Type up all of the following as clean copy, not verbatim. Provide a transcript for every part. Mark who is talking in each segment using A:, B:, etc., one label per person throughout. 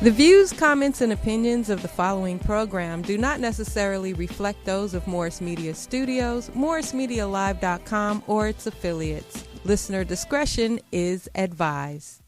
A: The views, comments, and opinions of the following program do not necessarily reflect those of Morris Media Studios, MorrisMediaLive.com, or its affiliates. Listener discretion is advised.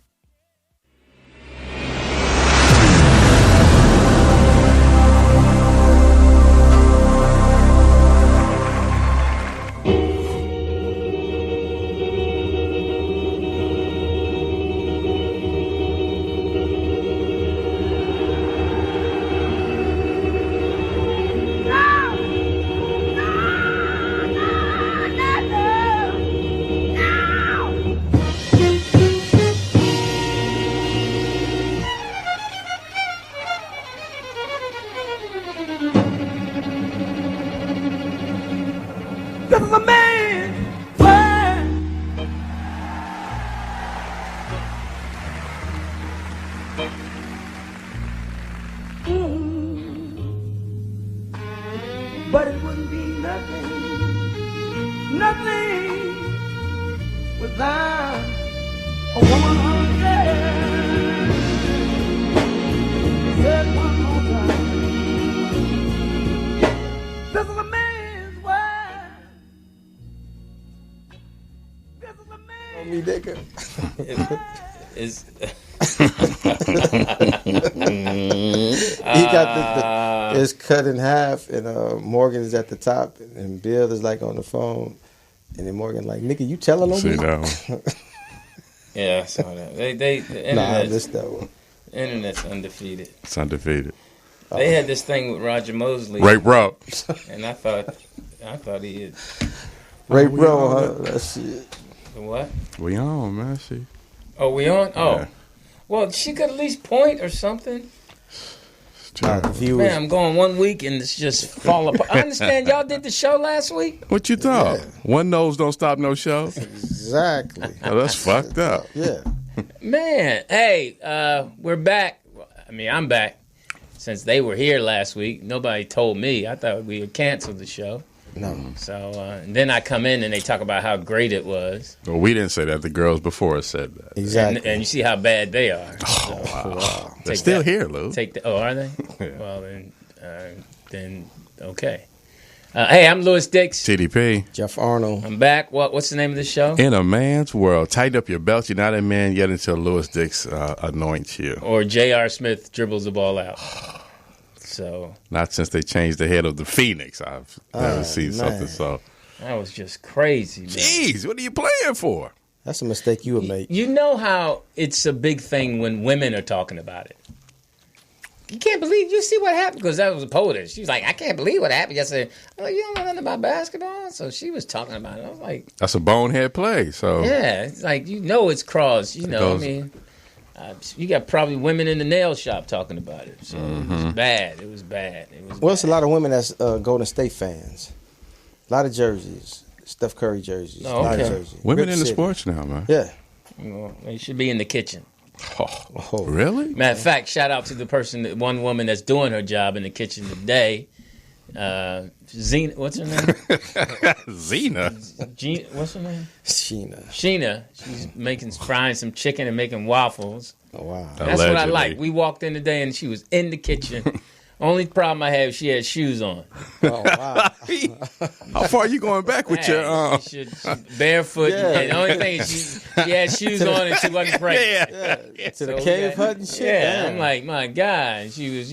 B: But it wouldn't be nothing without a woman on there. Said one more time, this is a man's wife. This is a man's
C: Me, nigga. He got it's cut in half, and Morgan is at the top, and Bill is like on the phone, and then Morgan like, nigga, you telling on me?
D: Yeah, I saw that.
C: I missed that one.
D: The internet's undefeated.
E: It's undefeated.
D: They had this thing with Roger Mosley.
E: Ray Bro.
D: And I thought he had.
C: Ray Bro, huh? That shit.
D: What?
E: We on, man. See.
D: Oh, we on? Oh.
E: Yeah.
D: Well, she could at least point or something.
C: Viewers.
D: Man, I'm going 1 week and it's just fall apart. I understand y'all did the show last week.
E: What you thought?
C: Yeah.
E: One nose don't stop no show?
C: Exactly.
E: Oh, that's fucked up.
C: Yeah.
D: Man, hey, we're back. I mean, I'm back. Since they were here last week, nobody told me. I thought we had canceled the show.
C: No.
D: So and then I come in and they talk about how great it was.
E: Well, we didn't say that. The girls before us said that.
C: Exactly.
D: And you see how bad they are.
E: Oh, wow. They're
D: Take
E: still
D: that.
E: here, Lou.
D: Oh, are they? Well, then okay. Hey, I'm Louis Dix.
E: TDP.
C: Jeff Arnold.
D: I'm back. What's the name of the show?
E: In a man's world. Tighten up your belt. You're not a man yet until Louis Dix anoints you.
D: Or J.R. Smith dribbles the ball out. So
E: Not since they changed the head of the Phoenix. I've never seen something so.
D: that was just crazy, man.
E: Jeez, what are you playing for?
C: That's a mistake you would make.
D: You know how it's a big thing when women are talking about it. You can't believe, you see what happened? Because that was a POTUS. She was like, I can't believe what happened yesterday. I'm like, you don't know nothing about basketball? So she was talking about it. I was like,
E: That's a bonehead play. So
D: yeah, it's like, it's cross. I mean, you got probably women in the nail shop talking about it. So it was bad. It was bad.
C: Well, it's a lot of women that's Golden State fans. A lot of jerseys. Steph Curry jerseys.
D: Oh,
C: A lot of
D: okay.
C: jerseys.
E: women
C: Rip
E: in the
C: City.
E: sports now, man.
C: Yeah.
D: They should be in the kitchen.
E: Oh, really?
D: Matter of fact, shout out to the one woman that's doing her job in the kitchen today. Zena, what's her name?
E: Zena.
D: What's her name?
C: Sheena.
D: She's frying some chicken and making waffles.
C: Oh, wow.
D: That's what I
E: Allegedly.
D: like. We walked in today and she was in the kitchen. Only problem I had, she had shoes on.
C: Oh, wow.
E: How far are you going back with your
D: She barefoot.
C: Yeah.
D: And the only thing is she had shoes on and she wasn't pregnant.
C: To the
D: So
C: cave hut and shit?
D: Yeah,
C: Damn.
D: I'm like, my God. She was,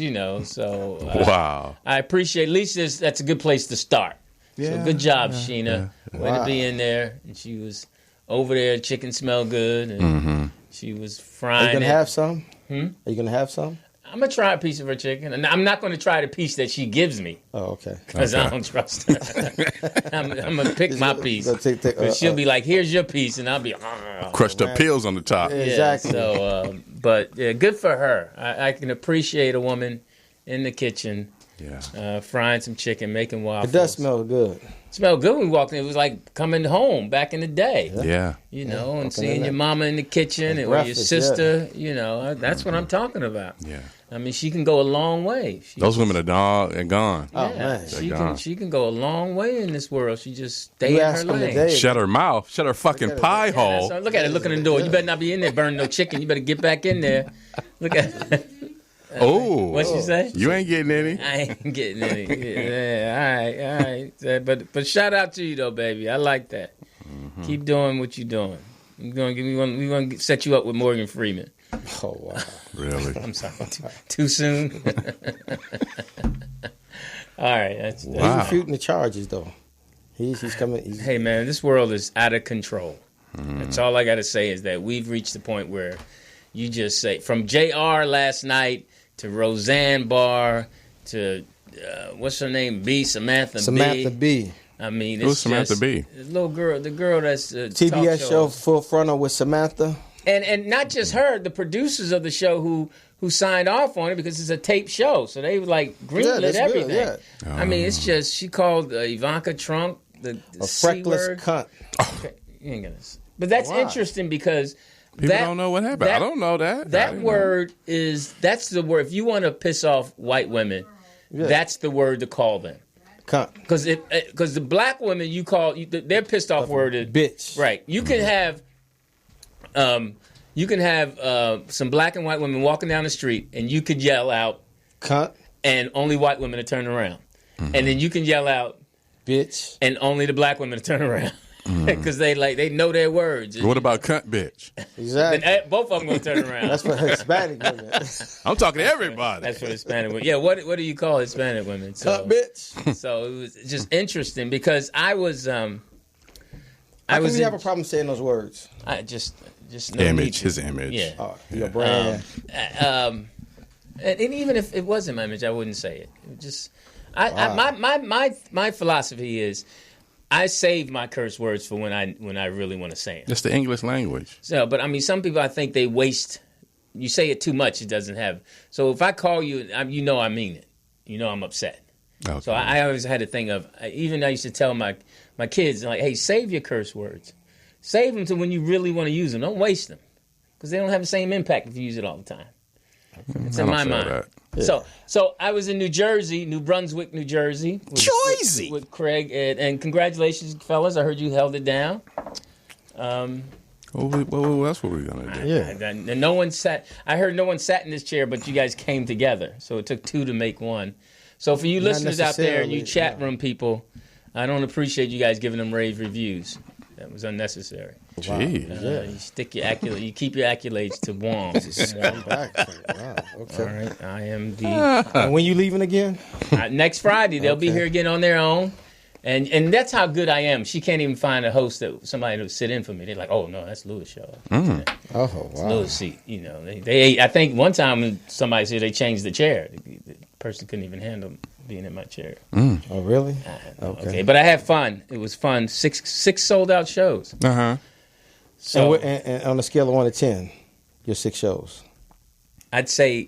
D: so.
E: Wow.
D: I appreciate, at least that's a good place to start.
C: Yeah.
D: So good job, Sheena. Way to
C: Wow.
D: be in there. And she was over there. Chicken smelled good. And she was frying
C: Are you going to
D: it.
C: have some? Are you going to have some?
D: I'm going to try a piece of her chicken. And I'm not going to try the piece that she gives me.
C: Oh, okay.
D: Because I don't trust her. I'm going to pick my piece. But she'll be like, here's your piece. And I'll be,
E: Crushed up pills on the top.
C: Yeah.
D: yeah,
C: Exactly.
D: So, but yeah, good for her. I can appreciate a woman in the kitchen
E: Yeah.
D: frying some chicken, making waffles.
C: It does smell good.
D: It smelled good when we walked in. It was like coming home back in the day.
E: Yeah.
D: And seeing your mama in the kitchen or your
C: breakfast,
D: sister, that's what I'm talking about.
E: Yeah.
D: I mean, she can go a long way.
E: Those women are gone.
C: Oh, man.
D: She can go a long way in this world. She just stay
C: You
D: in
C: ask
D: her
C: them
D: lane.
C: today.
E: Shut her mouth. Shut her fucking pie hole.
D: So look at it. Look in the door. You better not be in there burning no chicken. You better get back in there. Look at it.
E: Oh,
D: What she say?
E: You ain't getting any.
D: I ain't getting any. Yeah, all right. But shout out to you though, baby. I like that.
E: Mm-hmm.
D: Keep doing what you're doing. We're gonna set you up with Morgan Freeman.
C: Oh wow.
E: Really?
D: I'm sorry, too soon. All right, that's
C: He's
E: Wow.
C: refuting the charges though. He's coming.
D: Hey man, this world is out of control. That's all I got to say is that we've reached the point where you just say, from JR last night to Roseanne Barr to what's her name, Samantha B. I mean, it's
E: Who's Samantha
D: just,
E: B?
D: the little girl, that's
C: TBS
D: talk
C: show
D: shows.
C: Full Frontal with Samantha.
D: And not just her, the producers of the show who signed off on it because it's a taped show, so they like greenlit
C: that's
D: everything.
C: good,
D: I mean, it's just she called Ivanka Trump the
C: A
D: C
C: freckless
D: word.
C: cunt.
D: Okay, you ain't gonna. But that's
C: Why?
D: interesting because
E: People don't know what happened. I don't know that. I
D: That
E: didn't
D: word that's the word. If you want to piss off white women, that's the word to call them.
C: Cunt.
D: Because the black women you call their pissed off word is
C: Bitch.
D: Right. You can have some black and white women walking down the street, and you could yell out
C: Cunt.
D: and only white women to turn around. And then you can yell out
C: Bitch.
D: and only the black women to turn around. Because they know their words.
E: What about cunt bitch?
C: Exactly.
D: And both of them going to turn around.
C: That's for Hispanic women.
E: I'm talking to everybody.
D: That's for Hispanic women. Yeah, what do you call Hispanic women? So,
C: Cunt bitch.
D: so it was just interesting because I was
C: How come you have a problem saying those words?
D: I just no need
E: Image,
D: to.
E: his image.
D: Yeah.
C: Your brand.
D: And even if it wasn't my image, I wouldn't say it. Just my philosophy is I save my curse words for when I really want to say them.
E: That's the English language.
D: So, but I mean, some people I think they waste. You say it too much, it doesn't have. So if I call you, you know I mean it. You know I'm upset.
E: Okay.
D: So I always had a thing of, even I used to tell my kids, like, hey, save your curse words. Save them to when you really want to use them. Don't waste them. Because they don't have the same impact if you use it all the time. It's in my mind.
E: That.
C: Yeah.
D: So I was in New Brunswick, New Jersey. With Craig. And congratulations, fellas. I heard you held it down.
E: Well, that's what we're going to do.
C: Yeah.
D: And no one sat. I heard no one sat in this chair, but you guys came together. So it took two to make one. So for you
C: Not
D: listeners out there and you
C: necessarily,
D: chat room people, I don't appreciate you guys giving them rave reviews. That was unnecessary.
E: Gee.
D: You stick your you keep your accolades to Wong.
C: I'm back. Wow. Okay.
D: All right, I am the
C: And when you leaving again?
D: next Friday. They'll be
C: Okay.
D: here again on their own, and that's how good I am. She can't even find a host somebody to sit in for me. They're like, oh no, that's Louis' show.
C: Oh
D: It's
C: wow.
D: Louis' seat. You know, they I think one time when somebody said they changed the chair, the person couldn't even handle being in my chair.
C: Oh really?
D: Okay, but I had fun. It was fun. Six sold out shows.
E: Uh-huh.
D: So
C: And on a scale of 1 to 10, your 6 shows.
D: I'd say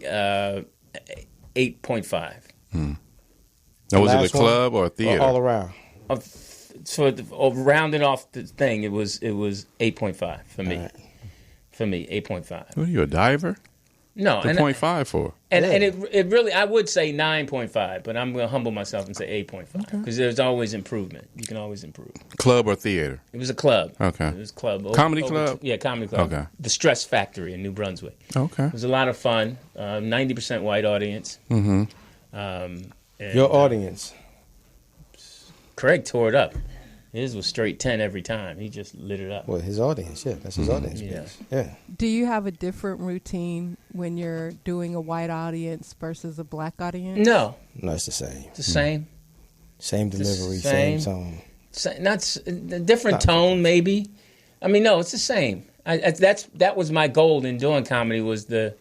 D: 8.5.
E: Now, was it a
C: Last one?
E: club or a theater?
C: All around.
D: So rounding off the thing, it was 8.5 for me.
C: All right.
D: For me, 8.5.
E: What are you, a diver?
D: No,
E: The
D: and
E: 0.5 for?
D: and
C: Yeah.
D: it really, I would say 9.5, but I'm going to humble myself and say 8.5 because there's always improvement. You can always improve.
E: Club or theater?
D: It was a club.
E: Okay.
D: It was a club.
E: Comedy club?
D: Yeah, comedy club.
E: Okay.
D: The Stress Factory in New Brunswick.
E: Okay.
D: It was a lot of fun. 90% white audience.
E: Mm-hmm.
D: And,
C: Your audience.
D: Craig tore it up. His was straight 10 every time. He just lit it up.
C: Well, his audience. Yeah, that's his audience.
D: Yeah.
C: base. Yeah.
A: Do you have a different routine when you're doing a white audience versus a black audience?
D: No,
C: No, it's the same.
D: it's the same.
C: Same delivery,
D: same.
C: same song.
D: A different tone, maybe. I mean, no, it's the same. That was my goal in doing comedy was the.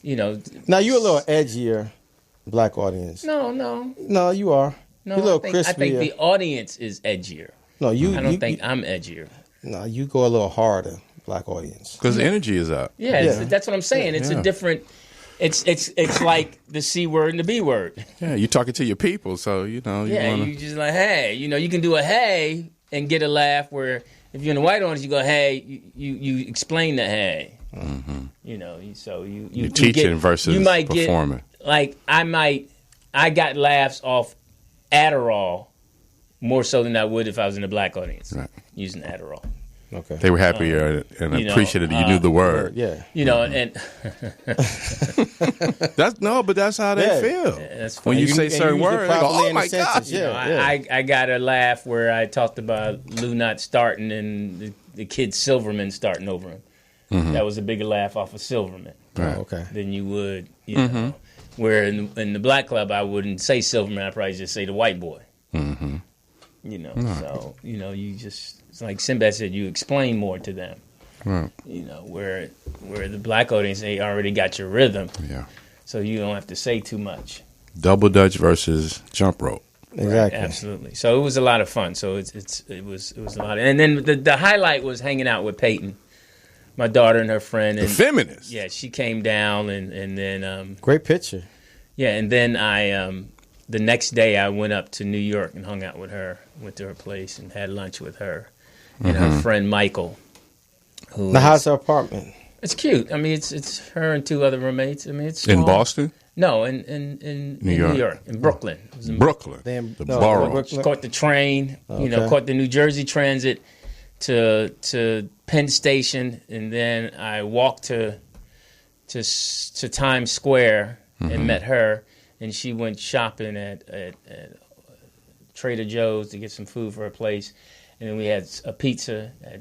C: Now, you're a little edgier black audience.
D: No,
C: No, you are. You're a little
D: I
C: crispier.
D: think the audience is edgier.
C: No,
D: I don't think I'm edgier.
C: No, you go a little harder, black audience.
E: Because the energy is up.
D: Yeah,
C: Yeah.
D: that's what I'm saying. It's
E: Yeah.
D: a different. It's like the C word and the B word.
E: Yeah, you're talking to your people, so, you know. You
D: Yeah,
E: wanna...
D: you just like, hey, you can do a hey and get a laugh. Where if you're in the white audience, you go, hey, you explain the hey. Mm-hmm. So you
E: You're teaching versus
D: you might
E: performing.
D: Get, like I got laughs off Adderall more so than I would if I was in a black audience
E: Right.
D: using Adderall.
C: Okay.
E: They were happier and
D: you know,
E: appreciated that you knew the word.
C: Yeah.
D: You know, and
E: But that's how they
C: Yeah.
E: feel.
D: that's
E: When
D: funny.
E: you
C: And
E: say
C: and
E: certain
C: use it
E: words, they go,
C: properly
E: oh
C: in the
E: my God.
C: sentence.
D: You know,
C: Yeah.
D: I got a laugh where I talked about Lou not starting and the kid Silverman starting over him. That was a bigger laugh off of Silverman
E: Right.
C: Oh, okay.
D: than you would, you know. Where in the black club, I wouldn't say Silverman. I'd probably just say the white boy.
E: Mm-hmm.
D: You know, so, you know, you just, it's like Sinbad said, you explain more to them.
E: Right.
D: You know, where the black audience, they already got your rhythm,
E: Yeah.
D: so you don't have to say too much.
E: Double Dutch versus jump rope.
C: Exactly.
D: Right, absolutely. So it was a lot of fun. So it was a lot. And then the highlight was hanging out with Peyton, my daughter and her friend.
E: The
D: And
E: feminist.
D: yeah, she came down and then
C: Great picture.
D: yeah, and then I the next day I went up to New York and hung out with her. Went to her place and had lunch with her and her friend Michael.
C: Now, how's her apartment?
D: It's cute. I mean, it's her and two other roommates. I mean, it's
E: In
D: small.
E: Boston?
D: No, in New York, in Brooklyn. It was in
E: Brooklyn.
C: Damn,
E: The
C: no,
E: borough.
C: Brooklyn.
D: Caught the train, you know,
C: Okay.
D: caught the New Jersey Transit to Penn Station, and then I walked to Times Square and met her, and she went shopping at Trader Joe's to get some food for her place, and then we had a pizza at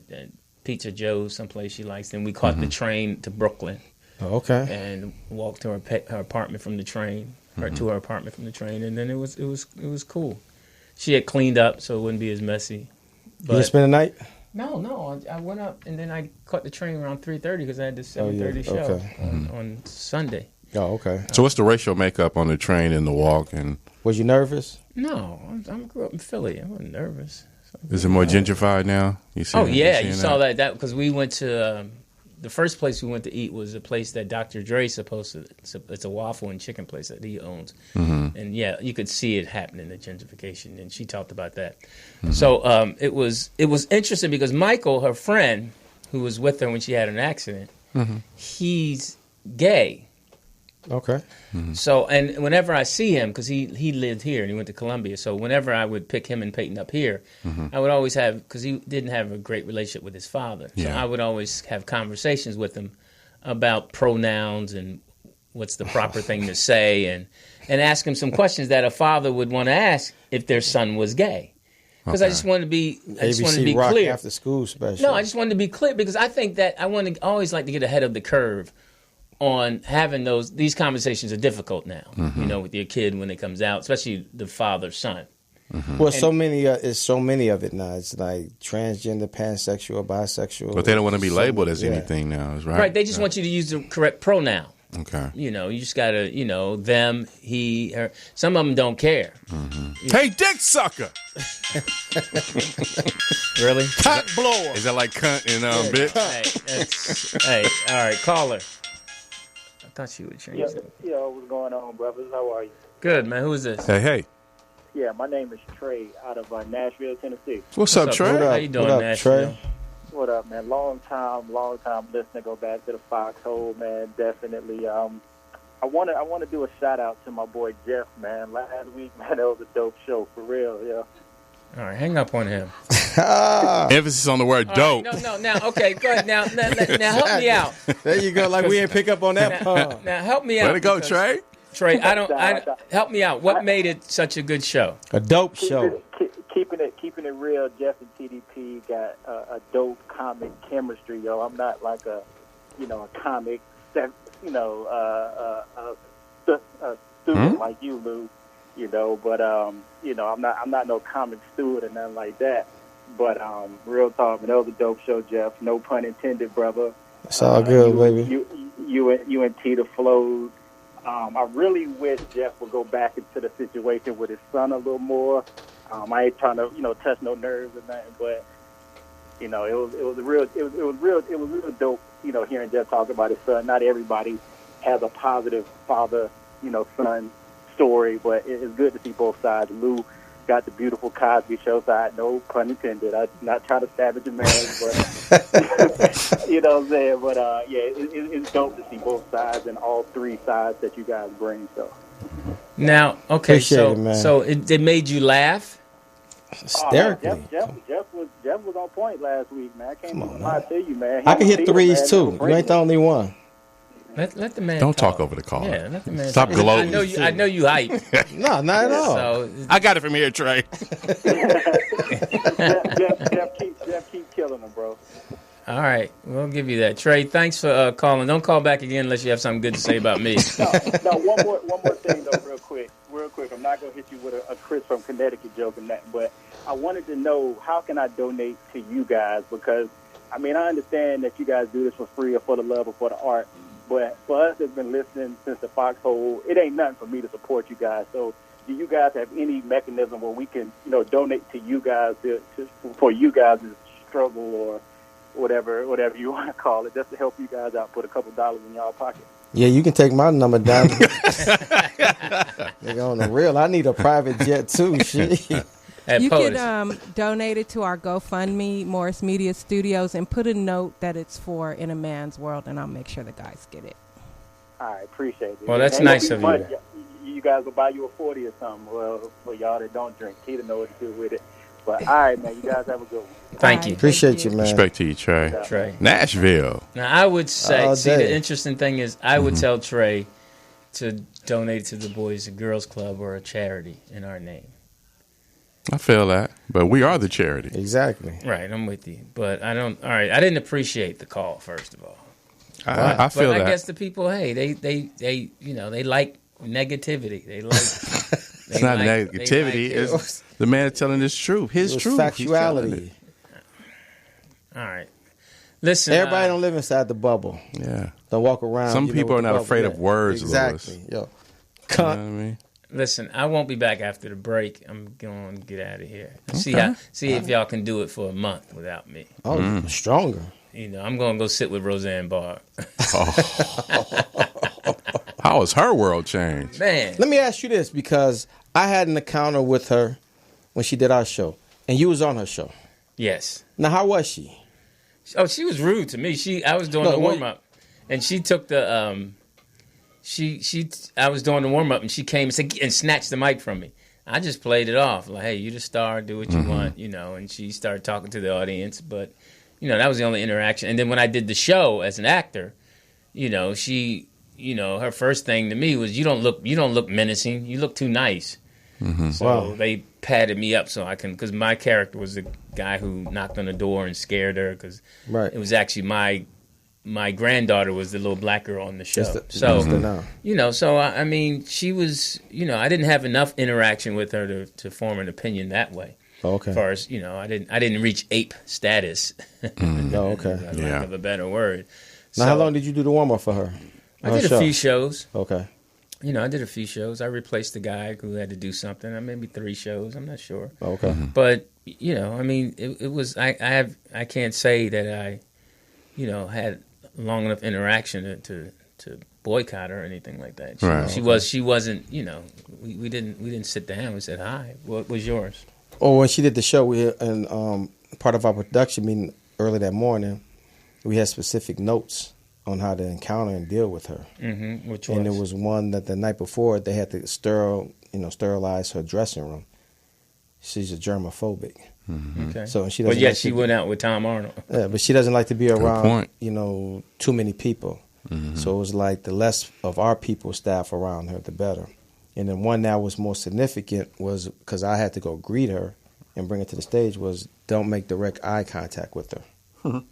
D: Pizza Joe's, someplace she likes. Then we caught the train to Brooklyn
C: Oh, okay.
D: and walked to her apartment from the train, to her apartment from the train, and then it was cool. She had cleaned up, so it wouldn't be as messy.
C: You didn't
D: But
C: spend the night?
D: no, I went up and then I caught the train around 3:30 because I had the 7:30 show
C: okay.
D: on Sunday.
C: Oh, okay.
E: So what's the racial makeup on the train and the walk? And
C: Was you nervous?
D: No, I grew up in Philly. I wasn't nervous.
E: is it more gentrified now? You see?
D: Oh yeah, you saw that because we went to the first place we went to eat was a place that Dr. Dre's supposed to. It's a waffle and chicken place that he owns, and yeah, you could see it happening, the gentrification, and she talked about that. So it was interesting because Michael, her friend, who was with her when she had an accident, he's gay.
C: Okay.
D: So, and whenever I see him, because he lived here and he went to Columbia, so whenever I would pick him and Peyton up here, I would always have, because he didn't have a great relationship with his father, so
E: Yeah.
D: I would always have conversations with him about pronouns and what's the proper thing to say, and ask him some questions that a father would want to ask if their son was gay. Because I just wanted to be,
C: ABC Rock
D: clear.
C: after school special.
D: No, I just wanted to be clear because I think that I want to always like to get ahead of the curve on having these conversations are difficult now, you know, with your kid when it comes out, especially the father-son.
C: Well, so many of it now. It's like transgender, pansexual, bisexual.
E: But they don't want to be labeled as
C: Yeah.
E: anything now, right?
D: Right, they just want you to use the correct pronoun.
E: Okay.
D: You know, you just got to, you know, them, he, her. Some of them don't care.
E: Hey, dick sucker!
D: Really?
C: Hot blower.
E: Is that like cunt and bitch?
D: Hey, all right, caller. I thought you would change
F: Yeah,
D: that.
F: what's going on, brothers? How are you?
D: Good, man. Who is this?
E: Hey.
F: Yeah, my name is Trey out of Nashville, Tennessee.
E: What's up, Trey?
D: How you doing,
C: What up,
D: Nashville?
C: Trey?
F: What up, man? Long time listener. Go back to the foxhole, man. Definitely. I want to do a shout out to my boy Jeff, man. Last week, man, that was a dope show for real. Yeah.
D: All right, hang up on him.
E: Emphasis on the word
D: All
E: dope.
D: right, no. Now, okay, go ahead. Now help me out.
C: There you go. Like we didn't pick up on that part.
D: Now help me out.
E: Way to go,
D: because-
E: Trey.
D: Trey, help me out. What made it such a good show?
C: A dope show.
F: Keeping it real. Jeff and TDP got a dope comic chemistry, yo. I'm not like a comic, student like you, Lou. But I'm not no comic steward or nothing like that. But real talk, man, that was a dope show, Jeff. No pun intended, brother.
C: It's all good, baby.
F: You and Tita flowed. I really wish Jeff would go back into the situation with his son a little more. I ain't trying to, touch no nerves or nothing, but it was real dope, hearing Jeff talk about his son. Not everybody has a positive father, son story, but it's good to see both sides. Lou got the beautiful Cosby Show side, no pun intended. I'm not trying to savage a man, but you know what I'm saying. But it's dope to see both sides and all three sides that you guys bring. So
D: now, okay,
C: Appreciate it, man.
D: so it made you laugh.
C: Hysterically.
F: Jeff Jeff was on point last week, man. I can't even lie to you, man.
C: I can hit threes too. You ain't the only one.
D: Let the man
E: Don't
D: talk
E: over the call.
D: Yeah, let the man
E: Stop
D: talk.
E: gloating.
D: I know you hype.
C: No, not at all.
D: So,
E: I got it from here, Trey.
F: Jeff keep killing him, bro.
D: all right, we'll give you that. Trey, thanks for calling. Don't call back again unless you have something good to say about me.
F: No, one more thing though, real quick. I'm not gonna hit you with a Chris from Connecticut joke and that, but I wanted to know, how can I donate to you guys? Because I mean, I understand that you guys do this for free or for the love or for the art, but for us that's been listening since the Foxhole, it ain't nothing for me to support you guys. So do you guys have any mechanism where we can, donate to you guys for you guys' struggle or whatever you want to call it, just to help you guys out, put a couple dollars in y'all pocket?
C: Yeah, you can take my number down. Nigga, on the real, I need a private jet too. Shit.
A: You could donate it to our GoFundMe, Morris Media Studios, and put a note that it's for In a Man's World, and I'll make sure the guys get it.
F: All right, appreciate it.
D: Well, that's nice of you.
F: You guys will buy you a 40 or something. Well, for y'all that don't drink, Keita know what to do with it. But all right, man, you guys have a good one.
D: Thank you.
C: Appreciate you, man.
E: Respect to you, Trey.
D: Trey.
E: Nashville.
D: Now, I would say,
C: All day.
D: the interesting thing is, I would tell Trey to donate to the Boys and Girls Club or a charity in our name.
E: I feel that, but we are the charity.
C: Exactly.
D: Right, I'm with you. But I don't. All right, I didn't appreciate the call, first of all.
E: I feel
D: but
E: that.
D: I guess the people, hey, they they like negativity. They like.
E: It's not negativity. It's the man telling his truth. His truth.
C: Factuality.
D: All right. Listen.
C: Everybody don't live inside the bubble.
E: Yeah.
C: Don't walk around.
E: Some people are not afraid of words,
C: Exactly.
E: Louis.
C: Yo.
E: You know what I mean?
D: Listen, I won't be back after the break. I'm going to get out of here. See if y'all can do it for a month without me.
C: Oh, stronger.
D: I'm going to go sit with Roseanne Barr.
E: How has her world changed?
D: Man.
C: Let me ask you this, because I had an encounter with her when she did our show, and you was on her show.
D: Yes.
C: Now, how was she?
D: Oh, she was rude to me. I was doing the warm up, and she took the I was doing the warm up, and she came and snatched the mic from me. I just played it off like, "Hey, you the star, do what you want," And she started talking to the audience, but that was the only interaction. And then when I did the show as an actor, she, her first thing to me was, "You don't look menacing. You look too nice." So they patted me up so I can, because my character was the guy who knocked on the door and scared her, because it was actually my granddaughter was the little black girl on the show. So I mean, she was, I didn't have enough interaction with her to form an opinion that way.
C: Okay.
D: As far as, I didn't reach ape status.
C: Okay.
D: Lack of a better word.
C: Now, how long did you do the warm up for her?
D: I did a few shows.
C: Okay.
D: I did a few shows. I replaced the guy who had to do something. Maybe 3 shows. I'm not sure.
C: Okay.
D: But I mean, it was. I can't say that I, had long enough interaction to boycott her or anything like that. She wasn't. We didn't sit down. We said hi. What was yours?
C: Oh, when she did the show, and part of our production meeting early that morning, we had specific notes on how to encounter and deal with her.
D: Which
C: and there was one that the night before they had to sterilize her dressing room. She's a germophobic.
D: Okay.
C: So she doesn't.
D: But yet she went out with Tom Arnold.
C: Yeah, but she doesn't like to be around too many people. So it was like the less of our people staff around her, the better. And then one that was more significant was, because I had to go greet her and bring her to the stage, was don't make direct eye contact with her.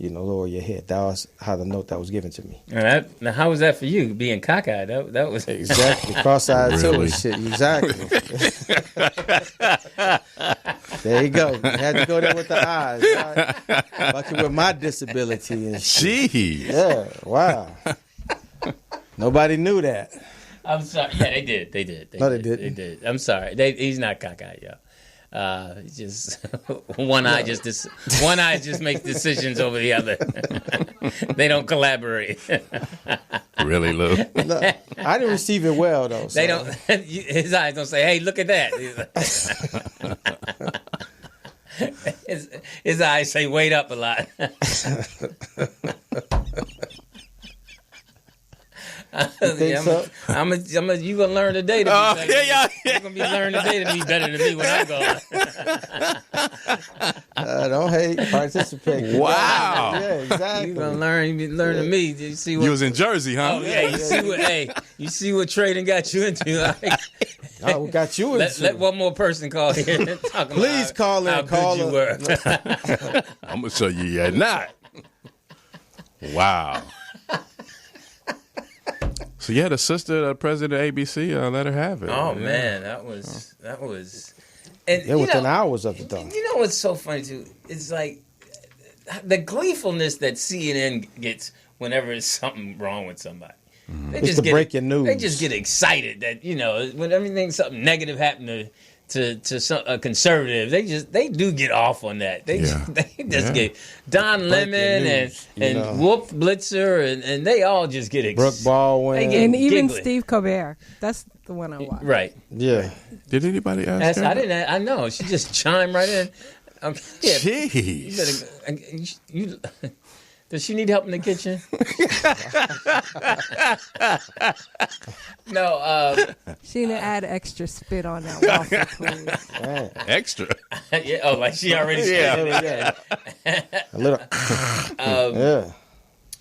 C: Lower your head. That was how the note that was given to me.
D: Now, how was that for you, being cockeyed? That was
C: exactly cross-eyed too. Shit, exactly. There you go. You had to go there with the eyes. Right? Lucky with my disability and shit.
E: Jeez.
C: Yeah. Wow. Nobody knew that.
D: I'm sorry. Yeah, they did. They
C: didn't.
D: They did. I'm sorry. He's not cockeyed, yo. Just one eye just makes decisions over the other. They don't collaborate.
E: Really, Lou?
C: No, I didn't receive it well though. So.
D: They don't. His eyes don't say, "Hey, look at that." His eyes say, "Wait up" a lot.
C: You think so?
D: You gonna learn today to be better. You're gonna be learning today to be better than me when I'm gone.
C: Don't hate, participate.
E: Wow.
C: Yeah, exactly.
D: You gonna learn. You learn to me. You see what?
E: You was in Jersey, huh?
D: Oh yeah. You see what trading got you into.
C: We got you into.
D: Let one more person call here.
C: Please call in.
D: Call you were.
E: I'm gonna show you you're not. Wow. So you had a sister, the president of ABC. Let her have it.
D: Oh man, that was. And
C: They're within hours of it, though.
D: You know what's so funny too? It's like the gleefulness that CNN gets whenever there's something wrong with somebody. They
C: It's
D: just
C: the breaking news.
D: They just get excited that when something negative happened to some, a conservative, they do get off on that. They just get Don Lemon and Wolf Blitzer and they all just get excited.
C: Brooke Baldwin.
A: And even
D: giggly.
A: Steve Colbert. That's the one I watched.
D: Right.
C: Yeah.
E: Did anybody ask her?
D: I didn't. I know. She just chimed right in. Yeah,
E: Jeez.
D: you does she need help in the kitchen? No.
A: She didn't add extra spit on that waffle, please.
C: Right.
E: Extra.
D: Yeah. Oh, like she already said.
C: Yeah. A little. Yeah.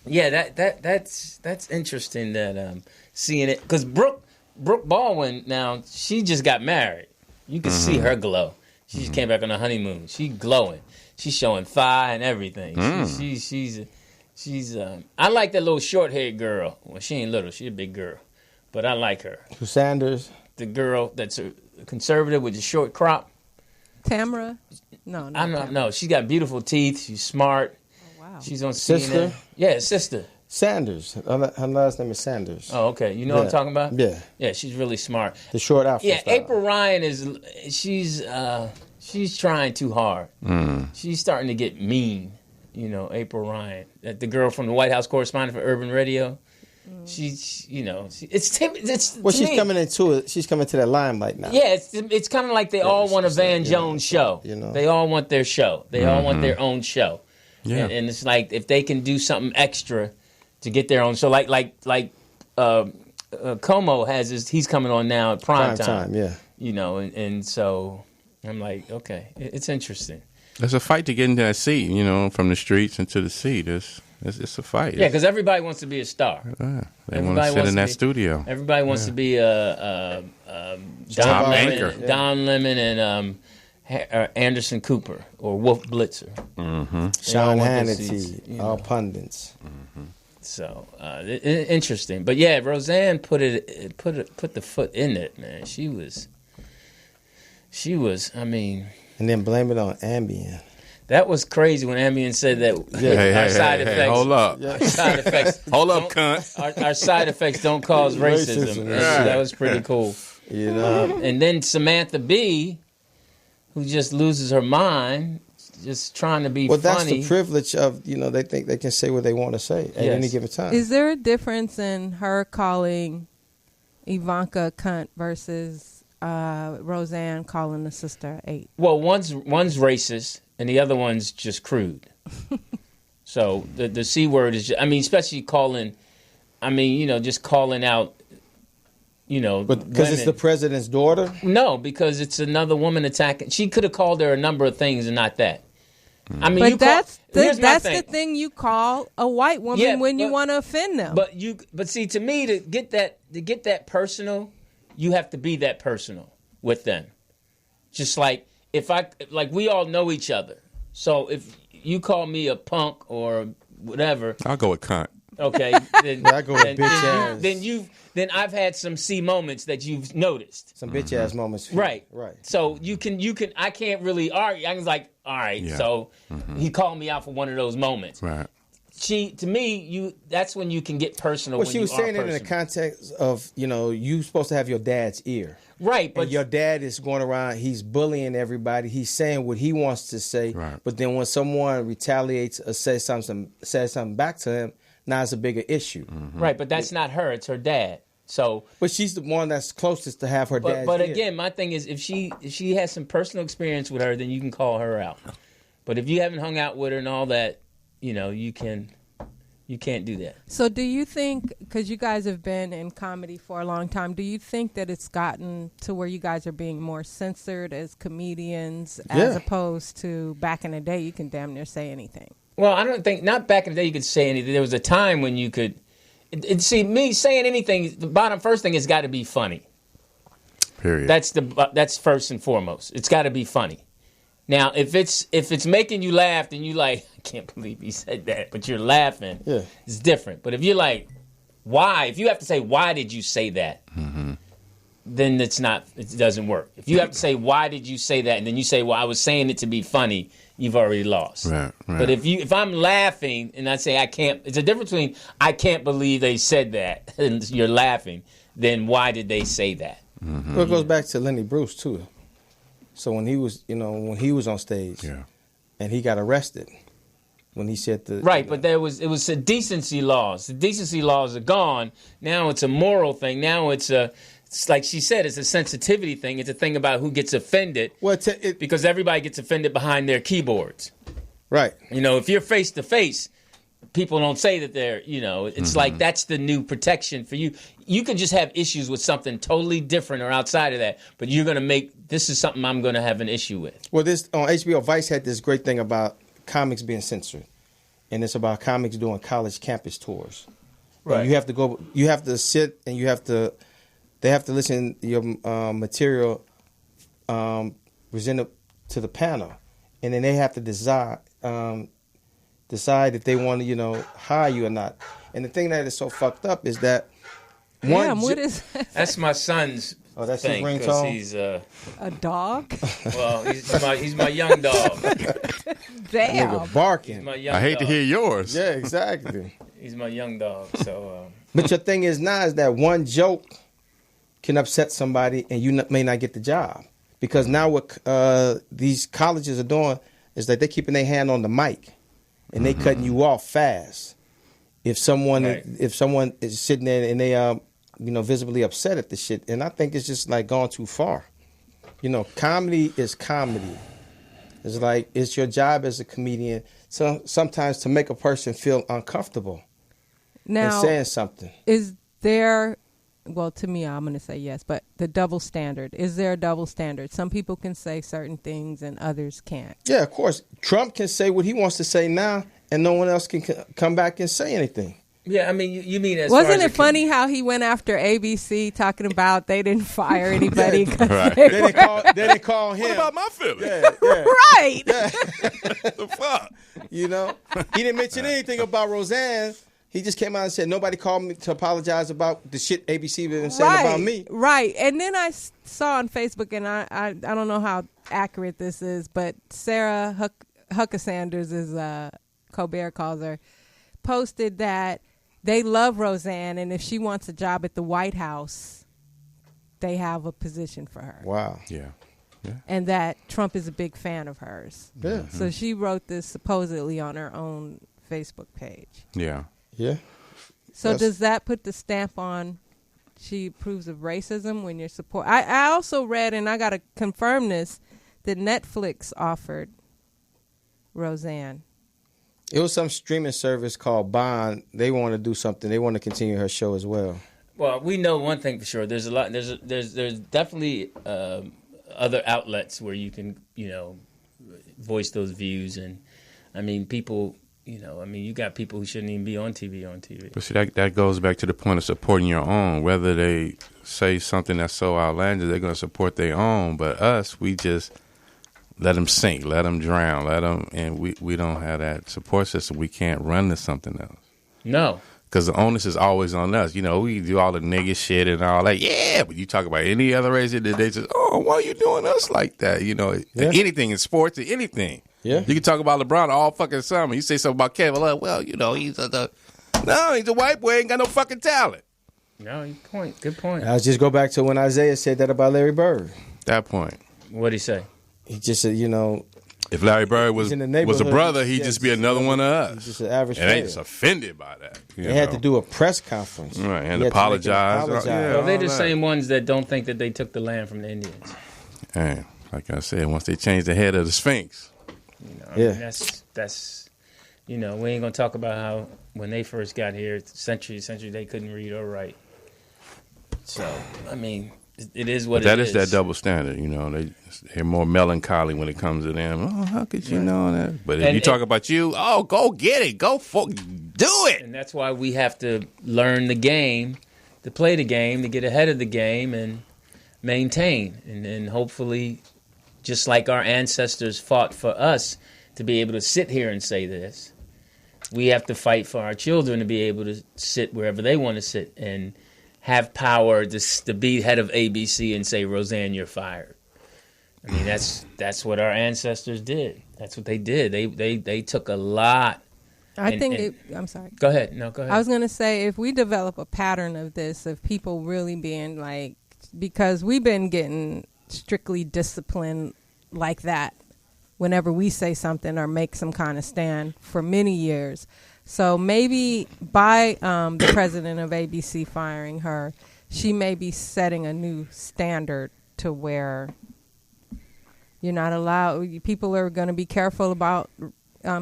D: Yeah. That's interesting that seeing it because Brooke Baldwin now she just got married. You can see her glow. She just came back on a honeymoon. She glowing. She's showing thigh and everything. She's I like that little short-haired girl. Well, she ain't little. She's a big girl. But I like her.
C: Sanders.
D: The girl that's a conservative with the short crop.
A: Tamara? No.
D: No, she's got beautiful teeth. She's smart.
A: Oh, wow.
D: She's on CNN.
C: Sister?
D: Yeah, sister.
C: Sanders. Her last name is Sanders.
D: Oh, okay. You know what I'm talking about?
C: Yeah.
D: Yeah, she's really smart.
C: The short outfit.
D: Yeah,
C: style.
D: April Ryan she's trying too hard. She's starting to get mean. April Ryan, the girl from the White House correspondent for Urban Radio. She's
C: Well, she's coming into it. She's coming to that limelight now.
D: Yeah, it's kind of like they all want a Van Jones show. They all want their show. They all want their own show. Yeah, and it's like if they can do something extra to get their own show, like Como has he's coming on now at prime time. Yeah, and so I'm like, okay, it's interesting.
E: There's a fight to get into that seat, from the streets into the seat. It's a fight.
D: Yeah, because everybody wants to be a star.
E: They want to sit in that studio.
D: Everybody wants to be Don Lemon and Anderson Cooper or Wolf Blitzer.
C: Sean Hannity, all pundits.
D: So interesting, but yeah, Roseanne put the foot in it, man. She was. I mean.
C: And then blame it on Ambien.
D: That was crazy when Ambien said that our side effects.
E: Hold up.
D: Our side effects.
E: Hold up, cunt.
D: Our side effects don't cause racism. That was pretty cool. And then Samantha Bee, who just loses her mind, just trying to be funny.
C: Well, that's the privilege of, they think they can say what they want to say at any given time.
A: Is there a difference in her calling Ivanka a cunt versus Roseanne calling the sister 8?
D: Well, one's racist and the other one's just crude. So the C word is, especially calling, just calling out,
C: But because it's the president's daughter?
D: No, because it's another woman attacking. She could have called her a number of things and not that.
A: But that's the thing you call a white woman when you want to offend them.
D: But see, to me, to get that personal, you have to be that personal with them. Just like we all know each other. So if you call me a punk or whatever,
E: I'll go with cunt.
D: Okay, then
C: I go with bitch ass.
D: Then I've had some C moments that you've noticed.
C: Some bitch ass moments.
D: Right.
C: Right.
D: So you can. I can't really argue. I was like, all right. Yeah. So he called me out for one of those moments.
E: Right.
D: To me, that's when you can get personal.
C: Well, she was saying it in the context of, you supposed to have your dad's ear.
D: Right, but
C: and your dad is going around, he's bullying everybody. He's saying what he wants to say.
E: Right.
C: But then when someone retaliates or says something back to him, now it's a bigger issue.
D: Right, but that's not her, it's her dad. So,
C: but she's the one that's closest to have her dad's
D: But
C: ear.
D: again, my thing is if she has some personal experience with her, then you can call her out. But if you haven't hung out with her and all that, you can You can't do that.
A: So do you think, because you guys have been in comedy for a long time, do you think that it's gotten to where you guys are being more censored as comedians as opposed to back in the day you can damn near say anything?
D: Well, I don't think, not back in the day you could say anything. There was a time when you could, see, me saying anything, the first thing has got to be funny.
E: Period.
D: That's first and foremost. It's got to be funny. Now, if it's making you laugh, then you like, I can't believe he said that, but you're laughing. Yeah. It's different. But if you're like, why? If you have to say, why did you say that? Mm-hmm. Then it doesn't work. If you have to say, why did you say that? And then you say, well, I was saying it to be funny, you've already lost.
E: Right.
D: But if I'm laughing and I say I can't, it's a difference between I can't believe they said that and you're laughing, then why did they say that?
C: Mm-hmm. Well, it goes back to Lenny Bruce too. So when he was on stage, and he got arrested when he said the
D: right, but it was a decency laws. The decency laws are gone. Now it's a moral thing. Now it's like she said, it's a sensitivity thing. It's a thing about who gets offended.
C: Well,
D: because everybody gets offended behind their keyboards.
C: Right.
D: If you're face to face, people don't say that they're, it's like that's the new protection for you. You can just have issues with something totally different or outside of that, but you're going to this is something I'm going to have an issue with.
C: Well, this on HBO, Vice had this great thing about comics being censored, and it's about comics doing college campus tours. Right. And you have to sit, and they have to listen to your material presented to the panel, and then they have to decide if they want to, hire you or not. And the thing that is so fucked up is that
A: what is that?
D: That's my son's
C: that's
D: thing,
C: his ringtone?
D: He's
A: a dog?
D: Well, he's my young dog.
A: Damn.
C: Nigga barking.
E: I hate to hear yours.
C: Yeah, exactly.
D: He's my young dog. So.
C: But your thing is now is that one joke can upset somebody and you may not get the job. Because now what these colleges are doing is that they're keeping their hand on the mic and they cutting you off fast. If someone is sitting there and they visibly upset at the shit, and I think it's just like gone too far. Comedy is comedy. It's like it's your job as a comedian sometimes to make a person feel uncomfortable.
A: Now,
C: and saying something.
A: Is there? Well, to me, I'm going to say yes, but the double standard. Is there a double standard? Some people can say certain things and others can't.
C: Yeah, of course. Trump can say what he wants to say now, and no one else can come back and say anything.
D: Yeah, I mean, you mean as
A: wasn't
D: far as
A: it funny how he went after ABC talking about they didn't fire anybody?
E: Right.
C: They didn't call him.
E: What about my feelings?
C: Yeah.
A: Right.
C: Yeah.
E: The fuck?
C: He didn't mention anything about Roseanne. He just came out and said, nobody called me to apologize about the shit ABC been saying about me.
A: Right. And then I saw on Facebook, and I don't know how accurate this is, but Sarah Huckabee Sanders, as Colbert calls her, posted that they love Roseanne, and if she wants a job at the White House, they have a position for her.
C: Wow.
E: Yeah.
A: And that Trump is a big fan of hers.
C: Yeah.
A: So she wrote this supposedly on her own Facebook page.
E: Yeah.
C: Yeah.
A: So does that put the stamp on she approves of racism when you're support? I also read, and I got to confirm this, that Netflix offered Roseanne.
C: It was some streaming service called Bond. They want to do something. They want to continue her show as well.
D: Well, we know one thing for sure. There's a lot. There's definitely other outlets where you can voice those views, and I mean people. You got people who shouldn't even be on TV.
E: But see, that goes back to the point of supporting your own. Whether they say something that's so outlandish, they're going to support their own. But us, we just let them sink, let them drown, and we don't have that support system. We can't run to something else.
D: No.
E: Because the onus is always on us. We do all the nigga shit and all that. Yeah, but you talk about any other race, they say, oh, why are you doing us like that? Anything in sports or anything.
C: Yeah.
E: You can talk about LeBron all fucking summer. You say something about Kevin Love. Well, he's a white boy, ain't got no fucking talent.
D: No, good point.
C: I'll just go back to when Isaiah said that about Larry Bird.
E: That point.
D: What'd he say?
C: He just said,
E: if Larry Bird was a brother, he'd just be another one of us.
C: He's just an average
E: and they just offended by that.
C: They had to do a press conference.
E: Right, and apologize.
D: Well, they're the same ones that don't think that they took the land from the Indians.
E: And like I said, once they changed the head of the Sphinx.
D: I mean, that's You know, we ain't gonna talk about how when they first got here, century they couldn't read or write. So I mean, it is what
E: that
D: it
E: is that double standard. You know, they're more melancholy when it comes to them. Oh, how could you know that? But if you talk about you, oh, go get it, do it.
D: And that's why we have to learn the game, to play the game, to get ahead of the game, and maintain, and then hopefully, just like our ancestors fought for us to be able to sit here and say this, we have to fight for our children to be able to sit wherever they want to sit and have power to be head of ABC and say, Roseanne, you're fired. I mean, that's what our ancestors did. That's what they did. They took a lot.
A: I'm sorry.
D: Go ahead. No, go ahead.
A: I was going to say, if we develop a pattern of this, of people really being like, because we've been getting strictly disciplined like that whenever we say something or make some kind of stand for many years. So maybe by the president of ABC firing her, she may be setting a new standard to where you're not allowed, people are going to be careful about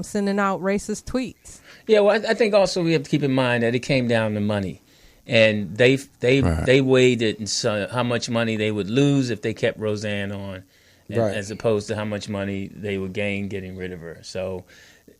A: sending out racist tweets.
D: Yeah, well, I think also we have to keep in mind that it came down to money. And they weighed it and saw how much money they would lose if they kept Roseanne on, as opposed to how much money they would gain getting rid of her. So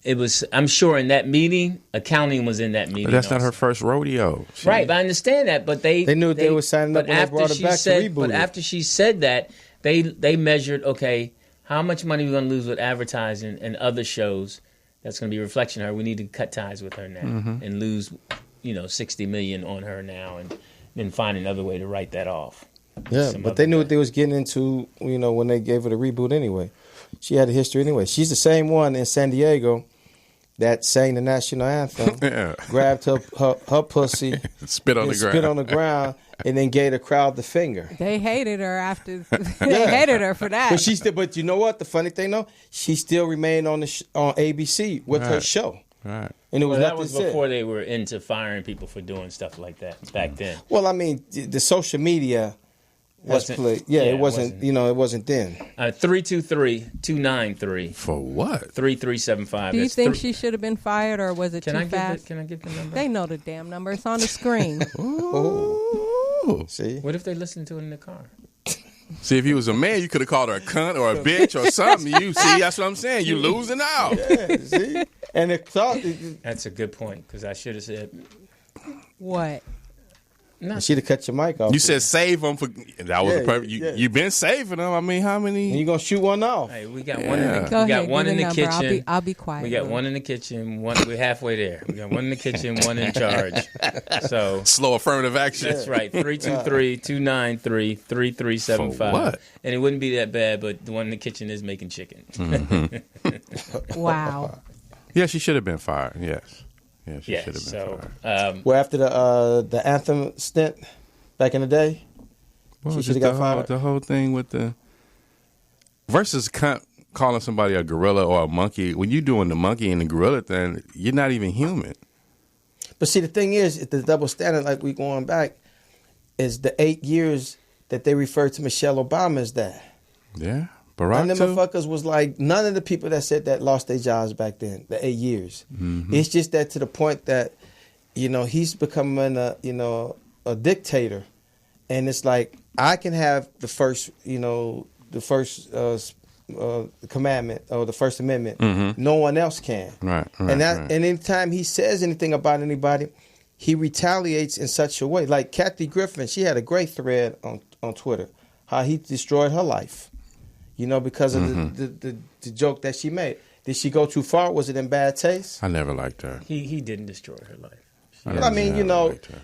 D: it was, I'm sure in that meeting, accounting was in that meeting.
E: But that's
D: also.
E: Not her first rodeo.
D: Right, but I understand that. But they
C: knew what they were signing up when they brought her back to reboot.
D: But after she said that, they measured, okay, how much money we're going to lose with advertising and other shows that's going to be a reflection of her. We need to cut ties with her now and lose, $60 million on her now, and then find another way to write that off.
C: Yeah, but they knew what they was getting into, when they gave her the reboot anyway. She had a history anyway. She's the same one in San Diego that sang the national anthem, grabbed her pussy,
E: spit on
C: the ground, and then gave the crowd the finger.
A: They hated her after. They hated her for that.
C: But you know what? The funny thing though, she still remained on ABC with her show.
E: Right.
C: And it was
D: that was before they were into firing people for doing stuff like that back then.
C: Well, I mean, the social media it wasn't. It wasn't then.
D: 323-293
E: for what?
D: 3375.
A: Do you think she should have been fired, or was it too fast?
D: Can I get the number?
A: They know the damn number. It's on the screen.
C: Ooh. See?
D: What if they listen to it in the car?
E: See, if you was a man, you could have called her a cunt or a bitch or something. You see, that's what I'm saying. You losing out.
C: Yeah, see? And
D: that's a good point, because I should have said
A: what?
C: She'd have cut your mic off.
E: You said save them for that was the perfect. You've been saving them. I mean, how many?
C: And you gonna shoot one off?
D: Hey, we got one. In the kitchen.
A: I'll be quiet.
D: We got one in the kitchen. We're halfway there. We got one in the kitchen. One in charge. So
E: slow affirmative action.
D: That's right. 323-293-3375.
E: For what?
D: And it wouldn't be that bad, but the one in the kitchen is making chicken.
E: Mm-hmm.
A: Wow.
E: Yeah, she should have been fired. Yes. Yeah, she should have been fired.
C: Well, after the anthem stint back in the day,
E: she
C: should have got fired.
E: The whole thing with the versus calling somebody a gorilla or a monkey. When you're doing the monkey and the gorilla thing, you're not even human.
C: But see, the thing is, the double standard, like we going back, is the 8 years that they referred to Michelle Obama as that.
E: Yeah. Barack
C: and them motherfuckers was like, none of the people that said that lost their jobs back then, the 8 years. Mm-hmm. It's just that to the point that, he's becoming a dictator. And it's like, I can have the first commandment or the First Amendment. Mm-hmm. No one else can.
E: Right.
C: And anytime he says anything about anybody, he retaliates in such a way. Like Kathy Griffin, she had a great thread on Twitter, how he destroyed her life. Because of the joke that she made. Did she go too far? Was it in bad taste?
E: I never liked her.
D: He didn't destroy her life.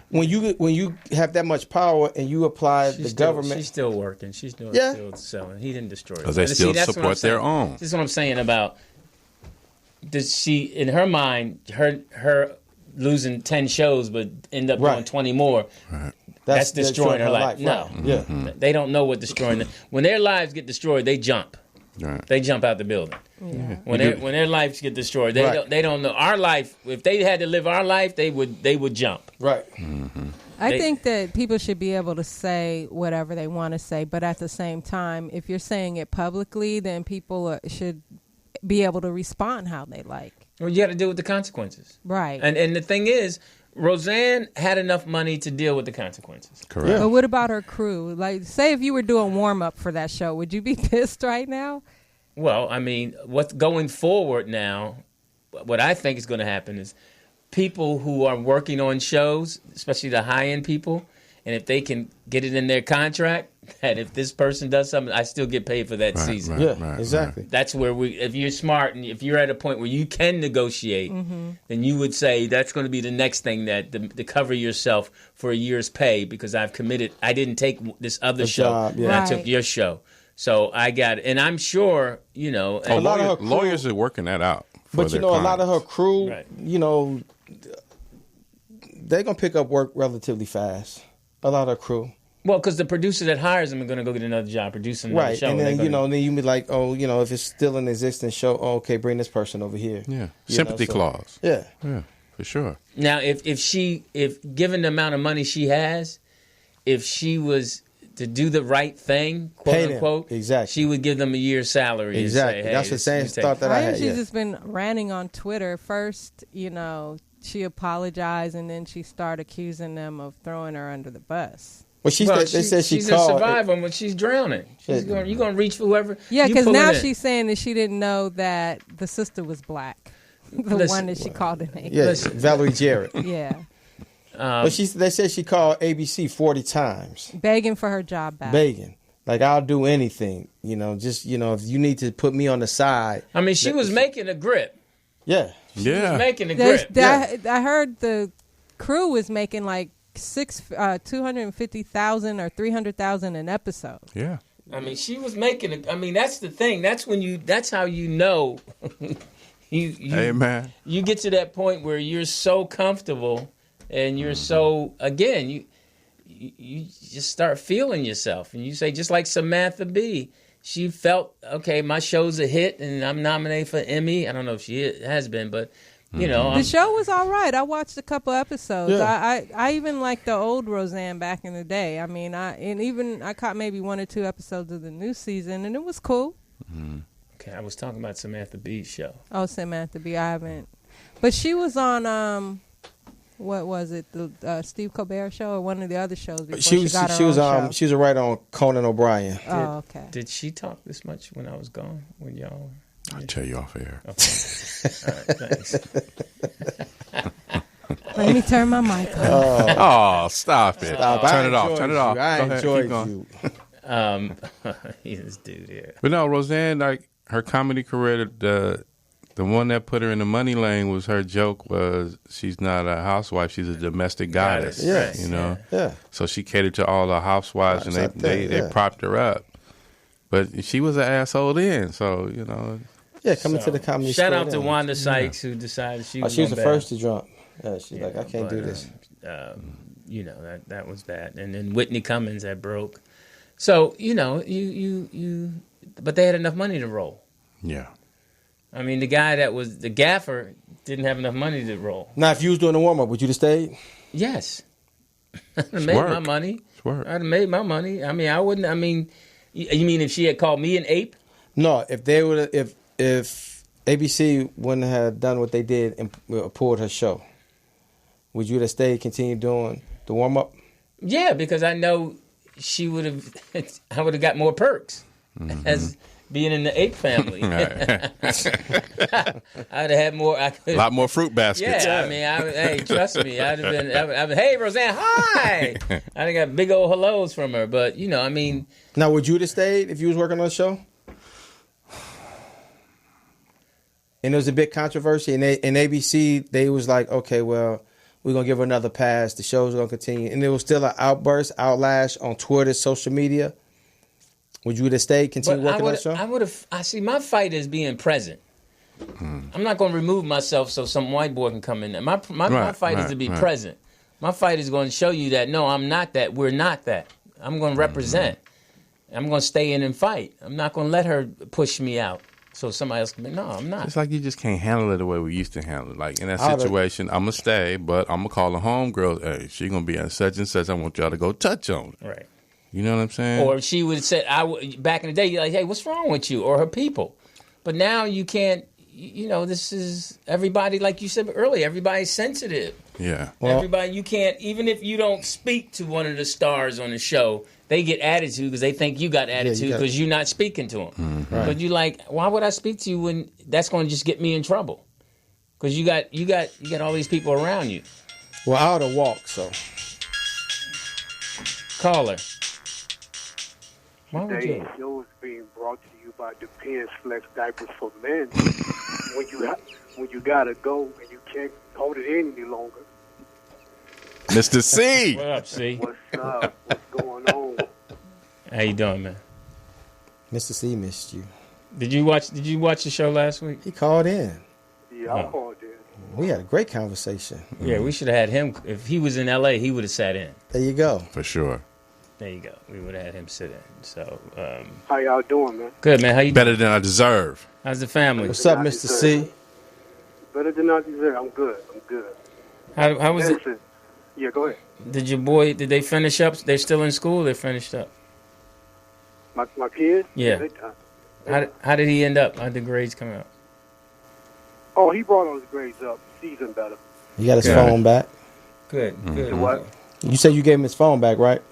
C: When you have that much power and you apply government,
D: she's still working. She's still selling. He didn't destroy her.
E: Because they still support their own.
D: This is what I'm saying about. Does she, in her mind, her losing 10 shows but end up doing 20 more?
E: Right.
D: That's destroying her life. No.
C: Right. Yeah.
D: They don't know what destroying them. When their lives get destroyed, they jump.
E: Right.
D: They jump out the building.
A: Yeah.
D: When their lives get destroyed, they don't know. Our life, if they had to live our life, they would jump.
C: Right.
E: Mm-hmm.
A: I think that people should be able to say whatever they want to say, but at the same time, if you're saying it publicly, then people should be able to respond how they like.
D: Well, you got to deal with the consequences.
A: Right.
D: And the thing is, Roseanne had enough money to deal with the consequences.
E: Correct.
C: Yeah.
A: But what about her crew? Like, say if you were doing warm-up for that show, would you be pissed right now?
D: Well, I mean, what's going forward now, what I think is going to happen is people who are working on shows, especially the high-end people, and if they can get it in their contract that if this person does something, I still get paid for that season.
C: Yeah, exactly.
D: That's where if you're smart and if you're at a point where you can negotiate, then you would say that's going to be the next thing that to cover yourself for a year's pay because I've committed. I didn't take this other show,
C: job, yeah.
D: and I
A: Right.
D: took your show. So I got, and I'm sure, you know.
E: Oh,
C: A lot of her crew-
E: lawyers are working that out. For
C: But
E: their
C: a lot of her
E: clients.
C: crew,
D: Right.
C: They're gonna pick up work relatively fast. A lot of her crew,
D: Well, because the producer that hires them are going to go get another job producing another
C: right?
D: show.
C: And then
D: they're gonna-
C: then you be like, if it's still an existing show, okay, bring this person over here.
E: Yeah,
C: You
E: sympathy
C: know, so-
E: clause.
C: Yeah,
E: Yeah, for sure.
D: Now, if given the amount of money she has, if she was to do the right thing, quote
C: Pay them.
D: unquote,
C: Exactly.
D: she would give them a year's salary.
C: exactly.
D: And say, hey,
C: That's the same
D: you take-
C: thought that I
A: Right?
C: had.
A: She's
C: Yeah.
A: just been ranting on Twitter. First, she apologized, and then she started accusing them of throwing her under the bus.
C: Well, they said she
D: she's
C: called.
D: a survivor when she's drowning. You're going to reach for whoever.
A: Yeah,
D: you
A: because
D: pull
A: now
D: it in.
A: she's saying that she didn't know that the sister was black. The
D: Listen,
A: one that she called a name.
C: Yeah,
D: Listen.
C: Valerie Jarrett.
A: Yeah.
C: But they said she called ABC 40 times,
A: Begging for her job back.
C: begging. Like, I'll do anything. If you need to put me on the side.
D: I mean, she was making a grip.
C: Yeah.
D: She was
E: Yeah.
D: making a
A: There's-
D: grip.
A: I heard the crew was making like 250,000 or 300,000 an episode.
E: Yeah.
D: I mean, she was making it. I mean, that's the thing. That's how you know.
E: Hey, man.
D: You get to that point where you're so comfortable and you're so, again, you just start feeling yourself. And you say, just like Samantha Bee, she felt, okay, my show's a hit and I'm nominated for Emmy. I don't know if she has been, but, you know.
A: The show was all right. I watched a couple episodes.
C: Yeah.
A: I even liked the old Roseanne back in the day. I mean, I caught maybe 1 or 2 episodes of the new season, and it was cool.
D: Okay, I was talking about Samantha Bee's show.
A: Oh, Samantha Bee, I haven't. But she was on, what was it, the Steve Colbert show or one of the other shows before she got her own show?
C: She was a writer on Conan O'Brien.
A: Oh, okay.
D: Did she talk this much when I was gone? When y'all?
E: I'll tell you off air.
D: Okay. All right, thanks.
A: Let me turn my mic on.
E: Oh, stop it.
C: I
E: Turn it off.
C: enjoyed
E: Turn it
C: you.
E: off.
C: I
E: Go ahead,
C: enjoyed
E: keep going.
C: you.
D: This dude here.
E: But no, Roseanne, like her comedy career, the one that put her in the money lane was her joke was she's not a housewife, she's a domestic goddess.
C: Yeah.
E: You know?
C: Yeah.
E: So she catered to all the housewives and
C: Right,
E: they
C: yeah.
E: propped her up. But she was an asshole then, so, you know.
C: Yeah, coming to the comedy
D: Shout
C: store
D: out to
C: then.
D: Wanda Sykes who decided she was
C: She was the
D: gonna
C: first to jump. Yeah, she's like, I can't do this.
D: You know, that was that. And then Whitney Cummings that broke. So, you know, but they had enough money to roll.
E: Yeah.
D: I mean, the guy that was the gaffer didn't have enough money to roll.
C: Now, if you was doing the warm up, would you have stayed?
D: Yes. I'd have made
E: work.
D: my money.
E: It's work.
D: I'd have made my money. I mean, I wouldn't. I mean, you mean if she had called me an ape?
C: No, if they would, if ABC wouldn't have done what they did and pulled her show, would you have stayed, continue doing the warm up?
D: Yeah, because I know she would have. I would have got more perks as being in the ape family. I'd have had more.
E: A lot more fruit baskets.
D: Yeah, I mean, hey, trust me, I'd have been. Hey, Roseanne, hi. I'd have got big old hellos from her, but you know, I mean,
C: Now, would you have stayed if you was working on the show? And there was a big controversy, and ABC, they was like, okay, well, we're going to give her another pass. The show's going to continue. And there was still an outlash on Twitter, social media. Would you have stayed, continue
D: but
C: working on the show?
D: I would have. I see. My fight is being present. I'm not going to remove myself so some white boy can come in there. My fight is to be present. My fight is going to show you that no, I'm not that. We're not that. I'm going to represent. I'm going to stay in and fight. I'm not going to let her push me out so somebody else can be. No, I'm not.
E: It's like you just can't handle it the way we used to handle it. Like in that situation, I'm going to stay, but I'm going to call the homegirl. Hey, she going to be at such and such. I want y'all to go touch on it.
D: Right.
E: You know what I'm saying?
D: Or she would have said, back in the day, you're like, hey, what's wrong with you? Or her people. But now you can't. This is everybody. Like you said earlier, everybody's sensitive.
E: Yeah.
C: Well,
D: Everybody, you can't. Even if you don't speak to one of the stars on the show, they get attitude because they think you got attitude because you're not speaking to them.
E: Mm-hmm.
C: Right.
D: But you like, why would I speak to you when that's going to just get me in trouble? Because you got all these people around you.
C: well, I ought to walk, so.
D: Caller. Why would
G: Today's
D: you?
G: show is being brought to you by Depends Flex Diapers for Men. when you gotta go and you can't hold it in any longer.
E: Mr. C.
D: What up, C?
G: What's up? What's going on?
D: How you doing, man?
C: Mr. C missed you.
D: Did you watch the show last week?
C: He called in.
G: Yeah, I called in.
C: We had a great conversation.
D: Yeah, we should have had him. If he was in L.A., he would have sat in.
C: There you go.
E: For sure.
D: There you go. We would have had him sit in. So,
G: How y'all doing, man?
D: good, man. How you doing?
E: Better than I deserve.
D: How's the family?
C: What's up, Mr. C?
G: Better than I deserve. I'm good.
D: How was it?
G: Listen, yeah, go ahead.
D: Did they finish up? They're still in school? They finished up?
G: My kids?
D: Yeah.
G: They done.
D: How did he end up? How did the grades come out?
G: Oh, he brought all his grades up. Season better.
C: You got his
D: Good.
C: phone back?
D: Good, good.
G: What?
C: You said you gave him his phone back, right?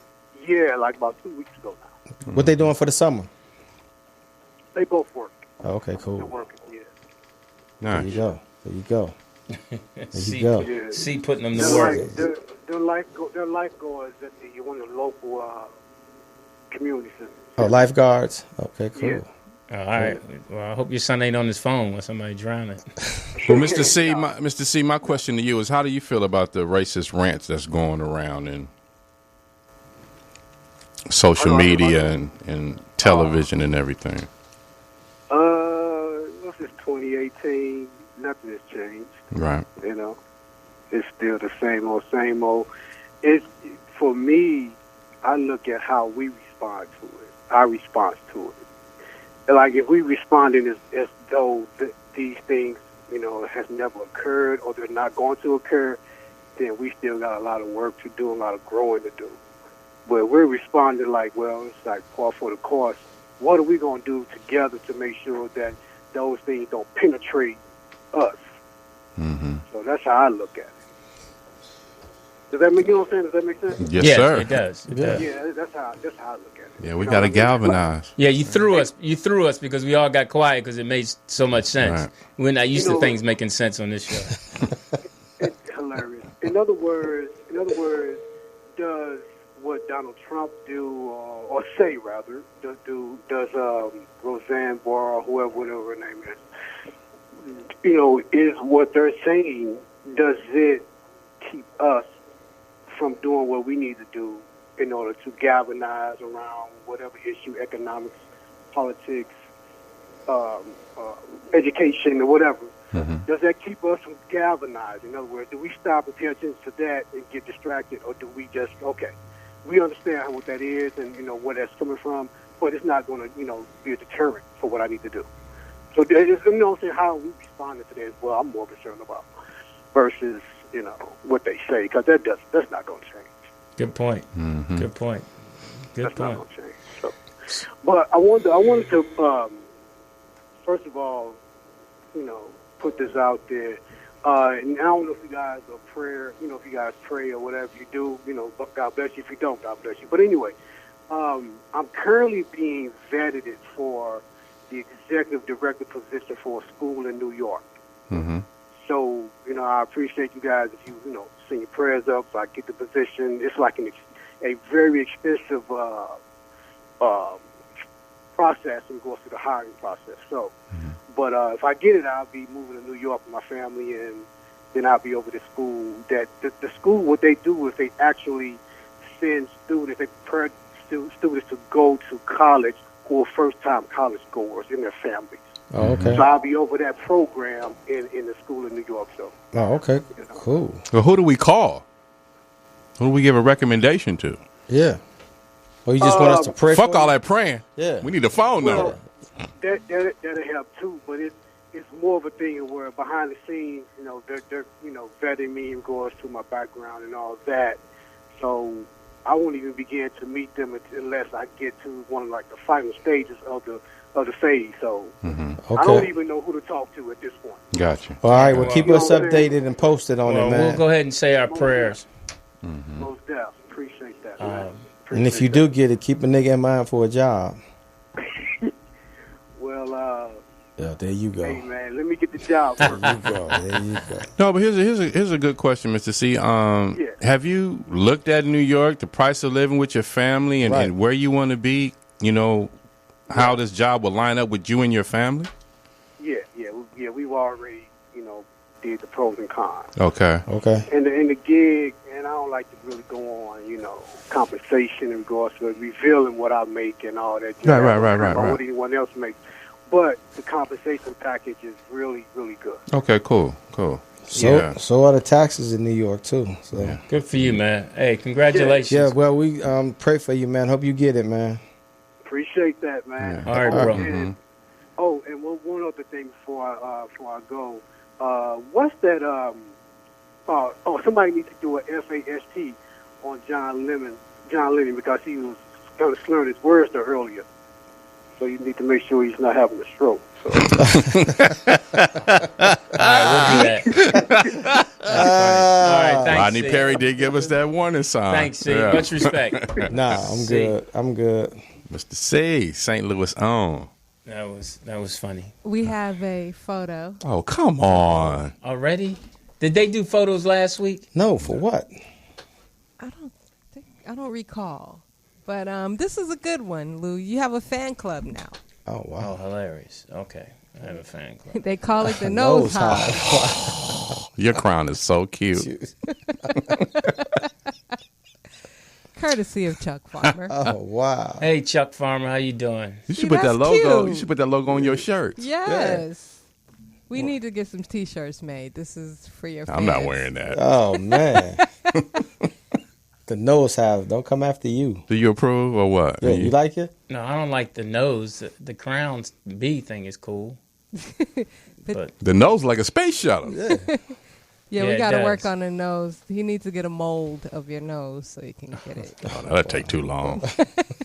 G: Yeah, like about 2 weeks ago now.
C: What they doing for the summer?
G: They both work.
C: Oh, okay,
G: They're
C: cool.
G: working, yeah.
C: There
E: Nice.
C: you go. There you go. There
D: C,
C: you go.
G: Yeah.
D: C putting them to
G: They're
D: work.
G: like they're lifeguards at one of the local community centers.
C: Oh, lifeguards? Okay, cool.
G: Yeah.
D: Oh, all right. Well, I hope your son ain't on his phone when somebody drowning.
E: Well, Mr. C, my question to you is, how do you feel about the racist rants that's going around in social media and television and everything?
G: This is 2018. Nothing has changed.
E: Right.
G: You know, it's still the same old. It's for me. I look at how we respond to it. Our response to it. Like if we responding as though these things, has never occurred or they're not going to occur, then we still got a lot of work to do, a lot of growing to do. But we're responding like, well, it's like par for the course. What are we going to do together to make sure that those things don't penetrate us?
E: Mm-hmm.
G: So that's how I look at it. Does that make sense? Does that make sense?
E: Yes, sir.
D: It does. It does.
G: Yeah, that's how I look at it.
E: Yeah, we got to galvanize.
D: Yeah, you threw us because we all got quiet because it made so much sense.
E: Right.
D: We're not used to things making sense on this show.
G: It's hilarious. In other words, does what Donald Trump do, or say rather, does Roseanne Barr or whatever her name is, is what they're saying, does it keep us from doing what we need to do in order to galvanize around whatever issue, economics, politics, education, or whatever?
E: Mm-hmm.
G: Does that keep us from galvanizing? In other words, do we stop and pay attention to that and get distracted, or do we just, we understand what that is and, where that's coming from, but it's not going to, be a deterrent for what I need to do. So, how we respond to that is what I'm more concerned about versus, what they say, because that's not going to change.
D: Good point.
E: Mm-hmm.
D: Good point.
G: That's not going to change. So, but I wanted to, first of all, put this out there. And I don't know if you guys are if you guys pray or whatever you do, God bless you. If you don't, God bless you. But anyway, I'm currently being vetted for the executive director position for a school in New York.
E: Mm-hmm.
G: So, I appreciate you guys if you, send your prayers up so I get the position. It's like a very expensive process and goes through the hiring process. So, but if I get it, I'll be moving to New York with my family, and then I'll be over to school. That the school, what they do is they actually send students, they prepare students to go to college who are first-time college goers in their families.
C: Oh, okay.
G: So I'll be over that program in the school in New York. So.
C: Oh, okay. Cool.
E: Well, who do we call? Who do we give a recommendation to?
C: Yeah. Well, you just want us to pray
E: Fuck
C: for
E: all
C: you?
E: that praying.
C: Yeah.
E: We need a phone number.
G: That'll help too, but it's more of a thing where behind the scenes, they're vetting me and going through my background and all that. So I I won't even begin to meet them unless I get to one of like the final stages of the phase. So
C: Okay.
G: I don't even know who to talk to at this point.
E: Gotcha.
C: All right. Well,
D: Well,
C: keep
G: you know
C: us
G: what I'm saying?
C: updated and posted on
D: Well,
C: it, man.
D: we'll go ahead and say our prayers.
G: Most definitely appreciate that. Man.
C: And if you do get it, keep a nigga in mind for a job.
G: Well,
C: Yeah, there you go.
G: hey man, let me get the job first.
C: There you go. There you go.
E: No, but here's a good question, Mr. C. Have you looked at New York, the price of living with your family, and,
C: Right.
E: and where you want to be? You know, how this job will line up with you and your family?
G: Yeah. We've already, did the pros and cons.
E: Okay.
C: Okay.
G: And the gig, and I don't like to really go on, compensation in regards to revealing what I make and all that.
E: Right.
G: What anyone else makes. But the compensation package is really, really good.
E: Okay. Cool.
C: So are the taxes in New York too. So yeah.
D: Good for you, man. Hey, congratulations.
C: Well, we pray for you, man. Hope you get it, man.
G: Appreciate that, man.
E: Yeah.
D: All right, bro.
G: And one other thing before I go. What's that? Somebody needs to do a FAST on John Lennon because he was kind of slurring his words there earlier. So you need to make sure he's not having a stroke. So.
D: All right, we'll do that. All right, thanks.
E: Rodney
D: C.
E: Perry did give us that warning sign.
D: Thanks, C.
E: Yeah.
D: Much respect.
C: Nah, I'm
D: C.
C: good. I'm good.
E: Mr. C, St. Louis own.
D: That was funny.
A: We have a photo.
E: Oh, come on.
D: Already? Did they do photos last week?
C: No, for what?
A: I don't recall. But this is a good one, Lou. You have a fan club now.
C: Oh wow.
D: Oh, hilarious. Okay. I have a fan club.
A: They call it the Nose High.
E: Your crown is so cute.
A: Courtesy of Chuck Farmer.
C: Oh wow.
D: Hey, Chuck Farmer, how you doing?
E: You
A: See,
E: should put that
A: that's
E: logo.
A: cute.
E: You should put that logo on your shirt.
A: Yes. We need to get some T-shirts made. This is for your fans.
E: I'm not wearing that.
C: Oh man. The nose have don't come after you.
E: Do you approve or what?
C: Yeah, you like it?
D: No, I don't like the nose. The crown B thing is cool. But
E: The nose like a space shuttle.
C: Yeah.
A: Yeah,
D: Yeah,
A: we
D: it
A: got to
D: does.
A: work on the nose. He needs to get a mold of your nose so you can get it.
E: Oh, that'll take too long.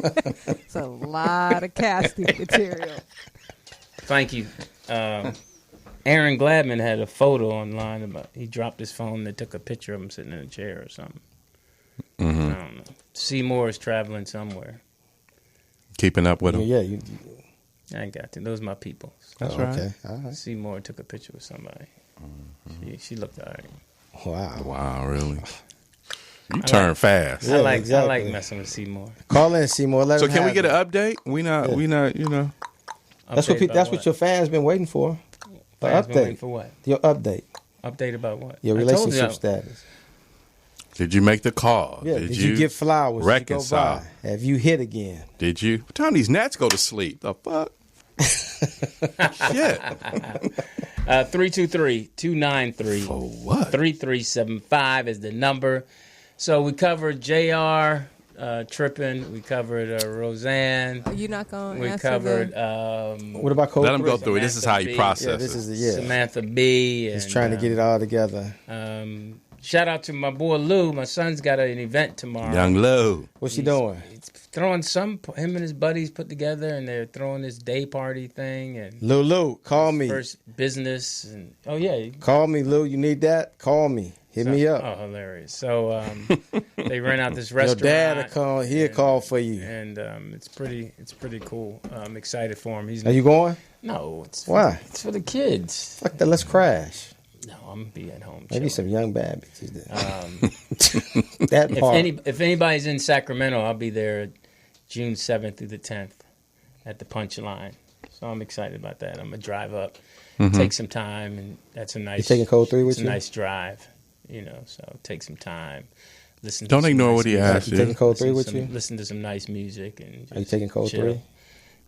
A: It's a lot of casting material.
D: thank you. Aaron Gladman had a photo online about he dropped his phone and they took a picture of him sitting in a chair or something. I don't know. Seymour is traveling somewhere.
E: Keeping up with him.
C: Yeah, you
D: I ain't got to. Those are my people.
E: That's
C: oh,
E: right.
C: okay. All right.
D: Seymour took a picture with somebody. She looked all right.
C: Wow.
E: Wow, really? You turn fast.
C: Yeah,
D: I like
C: exactly.
D: messing with Seymour.
C: Call in, Seymour. Let
E: So
C: him
E: can we
C: have
E: get
C: it.
E: an update? We not, you know.
C: That's what
D: Update
C: people, that's
D: about
C: what your fans been waiting for. The
D: Fans been waiting
C: update.
D: for what?
C: Your update.
D: Update about what?
C: Your
D: I told
C: relationship
D: you.
C: status.
E: Did you make the call?
C: Yeah. Did you get flowers?
E: reconcile?
C: Did you go by? Have you hit again?
E: Did you? What time these gnats go to sleep? The fuck? Shit.
D: 323-293.
E: For what?
D: 3375 is the number. So we covered JR tripping. We covered Roseanne.
A: Are you not going to
D: We
A: answer
D: covered
C: What about Code
E: Let him go
C: 3?
E: through it. This is how you process
C: Yeah, this
E: it.
C: is yeah.
D: Samantha B.
C: He's
D: and,
C: trying to get it all together.
D: shout out to my boy Lou. My son's got an event tomorrow.
E: Young Lou.
C: What's he doing?
D: He's throwing him and his buddies put together, and they're throwing this day party thing. And
C: Lou, call me.
D: first business. And oh yeah,
C: Call me, Lou. You need that? Call me. Hit me up.
D: Oh, hilarious! So they rent out this
C: Your
D: restaurant.
C: dad will call. He'll call for you.
D: And it's pretty cool. I'm excited for him. He's
C: Are you going?
D: No, it's
C: Why?
D: It's for the kids.
C: Fuck that. Let's crash.
D: No, I'm gonna be at home.
C: Maybe
D: chilling.
C: some young bad bitches there. That part.
D: If anybody's in Sacramento, I'll be there June 7th through the 10th at the Punchline. So I'm excited about that. I'm gonna drive up, take some time, and that's a nice.
C: You taking Code 3 with
D: it's
C: you?
D: a nice drive, So take some time. Listen.
E: Don't
D: to some
E: ignore
D: nice
E: what he
D: music.
E: asked
C: You taking
E: you.
C: Code 3
D: Listen
C: with
D: to
C: you?
D: some- Listen to some nice music and.
C: Are you
D: just
C: taking Code
D: chill.
C: 3?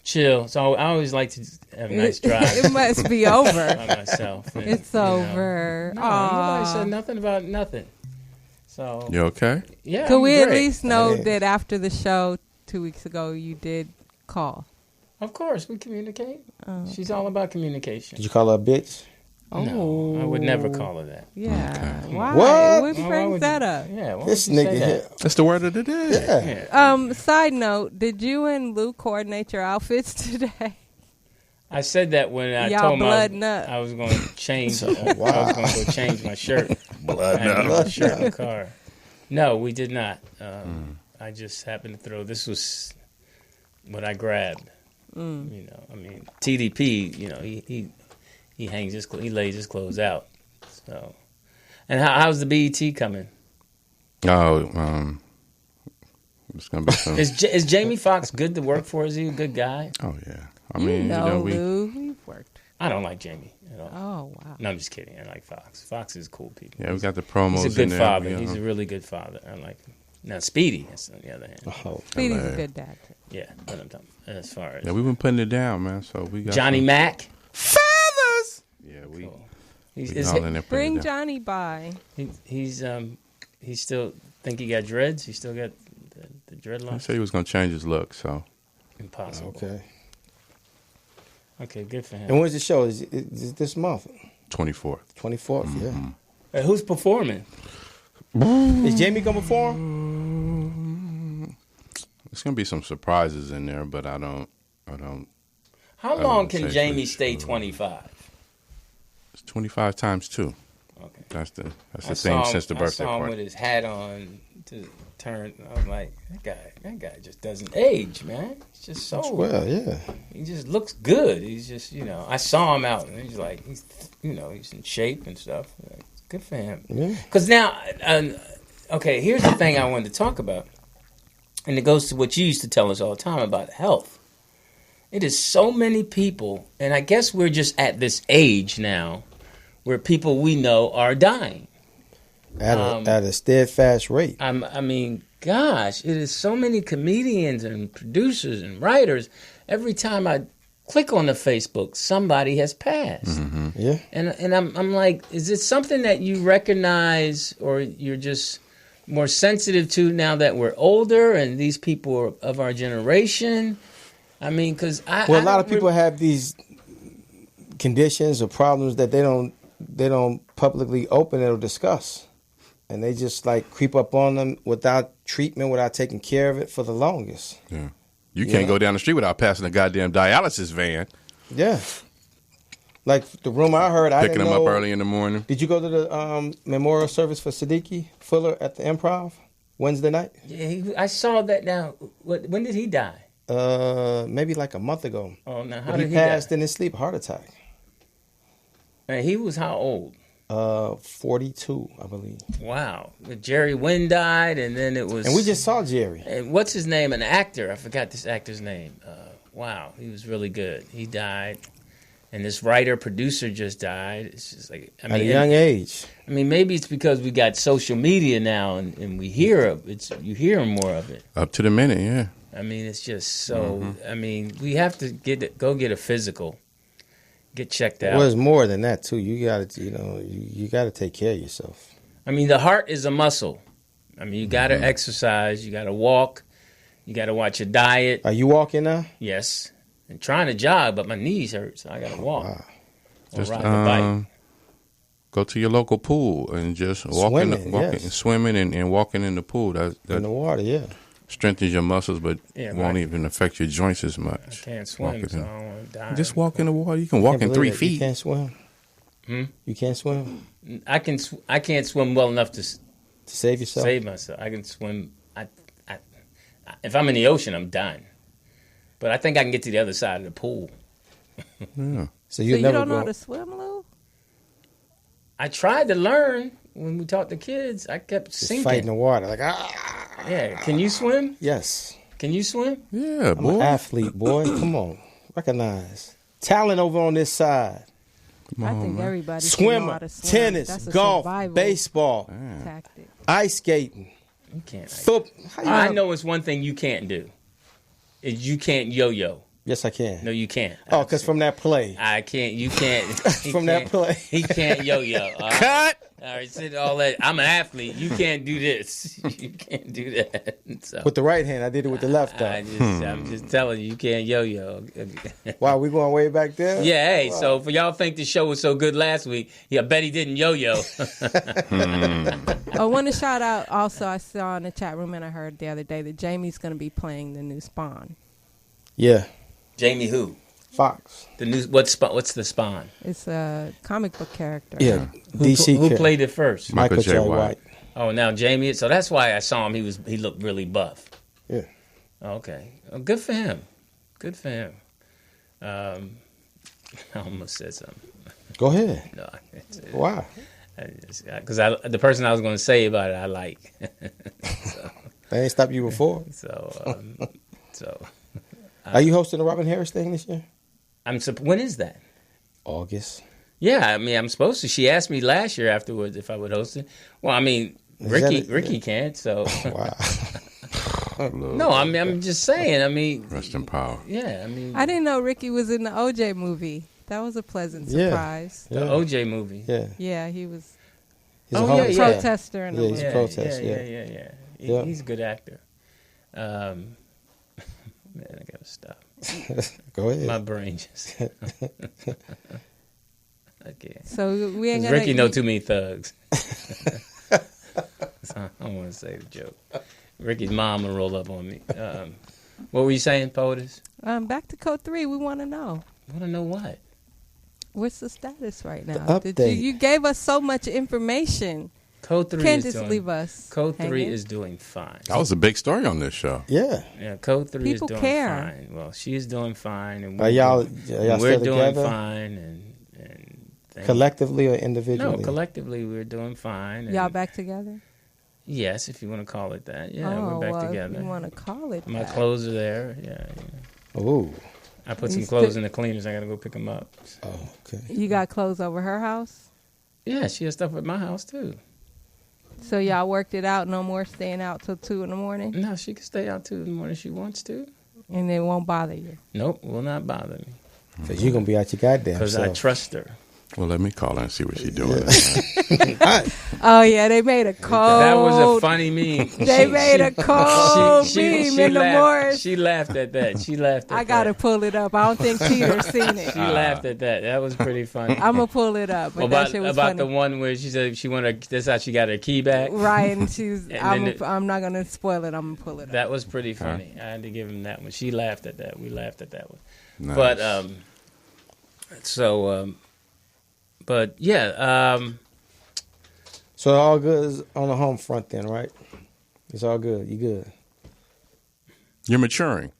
D: Chill. So I always like to have a nice drive
A: It must be over.
D: by myself. And,
A: It's over.
D: No,
A: Aw.
D: nobody said nothing about nothing. So
E: You okay?
D: yeah.
A: Could
D: I'm
A: we at
D: great.
A: least know
C: Hey.
A: that after the show 2 weeks ago you did call?
D: Of course, we communicate. She's all about communication.
C: Did you call her a bitch?
A: Oh,
D: No, I would never call her that.
A: Yeah.
E: Okay.
A: Why?
C: What?
A: What
D: Why
A: brings
D: would
A: that
D: you-
A: up?
D: Yeah, why
C: This
D: would you say
C: nigga
D: that?
C: here.
E: That's the word of the day.
C: Yeah.
A: Side note: did you and Lou coordinate your outfits today?
D: I said that when I
A: Y'all
D: told him
A: blooding up.
D: I was going to change. I was going to go change my shirt. I had my shirt in the car. No, we did not. I just happened to throw. This was what I grabbed. You know, I mean, TDP. You know, he hangs his he lays his clothes out. So, and how's the BET coming?
E: Oh, it's gonna be some.
D: Is Jamie Foxx good to work for? Is he a good guy?
E: Oh yeah. I mean,
A: Lou, we've worked.
D: I don't like Jamie at all.
A: Oh wow.
D: No, I'm just kidding. I like Fox. Fox is cool people.
E: Yeah, we got the promos.
D: He's a good
E: in there.
D: father. He's a really good father. I like him. Now Speedy, that's on the other hand.
C: Oh,
A: Speedy's a good dad too.
D: Yeah, but I'm talking as far as
E: Yeah, we've been putting it down, man. So we got
D: Johnny
E: some
D: Mac.
E: feathers. Yeah, we.
D: He's
E: we all in there putting
A: Bring
E: it down.
A: Johnny by.
D: he's still think he got dreads. He still got the
E: He
D: dreadlocks.
E: said he was gonna change his look. So
D: Impossible. Okay, good for him.
C: And when's the show? Is it this month?
E: 24th.
C: 24th, yeah.
D: Hey, who's performing?
C: Is Jamie gonna perform?
E: There's gonna be some surprises in there, but I don't.
D: How
E: I
D: long
E: would
D: can
E: say
D: Jamie
E: for
D: stay
E: sure.
D: 25?
E: It's 25 times 2.
D: Okay.
E: That's the
D: I
E: thing
D: saw him,
E: since the birthday
D: I saw him
E: party.
D: with his hat on to turn. I was like, that guy just doesn't age, man. He's just so.
C: Well, yeah.
D: He just looks good. He's just, I saw him out, and he's like, he's in shape and stuff. Like, good for him.
C: Yeah.
D: Because now, okay, here's the thing I wanted to talk about, and it goes to what you used to tell us all the time about health. It is so many people, and I guess we're just at this age now where people we know are dying.
C: At a steadfast rate.
D: I mean, gosh, it is so many comedians and producers and writers. Every time I click on the Facebook, somebody has passed.
C: Yeah.
D: And I'm like, is it something that you recognize, or you're just more sensitive to now that we're older and these people are of our generation? I mean, because a
C: lot of people have these conditions or problems that they don't publicly open or discuss, and they just like creep up on them without treatment, without taking care of it for the longest.
E: Yeah. You can't go down the street without passing a goddamn dialysis van.
C: Yeah. Like the rumor I heard, I
E: Picking
C: didn't
E: them
C: know.
E: up early in the morning.
C: Did you go to the memorial service for Siddiqui Fuller at the Improv Wednesday night?
D: Yeah, I saw that now. When did he die?
C: Maybe like a month ago.
D: Oh, now how
C: But
D: did
C: he
D: he
C: passed
D: die?
C: in his sleep, heart attack.
D: And he was how old?
C: 42, I believe.
D: Wow. Jerry Wynn died, and then it was...
C: And we just saw Jerry.
D: And what's his name? An actor. I forgot this actor's name. Wow, he was really good. He died. And this writer-producer just died. It's just like... I mean,
C: At a young age.
D: I mean, maybe it's because we got social media now, and we hear you hear more of it.
E: Up to the minute, yeah.
D: I mean, it's just so... I mean, we have to go get a physical. Get checked out.
C: Well, it's more than that too. You got to, you got to take care of yourself.
D: I mean, the heart is a muscle. I mean, you got to exercise. You got to walk. You got to watch your diet.
C: Are you walking now?
D: Yes. And trying to jog, but my knees hurt, so I got to walk.
C: Wow.
D: Or
E: Just
D: ride the bike.
E: go to your local pool and just swimming and walking in the pool. That
C: In the water, yeah.
E: strengthens your muscles, but
D: Yeah,
E: won't
D: right.
E: even affect your joints as much.
D: I can't swim,
E: Walking
D: so
E: in.
D: I don't want to die.
E: Just walk in the water. You can walk
C: Can't
E: in
C: believe
E: 3
C: that.
E: feet.
C: You can't swim.
D: Hmm?
C: You can't swim
D: I can't swim well enough to
C: to save yourself.
D: save myself. I can swim. If I'm in the ocean, I'm done. But I think I can get to the other side of the pool.
E: Yeah.
C: So
A: So
C: you
A: you
C: never
A: don't know
C: go.
A: how to swim, Lou?
D: I tried to learn when we taught the kids. I kept
C: Just
D: sinking.
C: fighting the water, like ah.
D: Yeah. Can you swim?
C: Yes,
D: Can you swim?
E: Yeah,
C: I'm
E: boy.
C: an athlete, boy. Come on, recognize talent over on this side.
E: Come
A: I
E: on,
A: think
E: man.
A: everybody should know how
C: Swimmer,
A: to swim.
C: tennis,
A: That's a
C: golf,
A: survival
C: baseball,
A: tactic.
C: ice skating,
D: You can't.
C: foot. How you
D: I
C: not-
D: know it's one thing you can't do. Is you can't yo-yo.
C: Yes, I can.
D: No, you can't.
C: Oh, because from that play.
D: I can't. You can't.
C: From that play.
D: He can't yo-yo.
E: Cut.
D: All right, sit all that. I'm an athlete. You can't do this. You can't do that. So,
C: With the right hand. I did it with the left, though.
D: I'm just telling you can't yo-yo.
C: Wow, we going way back there?
D: Yeah, hey, so for y'all think the show was so good last week, I bet he didn't yo-yo.
A: I want to shout out also, I saw in the chat room and I heard the other day that Jamie's going to be playing the new Spawn.
C: Yeah.
D: Jamie who?
C: Fox.
D: The new what's the Spawn?
A: It's a comic book character.
C: Yeah. DC
D: Who played it first?
C: Michael J. White.
D: Oh, now Jamie. So that's why I saw him. He looked really buff.
C: Yeah.
D: Okay. Well, good for him. Good for him. I almost said something.
C: Go ahead.
D: No.
C: Why?
D: Because the person I was going to say about it, I like. So,
C: They ain't stopped you before.
D: so.
C: Are you hosting the Robin Harris thing this year?
D: When is that?
C: August.
D: Yeah, I mean, I'm supposed to. She asked me last year afterwards if I would host it. Well, I mean, Ricky can't, so.
C: Wow.
D: No, I mean, I'm just saying. I mean,
E: Rest in power.
D: Yeah, I mean,
A: I didn't know Ricky was in the OJ movie. That was a pleasant surprise.
D: The OJ movie.
C: Yeah.
A: Yeah, he was
C: He's
A: a protester in the movie.
C: He's a protester.
D: Yeah. He's a good actor. Man, I gotta stop.
C: Go ahead.
D: My brain just. Okay.
A: So we ain't gonna.
D: Ricky know too many thugs. So I don't want to say the joke. Ricky's mom will roll up on me. What were you saying, POTUS?
A: Back to Code 3. We want to know.
D: Want to know what?
A: What's the status right now?
C: Update.
A: You gave us so much information.
D: Code 3
A: Can't
D: is
A: just
D: doing,
A: leave us.
D: Code 3
A: hanging.
D: is doing fine.
E: That was a big story on this show.
C: Yeah.
D: Yeah, Code 3
A: People
D: is doing
A: care.
D: fine. Well, she is doing fine, and
C: Are y'all
D: we're
C: still
D: doing
C: together?
D: fine, and
C: Collectively or individually?
D: No, collectively we're doing fine.
A: Y'all back together?
D: Yes, if you want to call it that. Yeah,
A: Oh,
D: we're back
A: well,
D: together.
A: if you want to call it
D: My
A: that.
D: clothes are there. Yeah.
C: Ooh.
D: I put some clothes in the cleaners. I got to go pick them up.
C: Oh, okay.
A: You got clothes over her house?
D: Yeah, she has stuff at my house too.
A: So y'all worked it out? No more staying out till 2 in the morning?
D: No, she can stay out 2 in the morning if she wants to.
A: And it won't bother you?
D: Nope, will not bother me.
C: Because you're going to be out your goddamn
D: Because
C: self.
D: I trust her.
E: Well, let me call her and see what she's doing.
A: Oh, yeah, they made a cold.
D: That was a funny meme.
A: They made a cold meme in the
D: laughed,
A: Morris.
D: She laughed at that. She laughed at
A: I got to
D: that.
A: pull it up. I don't think Peter's seen it.
D: She laughed at that. That was pretty funny.
A: I'm going to pull it up. But that shit was
D: about
A: funny.
D: the one where she said she wanted. That's how she got her key back.
A: Right, and she's.
D: And
A: I'm not going to spoil it. I'm going to pull it up.
D: That was pretty funny. I had to give him that one. She laughed at that. We laughed at that one.
E: Nice.
D: But yeah.
C: So all good is on the home front then, right? It's all good. You good?
E: You're maturing.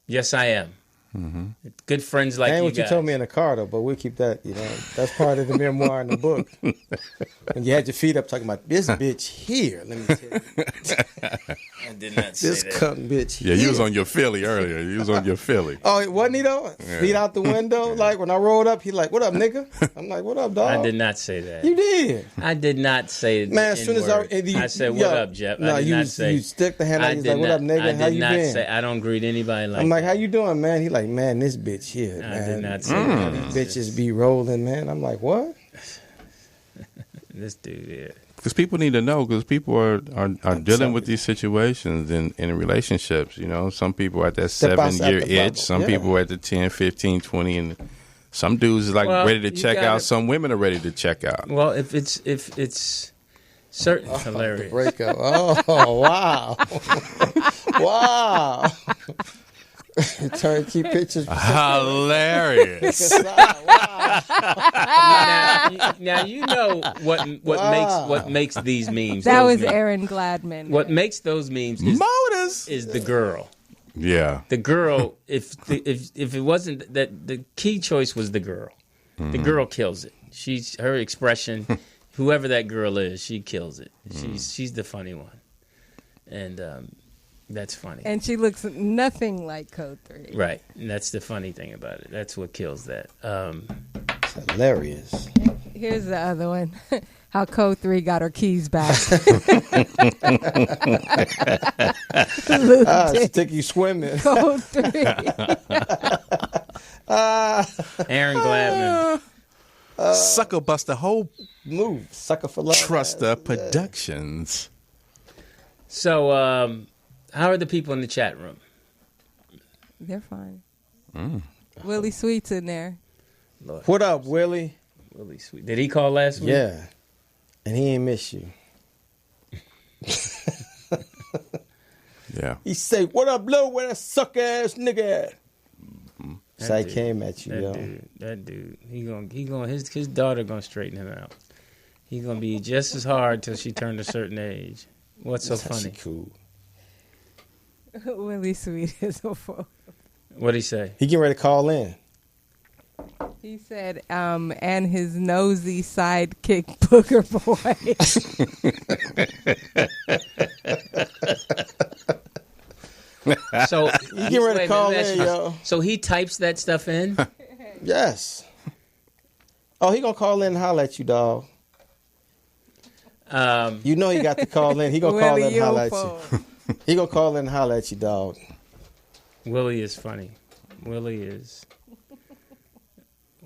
D: Yes, I am.
E: Mm-hmm.
D: Good friends like
C: That ain't
D: you
C: what
D: guys.
C: you told me in the car, though, but we'll keep that, That's part of the memoir in the book. And you had your feet up talking about this bitch here, let me tell you.
D: I did not say
C: This
D: that.
C: cunt bitch
E: Yeah,
C: here.
E: you was on your Philly earlier. You was on your Philly.
C: Oh, wasn't he, though?
E: Yeah.
C: Feet out the window. Like, when I rolled up, he like, what up, nigga? I'm like, what up, dog?
D: I did not say that.
C: You did.
D: I did not say
C: Man, as soon as
D: I said, what up, Jeff?
C: No,
D: I did not say.
C: you stick the hand out.
D: I
C: He's
D: did
C: like, what
D: not,
C: up, nigga?
D: I
C: How
D: did
C: you
D: not
C: been?
D: say. I don't greet anybody like
C: I'm like,
D: that.
C: how you doing, man? He like, man, this bitch here,
D: I
C: man.
D: did not say that.
C: Bitches be rolling, man. I'm like, what?
D: This dude here.
E: Because people need to know, because people are dealing with these situations in relationships. Some people are at that
C: Step outside
E: 7-year
C: the bubble.
E: itch. Some
C: Yeah.
E: people are at the 10, 15, 20. And some dudes is like
D: Well,
E: ready to
D: you
E: check
D: gotta-
E: out. Some women are ready to check out.
D: Well, if it's certain hilarious.
C: Breakup. Oh, wow. Wow. Turnkey pictures.
E: Hilarious.
D: Now you know what makes these memes.
A: That
D: those
A: was
D: memes.
A: Aaron Gladman.
D: What makes those memes
E: Motors.
D: is the girl.
E: Yeah.
D: The girl. If it wasn't that, the key choice was the girl. The girl kills it. Her expression. Whoever that girl is, she kills it. She's the funny one, and that's funny.
A: And she looks nothing like Code 3.
D: Right. And that's the funny thing about it. That's what kills that.
C: It's hilarious.
A: Here's the other one. How Code 3 got her keys back.
C: She took you swimming.
A: Code 3.
D: Aaron Gladman.
E: Sucker Buster whole
C: Move. Sucker for love.
E: Truster Productions.
D: So, how are the people in the chat room?
A: They're fine. Willie Sweet's in there.
D: Lord,
C: What up, Willie?
D: Willie Sweet. Did he call last week?
C: Yeah. And he ain't miss you.
E: Yeah.
C: He say, what up, Lou? Where that suck ass nigga at? So I came at you, yo.
D: That dude. His daughter gonna straighten him out. He gonna be just as hard till she turned a certain age. What's so
C: That's
D: funny?
C: cool.
A: Willie Sweet is a fool.
D: What'd he say?
C: He getting ready to call in.
A: He said, and his nosy sidekick Booger Boy.
D: So
C: You getting ready to call in, yo.
D: So he types that stuff in.
C: Yes. Oh, he gonna call in and holler at you, dog. You know he got to call in. He gonna call in and holler at you. He gonna call in and holler at you, dog.
D: Willie is funny. Willie is.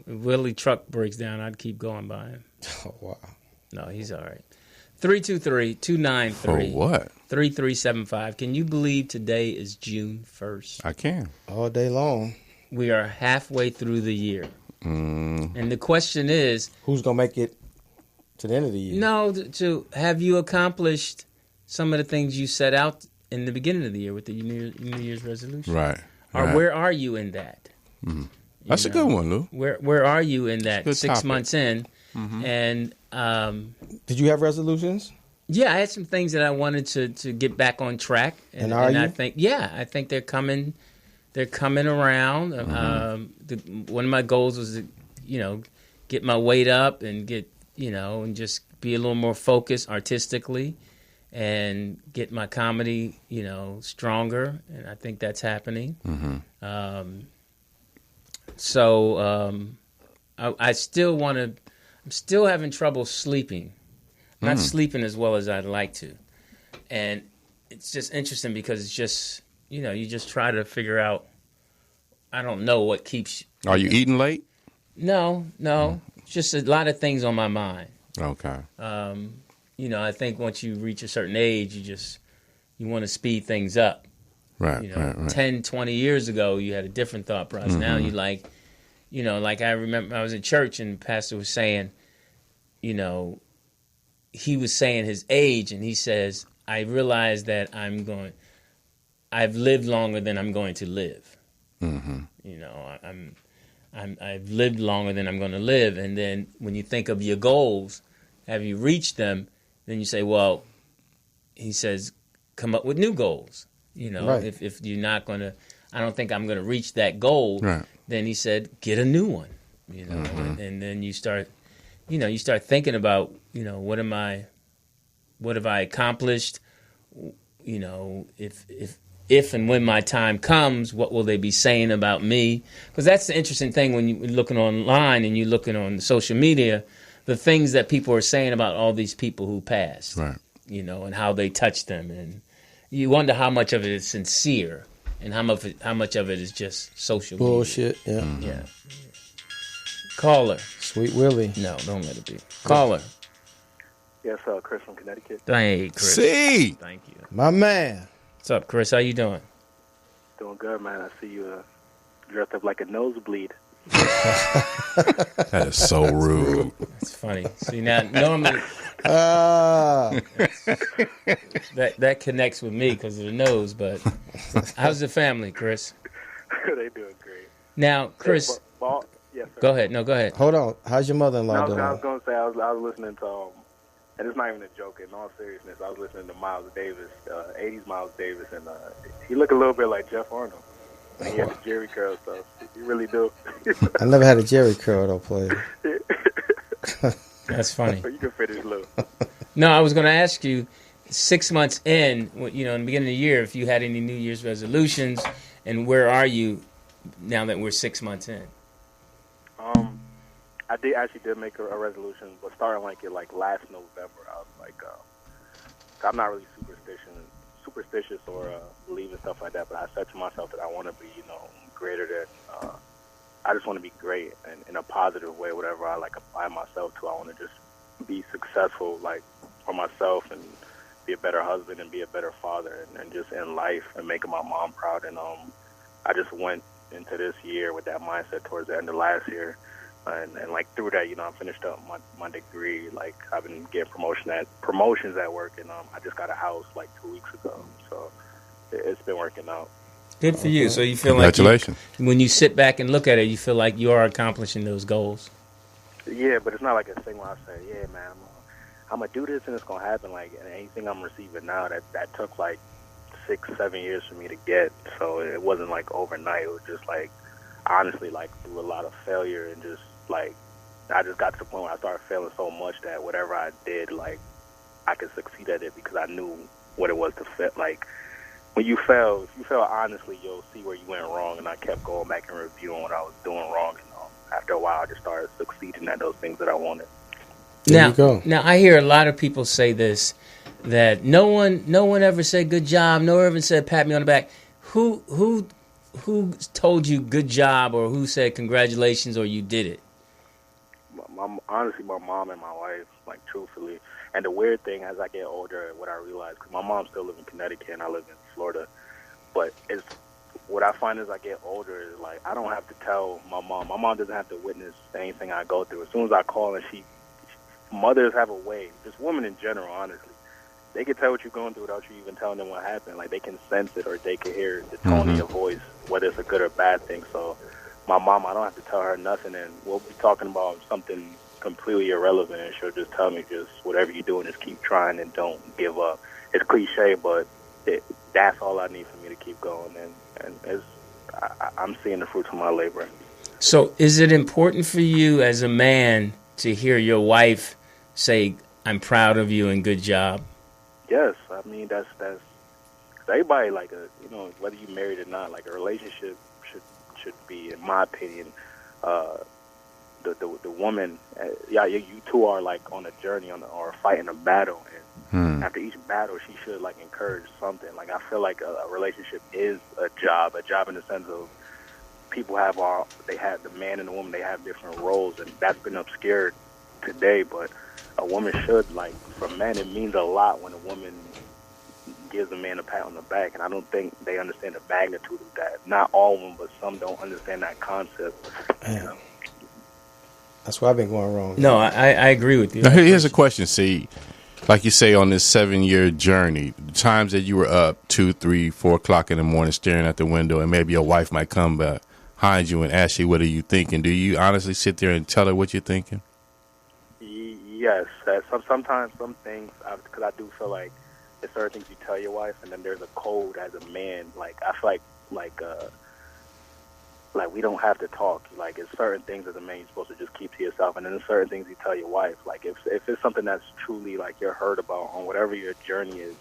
D: If Willie truck breaks down, I'd keep going by him.
C: Oh, wow.
D: No, he's all right. 323-293.
E: For what?
D: 3375. Can you believe today is June 1st?
E: I can.
C: All day long.
D: We are halfway through the year. And the question is,
C: Who's gonna make it to the end of the year?
D: no, to have you accomplished some of the things you set out in the beginning of the year with the New Year's resolution?
E: Right.
D: Or
E: right.
D: where are you in that?
E: That's a good one, Lou.
D: Where are you in that
E: Good
D: 6
E: topic.
D: months in? And
C: Did you have resolutions?
D: yeah, I had some things that I wanted to get back on track,
C: And are
D: I
C: you?
D: think they're coming. They're coming around. One of my goals was to, get my weight up and and just be a little more focused artistically, and get my comedy, stronger. And I think that's happening. I still want to. I'm still having trouble sleeping. Not sleeping as well as I'd like to. And it's just interesting because it's just, you just try to figure out, I don't know what keeps.
E: Are you eating late?
D: No. It's just a lot of things on my mind.
E: Okay.
D: I think once you reach a certain age, you want to speed things up.
E: Right, right.
D: 10, 20 years ago, you had a different thought process. Now you like I remember I was in church and the pastor was saying, he was saying his age, and he says, I realize that I've lived longer than I'm going to live. I've lived longer than I'm going to live. And then when you think of your goals, have you reached them? Then you say, well, he says, come up with new goals.
C: Right.
D: If you're not going to, I don't think I'm going to reach that goal.
E: Right.
D: Then he said, get a new one. And then you start thinking about, what have I accomplished? If and when my time comes, what will they be saying about me? Because that's the interesting thing when you're looking online and you're looking on social media, the things that people are saying about all these people who passed,
E: Right.
D: And how they touched them. And you wonder how much of it is sincere and how much of it is just social
C: Bullshit. Yeah.
D: media. Yeah. Caller.
C: Sweet Willie.
D: No, don't let it be. Caller.
F: Yes, Chris from Connecticut.
D: Hey, Chris.
E: See?
D: Thank you.
C: My man.
D: What's up, Chris? How you doing?
F: Doing good, man. I see you dressed up like a nosebleed.
E: That is so rude.
D: That's funny. See, now, normally that connects with me because of the nose, but how's the family, Chris?
F: They doing great.
D: Now, Chris,
F: Yes, sir.
D: go ahead. No, go ahead.
C: Hold on. How's your mother-in-law
F: No,
C: doing?
F: I was going to say, I was listening to, and it's not even a joke, in all seriousness, I was listening to Miles Davis, 80s Miles Davis, and he looked a little bit like Jeff Arnold. And he had the Jerry curl, so he really do.
C: I never had a Jerry curl, though, player.
D: That's funny.
F: You can finish, Lou.
D: No, I was going to ask you, 6 months in, in the beginning of the year, if you had any New Year's resolutions, and where are you now that we're 6 months in?
F: I did make a resolution, but starting like it like last November, I was like, I'm not really superstitious or believe in stuff like that. But I said to myself that I want to be, greater than. I just want to be great and in a positive way. Whatever I like apply myself to, I want to just be successful, like for myself, and be a better husband and be a better father, and just in life and making my mom proud. And I just went into this year with that mindset towards the end of last year. And like through that, I finished up my degree. Like I've been getting promotions at work, and I just got a house like 2 weeks ago. So it's been working out.
D: Good for you. So you feel
E: congratulations.
D: Like when you sit back and look at it, you feel like you are accomplishing those goals.
F: Yeah, but it's not like a thing where I say, yeah, man, I'm gonna do this and it's gonna happen. Like anything I'm receiving now, that took like 6-7 years for me to get. So it wasn't like overnight. It was just like honestly like through a lot of failure and just like I just got to the point where I started failing so much that whatever I did, like I could succeed at it because I knew what it was to fail. Like when you fail, if you fail honestly, you'll see where you went wrong. And I kept going back and reviewing what I was doing wrong. And after a while, I just started succeeding at those things that I wanted.
D: Now I hear a lot of people say this, that no one ever said good job, no one ever said pat me on the back. Who told you good job, or who said congratulations, or you did it?
F: Honestly, my mom and my wife, like truthfully. And the weird thing, as I get older, what I realize, because my mom still lives in Connecticut and I live in Florida, but it's what I find as I get older is like I don't have to tell my mom. My mom doesn't have to witness anything I go through. As soon as I call and mothers have a way, just women in general, honestly, they can tell what you're going through without you even telling them what happened. Like they can sense it or they can hear the tone of your voice, whether it's a good or bad thing. So my mom, I don't have to tell her nothing, and we'll be talking about something completely irrelevant, and she'll just tell me just whatever you're doing, just keep trying and don't give up. It's cliche, but that's all I need for me to keep going, and I'm seeing the fruits of my labor.
D: So is it important for you as a man to hear your wife say, I'm proud of you and good job?
F: Yes, I mean that's everybody, like whether you're married or not, like a relationship should be, in my opinion, the woman, you two are like on a journey or fighting a battle, and after each battle, she should like encourage something. Like I feel like a relationship is a job in the sense of people have the man and the woman, they have different roles, and that's been obscured today. But a woman should, like for men, it means a lot when a woman gives a man a pat on the back, and I don't think they understand the magnitude of that. Not all of them, but some don't understand that concept.
C: That's where I've been going wrong.
D: No, I agree with you.
E: Now, here's a question, see. Like you say, on this 7-year journey, the times that you were up 2, 3, 4 o'clock in the morning staring at the window, and maybe your wife might come behind you and ask you, what are you thinking? Do you honestly sit there and tell her what you're thinking?
F: Yes. Sometimes some things, because I do feel like there's certain things you tell your wife, and then there's a code as a man. Like I feel like we don't have to talk. Like it's certain things as a man you're supposed to just keep to yourself, and then there's certain things you tell your wife. Like if it's something that's truly like you're hurt about on whatever your journey is,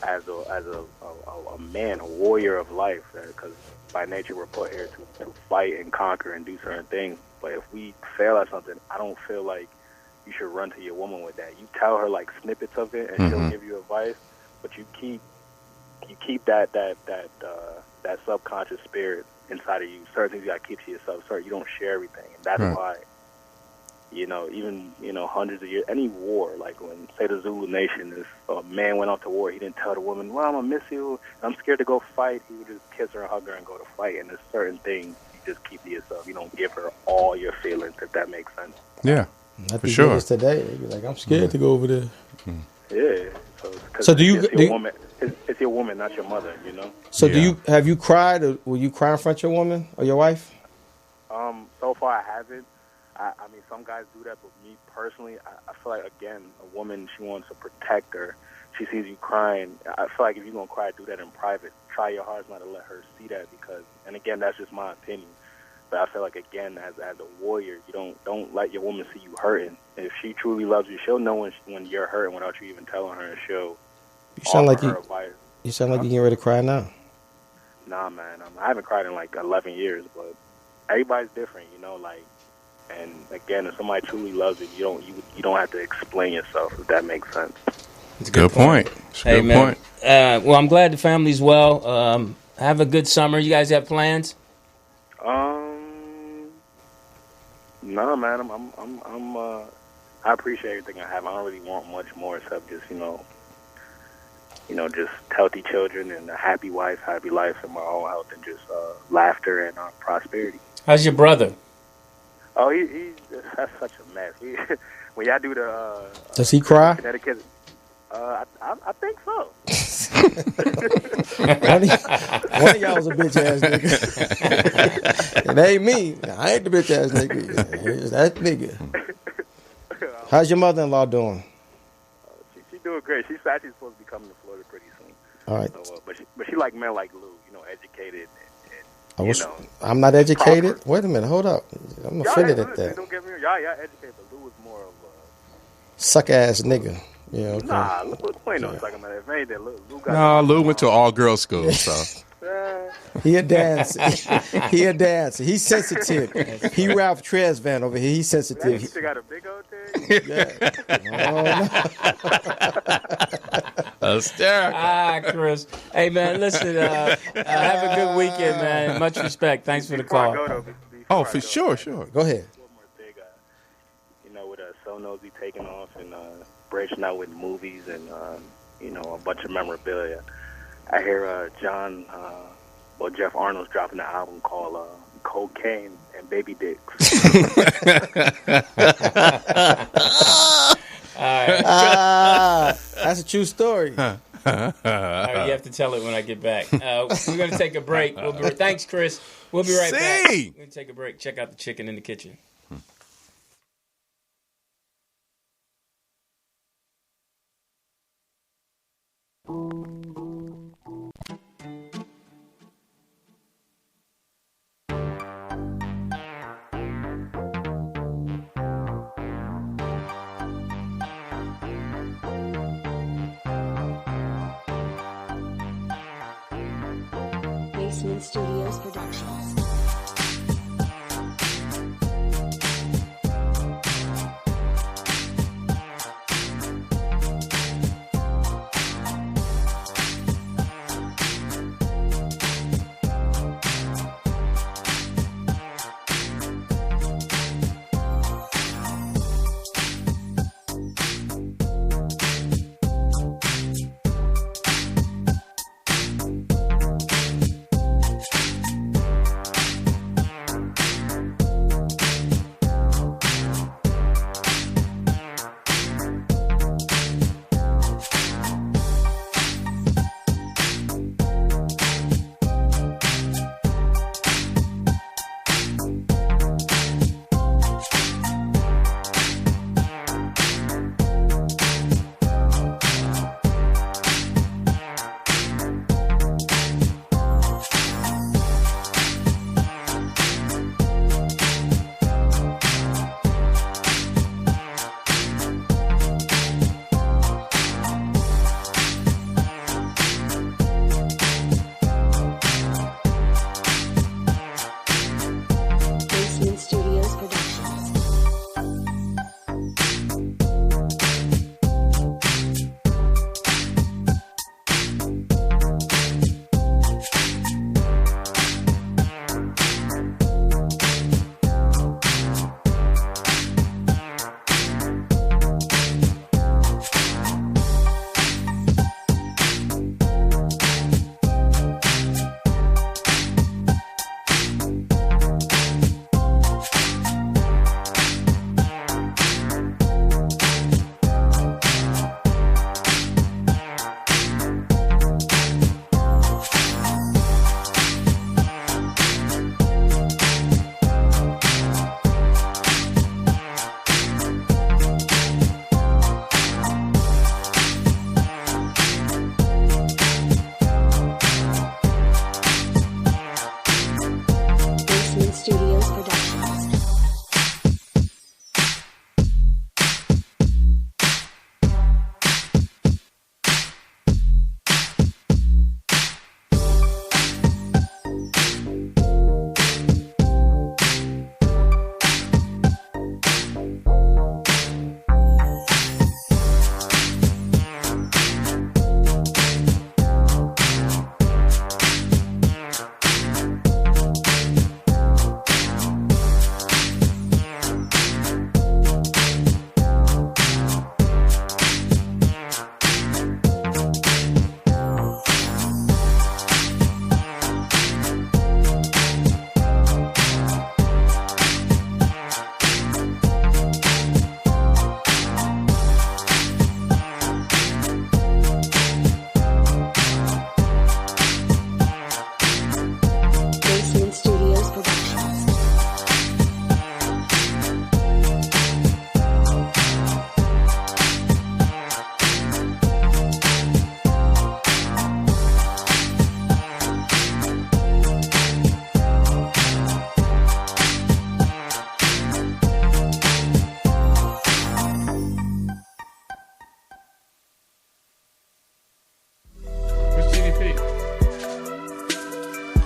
F: as a man, a warrior of life, because by nature we're put here to fight and conquer and do certain things. But if we fail at something, I don't feel like you should run to your woman with that. You tell her like snippets of it, and she'll give you advice, but you keep that subconscious spirit inside of you. Certain things you gotta keep to yourself. You don't share everything, and that's why, even hundreds of years, any war, like when say the Zulu Nation, if a man went off to war, he didn't tell the woman, "Well, I'm gonna miss you. I'm scared to go fight." He would just kiss her, hug her, and go to fight. And there's certain things you just keep to yourself. You don't give her all your feelings, if that makes sense.
E: Yeah,
C: I
E: for sure.
C: Today, they'd be like, "I'm scared to go over there."
F: Yeah.
C: So do you?
F: It's your woman, not your mother.
C: So have you cried, or will you cry in front of your woman or your wife?
F: So far I haven't. I mean, some guys do that, but me personally, I feel like, again, a woman, she wants to protect her. She sees you crying. I feel like if you're going to cry, do that in private. Try your hardest not to let her see that, because, and again, that's just my opinion. But I feel like, again, as a warrior, you don't let your woman see you hurting. If she truly loves you, she'll know when you're hurting without you even telling her, and she'll offer her advice.
C: You sound like you're getting ready to cry now.
F: Nah, man. I haven't cried in like 11 years, but everybody's different, like
H: And again, if somebody truly loves it, you don't have to explain yourself, if that makes sense.
E: It's a good point. It's a
D: Hey,
E: good
D: man.
E: point.
D: Well, I'm glad the family's well. Have a good summer. You guys have plans?
H: No, man. I appreciate everything I have. I don't really want much more except just just healthy children and a happy wife, happy life, and my own health, and just laughter and prosperity.
D: How's your brother?
H: Oh, that's such a mess. When y'all do the
C: does he cry?
H: Connecticut, I think so.
C: one of y'all's a bitch ass nigga. It ain't me. I ain't the bitch ass nigga. It's that nigga. How's your mother-in-law doing?
H: She's doing great. She's actually supposed to be coming to Florida pretty soon.
C: All right.
H: So, but she like men like Lou, educated and
C: I'm not educated.
H: proper.
C: Wait a minute. Hold up. I'm offended at that.
H: Don't get me wrong. Y'all educated, but Lou is more of a
C: suck ass nigga. Yeah. Okay.
H: Nah, Lou ain't no sucking about it. If ain't that Lou got.
E: No, Lou went to all girls school, so
C: He a dancer. He a dancer. He's sensitive. He Ralph Tresvant over here. He's sensitive.
H: He got a big old thing.
D: Chris. Hey, man, listen. Have a good weekend, man. Much respect. Thanks for the call.
E: for sure.
C: Go ahead.
H: One more thing. With So Nosy taking off and branching out with movies and a bunch of memorabilia. I hear Jeff Arnold's dropping an album called Cocaine and Baby Dicks.
D: All right.
C: That's a true story.
D: All right, you have to tell it when I get back. We're going to take a break. Thanks, Chris. We'll be right back. We're going to take a break. Check out the chicken in the kitchen.
I: Basement Studios Productions.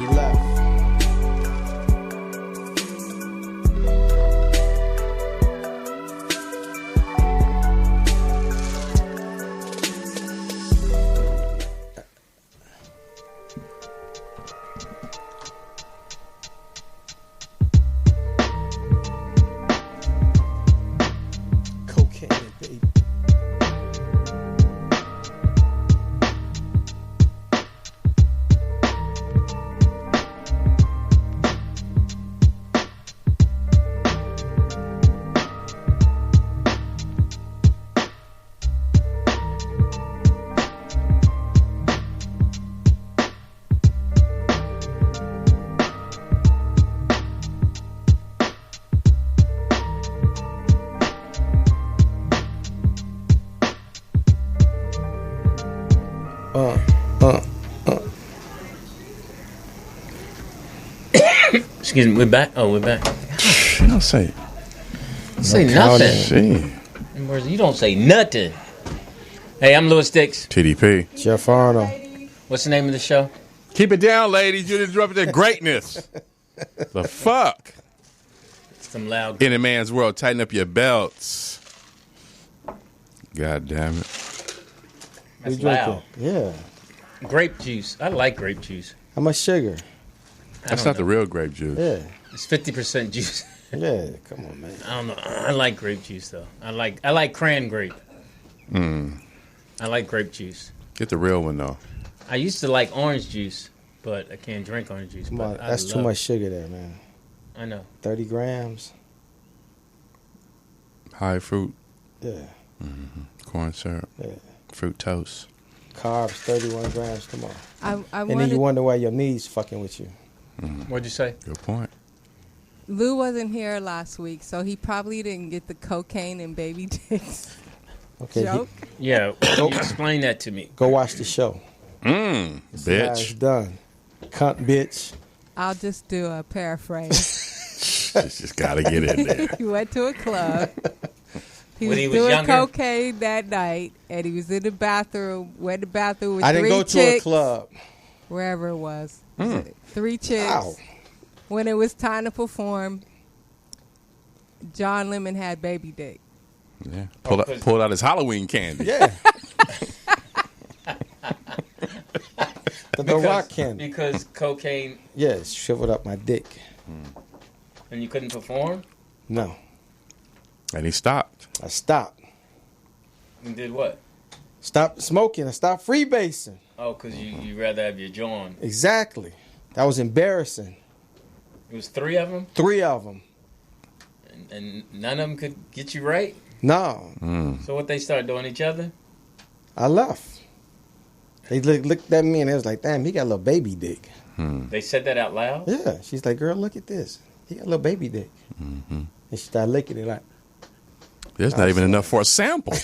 C: He left. Cocaine, baby.
D: Excuse me, we're back. Oh, we're back.
E: You don't say.
D: Say nothing.
E: Shit.
D: You don't say nothing. Hey, I'm Louis Dix.
E: TDP.
C: Jeff Arnold.
D: What's the name of the show?
E: Keep it down, ladies. You interrupted their greatness. The fuck?
D: Some loud.
E: In a man's world, tighten up your belts. God damn it.
D: That's loud.
C: Yeah.
D: Grape juice. I like grape juice.
C: How much sugar?
E: That's not the real grape juice.
C: Yeah.
D: It's 50% juice.
C: Yeah. Come on, man.
D: I don't know. I like grape juice though. I like cran grape. I like grape juice.
E: Get the real one though.
D: I used to like orange juice, but I can't drink orange juice.
C: Come on. That's too much sugar there, man.
D: I know.
C: 30 grams.
E: High fruit.
C: Yeah.
E: Corn syrup.
C: Yeah.
E: Fruit toast.
C: Carbs, 31 grams. Come on.
A: I
C: And then you wonder why your knees fucking with you.
D: What'd you say?
E: Good point.
A: Lou wasn't here last week, so he probably didn't get the cocaine and baby dicks
C: Okay.
A: joke.
D: Yeah, explain that to me.
C: Go watch the show. See how it's
E: Bitch.
C: done. Cunt bitch.
A: I'll just do a paraphrase.
E: Just gotta get in there.
A: He went to a club. He
D: When
A: was
D: he was
A: doing
D: younger?
A: cocaine that night, and he was in the bathroom. Went to the bathroom with
C: I didn't
A: three
C: go to
A: chicks,
C: a club.
A: wherever it was. 3 chicks.
C: Ow.
A: When it was time to perform, John Lemon had baby dick.
E: Yeah. Pulled out his Halloween candy.
C: Yeah. the rock candy.
D: Because cocaine,
C: Yeah, shriveled up my dick.
D: and you couldn't perform.
C: No.
E: And he stopped.
C: I stopped.
D: And did what?
C: Stopped smoking. I stopped freebasing.
D: Oh, because you rather have your joint.
C: Exactly. That was embarrassing.
D: It was 3 of them,
C: 3 of them.
D: and none of them could get you right.
C: No.
D: So what they start doing each other?
C: I left. They looked at me and they was like, damn, he got a little baby dick.
D: They said that out loud.
C: Yeah. She's like, girl, look at this. He got a little baby dick. And she started licking it like,
E: There's not even enough for a sample.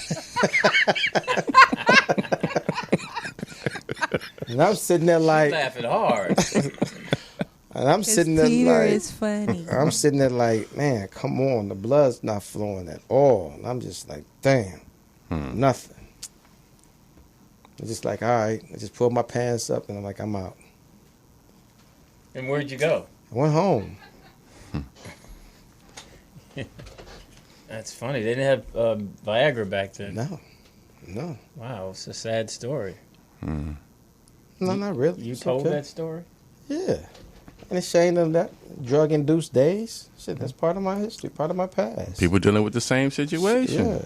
C: and I'm sitting there like,
D: Laughing hard.
C: and I'm
A: His
C: sitting there
A: Peter
C: like,
A: is funny.
C: I'm sitting there like, man, come on, the blood's not flowing at all. And I'm just like, damn, nothing. I'm just like, all right. I just pulled my pants up and I'm like, I'm out.
D: And where'd you go?
C: I went home.
D: That's funny. They didn't have Viagra back then.
C: No.
D: Wow, it's a sad story.
C: No, not really.
D: You
C: It's
D: told
C: okay.
D: that story?
C: Yeah. And ashamed of that drug-induced days. Shit, that's part of my history, part of my past.
E: People dealing with the same situation.
C: Yeah.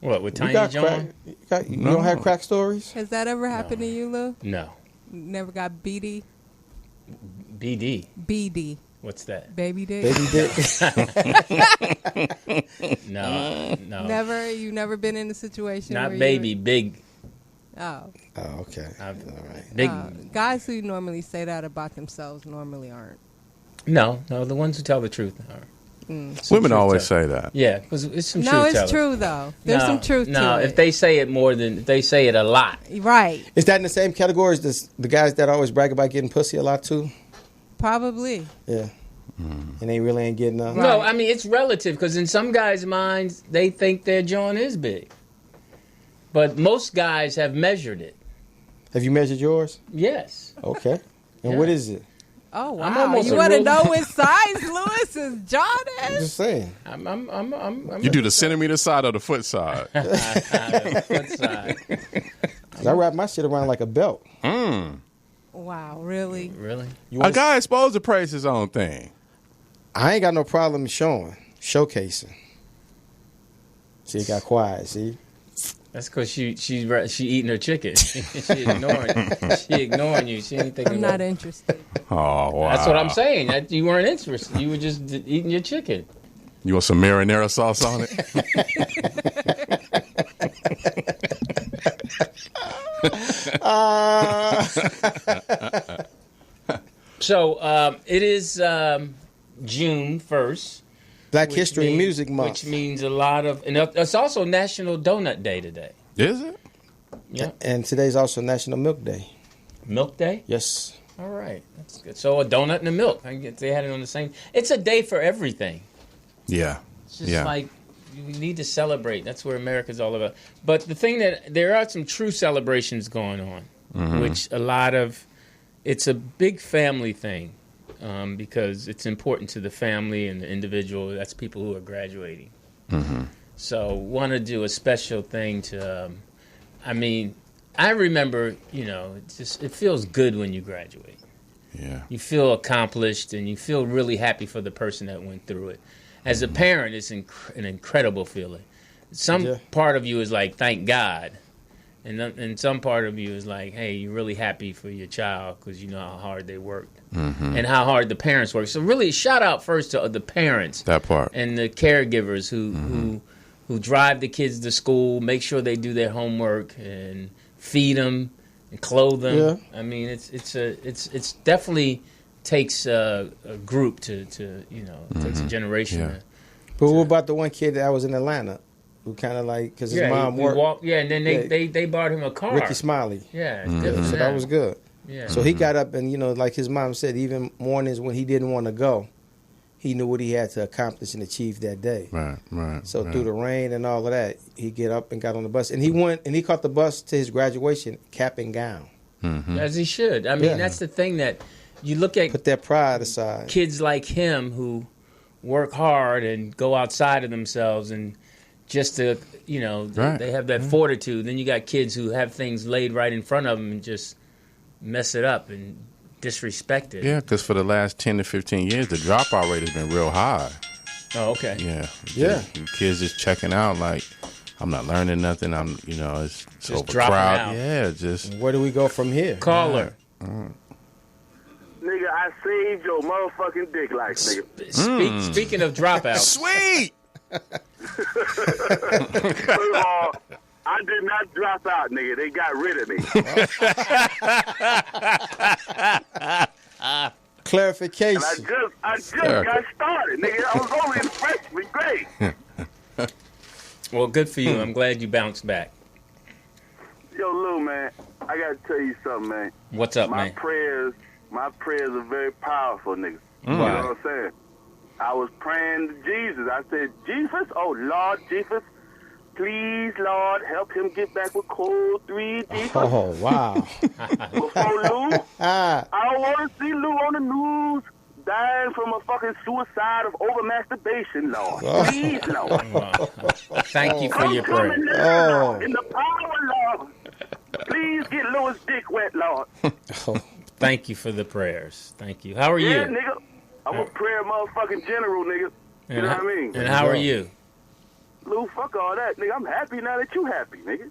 D: What, with
C: You
D: Tiny
C: got
D: John?
C: crack, you
E: No.
C: don't have crack stories?
A: Has that ever happened to you, Lou?
D: No.
A: You never got BD?
D: BD.
A: BD.
D: What's that?
A: Baby dick?
C: Baby dick.
D: No. No.
A: You never been in a situation
D: Not
A: where
D: baby, big.
A: Oh.
C: Oh, okay. All right.
D: Big.
A: Guys who normally say that about themselves normally aren't.
D: No, the ones who tell the truth are.
E: Women always say that.
D: Yeah, because it's some
A: No,
D: truth
A: it's
D: telling.
A: true though. There's some truth to
D: No,
A: it.
D: if they say it if they say it a lot.
A: Right.
C: Is that in the same category as the guys that always brag about getting pussy a lot too?
A: Probably.
C: Yeah. And they really ain't getting none?
D: No, I mean, it's relative because in some guys' minds, they think their joint is big. But most guys have measured it.
C: Have you measured yours?
D: Yes.
C: Okay. And what is it?
A: Oh wow!
D: I'm almost
A: You
D: a
A: want to
D: real-
A: know what size Lewis is, Jordan?
C: I'm just saying.
D: I'm
E: You do the centimeter side or the foot side?
D: foot side.
C: 'Cause I wrap my shit around like a belt.
A: Wow, really?
D: Really?
E: A guy is supposed to praise his own thing.
C: I ain't got no problem showcasing. See, it got quiet. See,
D: That's because she eating her chicken. she ignoring you. She ain't thinking.
A: I'm not interested.
E: Oh, wow.
D: That's what I'm saying. You weren't interested. You were just eating your chicken.
E: You want some marinara sauce on it?
D: So it is June 1st.
C: Black History and Music Month.
D: Which means a lot of... And it's also National Donut Day today.
E: Is it?
D: Yeah.
C: And today's also National Milk Day.
D: Milk Day?
C: Yes.
D: All right. That's good. So a donut and a milk. They had it on the same... It's a day for everything.
E: Yeah.
D: It's just like... We need to celebrate. That's what America's all about. But the thing that... There are some true celebrations going on. Which a lot of... It's a big family thing. Because it's important to the family and the individual. That's people who are graduating. So want to do a special thing to... I remember, it feels good when you graduate.
E: Yeah.
D: You feel accomplished and you feel really happy for the person that went through it. As a parent, it's an incredible feeling. Some part of you is like, thank God. And some part of you is like, hey, you're really happy for your child because you know how hard they worked and how hard the parents work. So really, shout out first to the parents.
E: That part.
D: And the caregivers who drive the kids to school, make sure they do their homework and feed them and clothe them.
C: Yeah.
D: I mean, it's definitely takes a group to it takes a generation.
E: Yeah.
C: But what about the one kid that was in Atlanta who kind of like, because his mom worked?
D: And then they bought him a car.
C: Ricky Smiley.
D: Yeah.
C: So that was good.
D: Yeah.
C: So he got up and, like his mom said, even mornings when he didn't want to go, he knew what he had to accomplish and achieve that day.
E: Right.
C: So through the rain and all of that, he get up and got on the bus. And he went and he caught the bus to his graduation, cap and gown.
D: As he should. I mean, that's the thing that you look at.
C: Put that pride aside.
D: Kids like him who work hard and go outside of themselves and just to, they have that fortitude. Then you got kids who have things laid right in front of them and just mess it up and disrespect it.
E: Yeah, because for the last 10 to 15 years, the dropout rate has been real high.
D: Oh, okay.
E: Yeah. Kids just checking out like, I'm not learning nothing. It's
D: just
E: overcrowded.
D: dropping out.
E: Yeah, just.
C: Where do we go from here?
D: Caller.
H: Nigga, I saved your motherfucking dick life, nigga.
D: Speaking of dropouts.
E: Sweet!
H: First of all, I did not drop out, nigga. They got rid of me.
C: Clarification.
H: And I just got started, nigga. I was only in freshman grade.
D: Well, good for you. I'm glad you bounced back.
H: Yo, Lou, man, I gotta tell you something, man.
D: What's up,
H: my
D: man?
H: prayers are very powerful, nigga. You know
D: Right.
H: what I'm saying? I was praying to Jesus. I said, Jesus, oh Lord, Jesus, please, Lord, help him get back with Code 3, Jesus.
C: Oh, wow.
H: Before Lou, I don't want to see Lou on the news dying from a fucking suicide of over-masturbation, Lord. Please, Lord.
D: Thank you for your prayer.
H: Coming now, in the power, Lord. Please get Lou's dick wet, Lord.
D: Thank you for the prayers. Thank you. How are you?
H: Yeah, nigga. I'm a prayer motherfucking general, nigga. You know what I mean?
D: And how are you?
H: Lou, fuck all that, nigga. I'm happy now that you happy, nigga.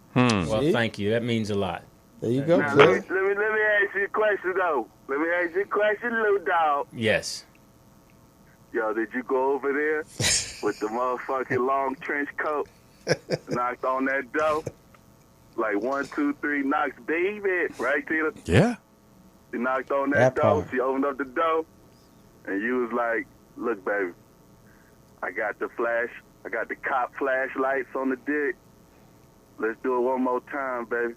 D: Well, thank you. That means a lot.
C: There you go,
H: Now, let me
C: Cliff.
H: ask you a question, though. Let me ask you a question, Lou dog.
D: Yes.
H: Yo, did you go over there with the motherfucking long trench coat, knocked on that door? Like 1, 2, 3 knocks, baby. Right, Tina?
E: Yeah.
H: She knocked on that door.
C: part.
H: She opened up the door, and you was like, look, baby, I got the cop flashlights on the dick. Let's do it one more time, baby.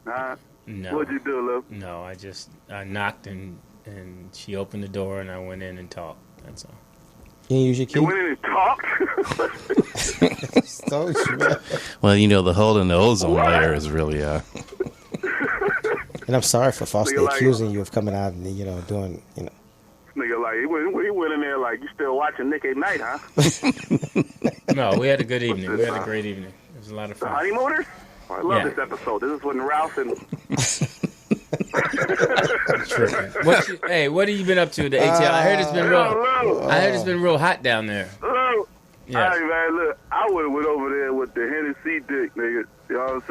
H: Huh?
D: No.
H: What'd you do, Lou?
D: No, I knocked and she opened the door and I went in and talked. That's all.
C: Can you use your key?
H: You went in and talked?
C: Told you, man.
E: Well, the hole in the ozone layer is really
C: And I'm sorry for falsely
J: Nigga, like-
C: accusing you of coming out and doing
J: Nigga, like, he went in there like, you still watching Nick at Night, huh?
D: No, we had a good evening. We had a great evening. It was a lot of
J: The
D: fun.
J: Honeymooners? I love
D: Yeah.
J: this episode. This is when Ralph and...
D: What have you been up to? The ATL? I heard it's been real.
J: Hello.
D: I heard it's been real hot down there.
J: Hello.
D: Yes.
J: Hey, man, look, I would have went over there with the Hennessy dick, nigga. You know what I'm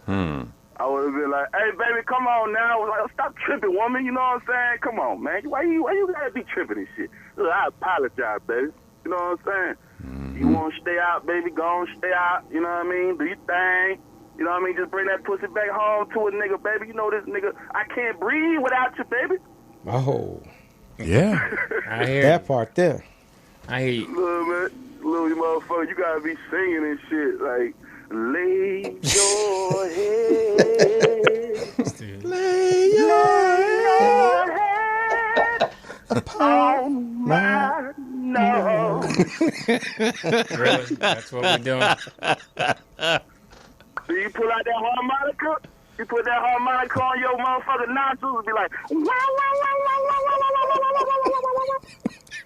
J: saying? I would have been like, hey, baby, come on now. Like, stop tripping, woman. You know what I'm saying? Come on, man. Why you gotta be tripping and shit? Look, I apologize, baby. You know what I'm saying? You want to stay out, baby, go on, stay out. You know what I mean? Do your thing. You know what I mean? Just bring that pussy back home to a nigga, baby. You know this nigga, I can't breathe without you, baby.
C: Oh.
E: Yeah.
D: I hear
C: That part there.
D: I hear you.
J: Little man, little you motherfucker, you gotta be singing and shit like, lay your head,
C: Lay your
J: head on my nose.
D: Really? That's what we're doing.
J: So you pull out that harmonica, you put that harmonica on your motherfucking nostrils and be like, wah, wah, wah, wah, wah, wah, wah, wah, wah, wah, wah, wah, wah, wah.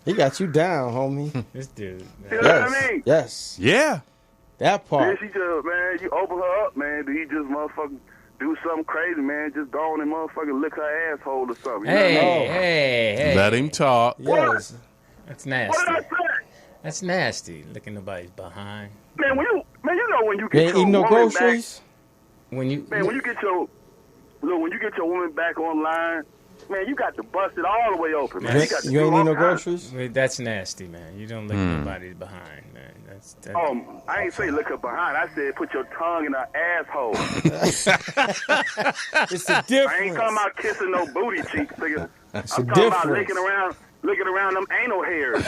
C: He got you down, homie.
D: This dude.
J: You know what I mean?
C: Yes.
E: Yeah.
C: That
J: Then
C: part.
J: she just, man, you open her up, man. Then he just motherfucking do something crazy, man. Just go on and motherfucking lick her asshole or something. You know what I mean?
D: Hey.
E: Let him talk.
C: Yes.
D: That's
J: What
D: nasty.
J: did I say?
D: That's nasty. Licking nobody's behind.
J: Man, you know when you
C: You
J: get
C: ain't
J: your
C: eating no
J: woman
C: groceries?
D: When you
J: back, man, when you get your woman back online, man, you got to bust it all the way open, man.
C: You
J: got to
C: ain't
J: do
C: eating
J: all
C: no
J: kinds-
C: groceries?
D: That's nasty, man. You don't lick nobody's behind, man. That's
J: I ain't say lick her behind. I said put your tongue in her asshole.
C: It's a
J: I ain't
C: difference.
J: talking about kissing no booty cheeks, nigga.
C: It's
J: I'm
C: a
J: talking about
C: difference.
J: licking around them anal hairs.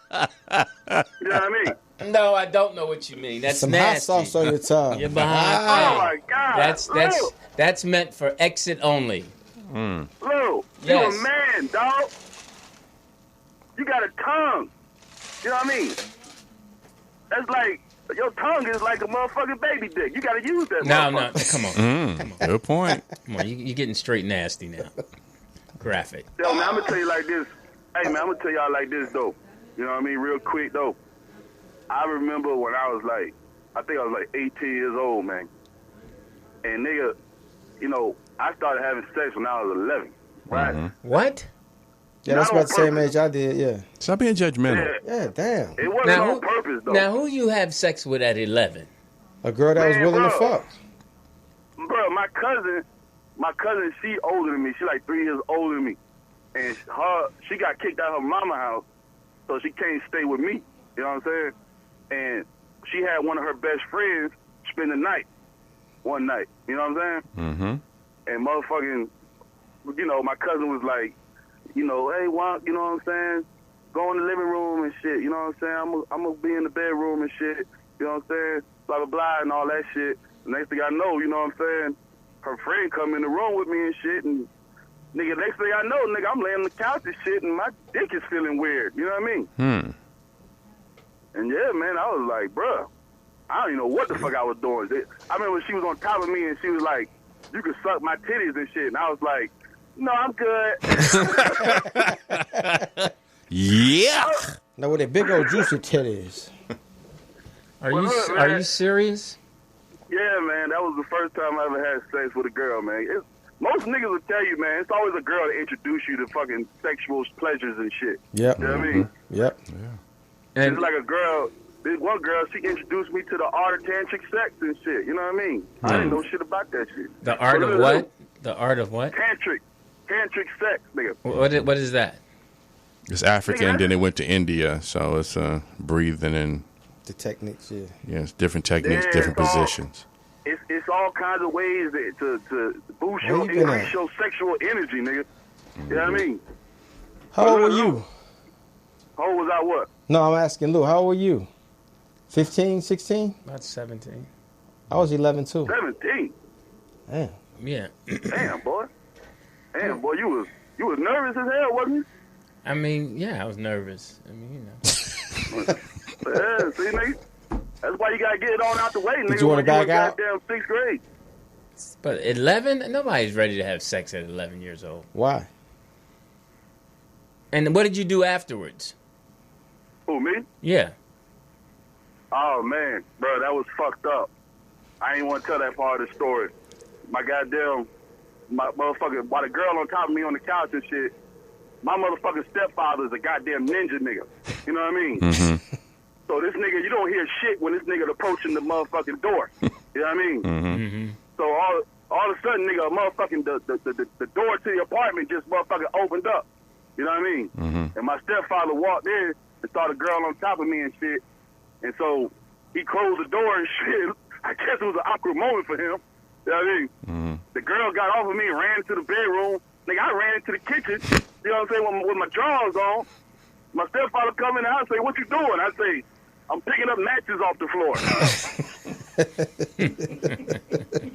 J: You know what I mean?
D: No, I don't know what you mean. That's
C: Some hot
D: nasty.
C: sauce on your tongue.
D: You're behind.
J: Oh my God!
D: That's meant for exit only.
J: Lou,
D: Yes.
J: you a man, dog. You got a tongue. You know what I mean? That's like your tongue is like a motherfucking baby dick. You got to use that.
D: No,
J: motherfucker.
D: come on. Come on.
E: Good point.
D: Come on. You're getting straight nasty now. Graphic.
J: Yo, man, I'm gonna tell you like this. Hey, man, I'm gonna tell y'all like this though. You know what I mean? Real quick though. I remember when I was like, I think I was like 18 years old, man. And nigga, you know, I started having sex when I was 11, right?
D: What?
C: Yeah, that's
J: Not on
C: about the same
J: purpose.
C: age I did, yeah.
E: Stop being judgmental.
C: Yeah, damn.
J: It wasn't
D: Now
J: on purpose though.
D: Now, who you have sex with at 11?
C: A girl that was
J: Man,
C: willing to
J: bro.
C: fuck.
J: Bro, my cousin, she older than me. She like 3 years older than me. And she got kicked out of her mama house, so she can't stay with me. You know what I'm saying? And she had one of her best friends spend the night, one night. You know what I'm saying?
E: Mm-hmm.
J: And motherfucking, you know, my cousin was like, you know, hey, Wonk, you know what I'm saying? Go in the living room and shit. You know what I'm saying? I'm gonna be in the bedroom and shit. You know what I'm saying? Blah, blah, blah, and all that shit. The next thing I know, you know what I'm saying? Her friend come in the room with me and shit, and nigga, next thing I know, nigga, I'm laying on the couch and shit, and my dick is feeling weird. You know what I mean? And yeah, man, I was like, bruh, I don't even know what the fuck I was doing. I remember she was on top of me, and she was like, you can suck my titties and shit. And I was like, no, I'm good.
E: Yeah.
C: Now with that big old juicy titties.
D: Are you serious?
J: Yeah, man, that was the first time I ever had sex with a girl, man. Most niggas will tell you, man, it's always a girl to introduce you to fucking sexual pleasures and shit.
C: Yep.
J: You know what I mean?
C: Yep.
D: And
J: It's like a girl, this one girl, she introduced me to the art of tantric sex and shit. You know what I mean? I didn't know shit about that shit.
D: the art of what? The art of what?
J: Tantric sex, nigga.
D: What is that?
E: It's African, then it went to India, so it's breathing and
C: The techniques, yeah.
E: yes, different techniques,
J: Yeah,
E: different
J: it's all-
E: positions.
J: It's all kinds of ways to boost
C: Where
J: your,
C: you been
J: increase
C: at?
J: your sexual energy, nigga. You know what I mean?
C: How old were you?
J: How old was I what?
C: No, I'm asking Lou. How old were you? 15, 16?
D: About 17.
C: I was 11 too.
J: 17.
C: Damn.
D: Yeah.
J: Damn, boy. Damn, boy, you was nervous as hell, wasn't you?
D: I mean, yeah, I was nervous. I mean, you know.
J: Yeah, see, nigga? That's why you gotta get it on out the way, nigga.
C: you wanna
J: when
C: back
J: in
C: out?
J: Goddamn 6th grade.
D: But 11? Nobody's ready to have sex at 11 years old.
C: Why?
D: And what did you do afterwards?
J: Who, me?
D: Yeah.
J: Oh, man. Bro, that was fucked up. I ain't want to tell that part of the story. My motherfucker, while the girl on top of me on the couch and shit, my motherfucking stepfather's a goddamn ninja nigga. You know what I mean?
E: Mm-hmm.
J: So this nigga, you don't hear shit when this nigga approaching the motherfucking door. You know what I mean?
E: Mm-hmm.
J: So all of a sudden, nigga, motherfucking the door to the apartment just motherfucking opened up. You know what I mean?
E: Mm-hmm.
J: And my stepfather walked in and saw the girl on top of me and shit. And so he closed the door and shit. I guess it was an awkward moment for him. You know what I mean?
E: Mm-hmm.
J: The girl got off of me and ran into the bedroom. Nigga, I ran into the kitchen. You know what I'm saying? With my drawers on. My stepfather come in the house and say, "What you doing?" I say, "I'm picking up matches off the floor."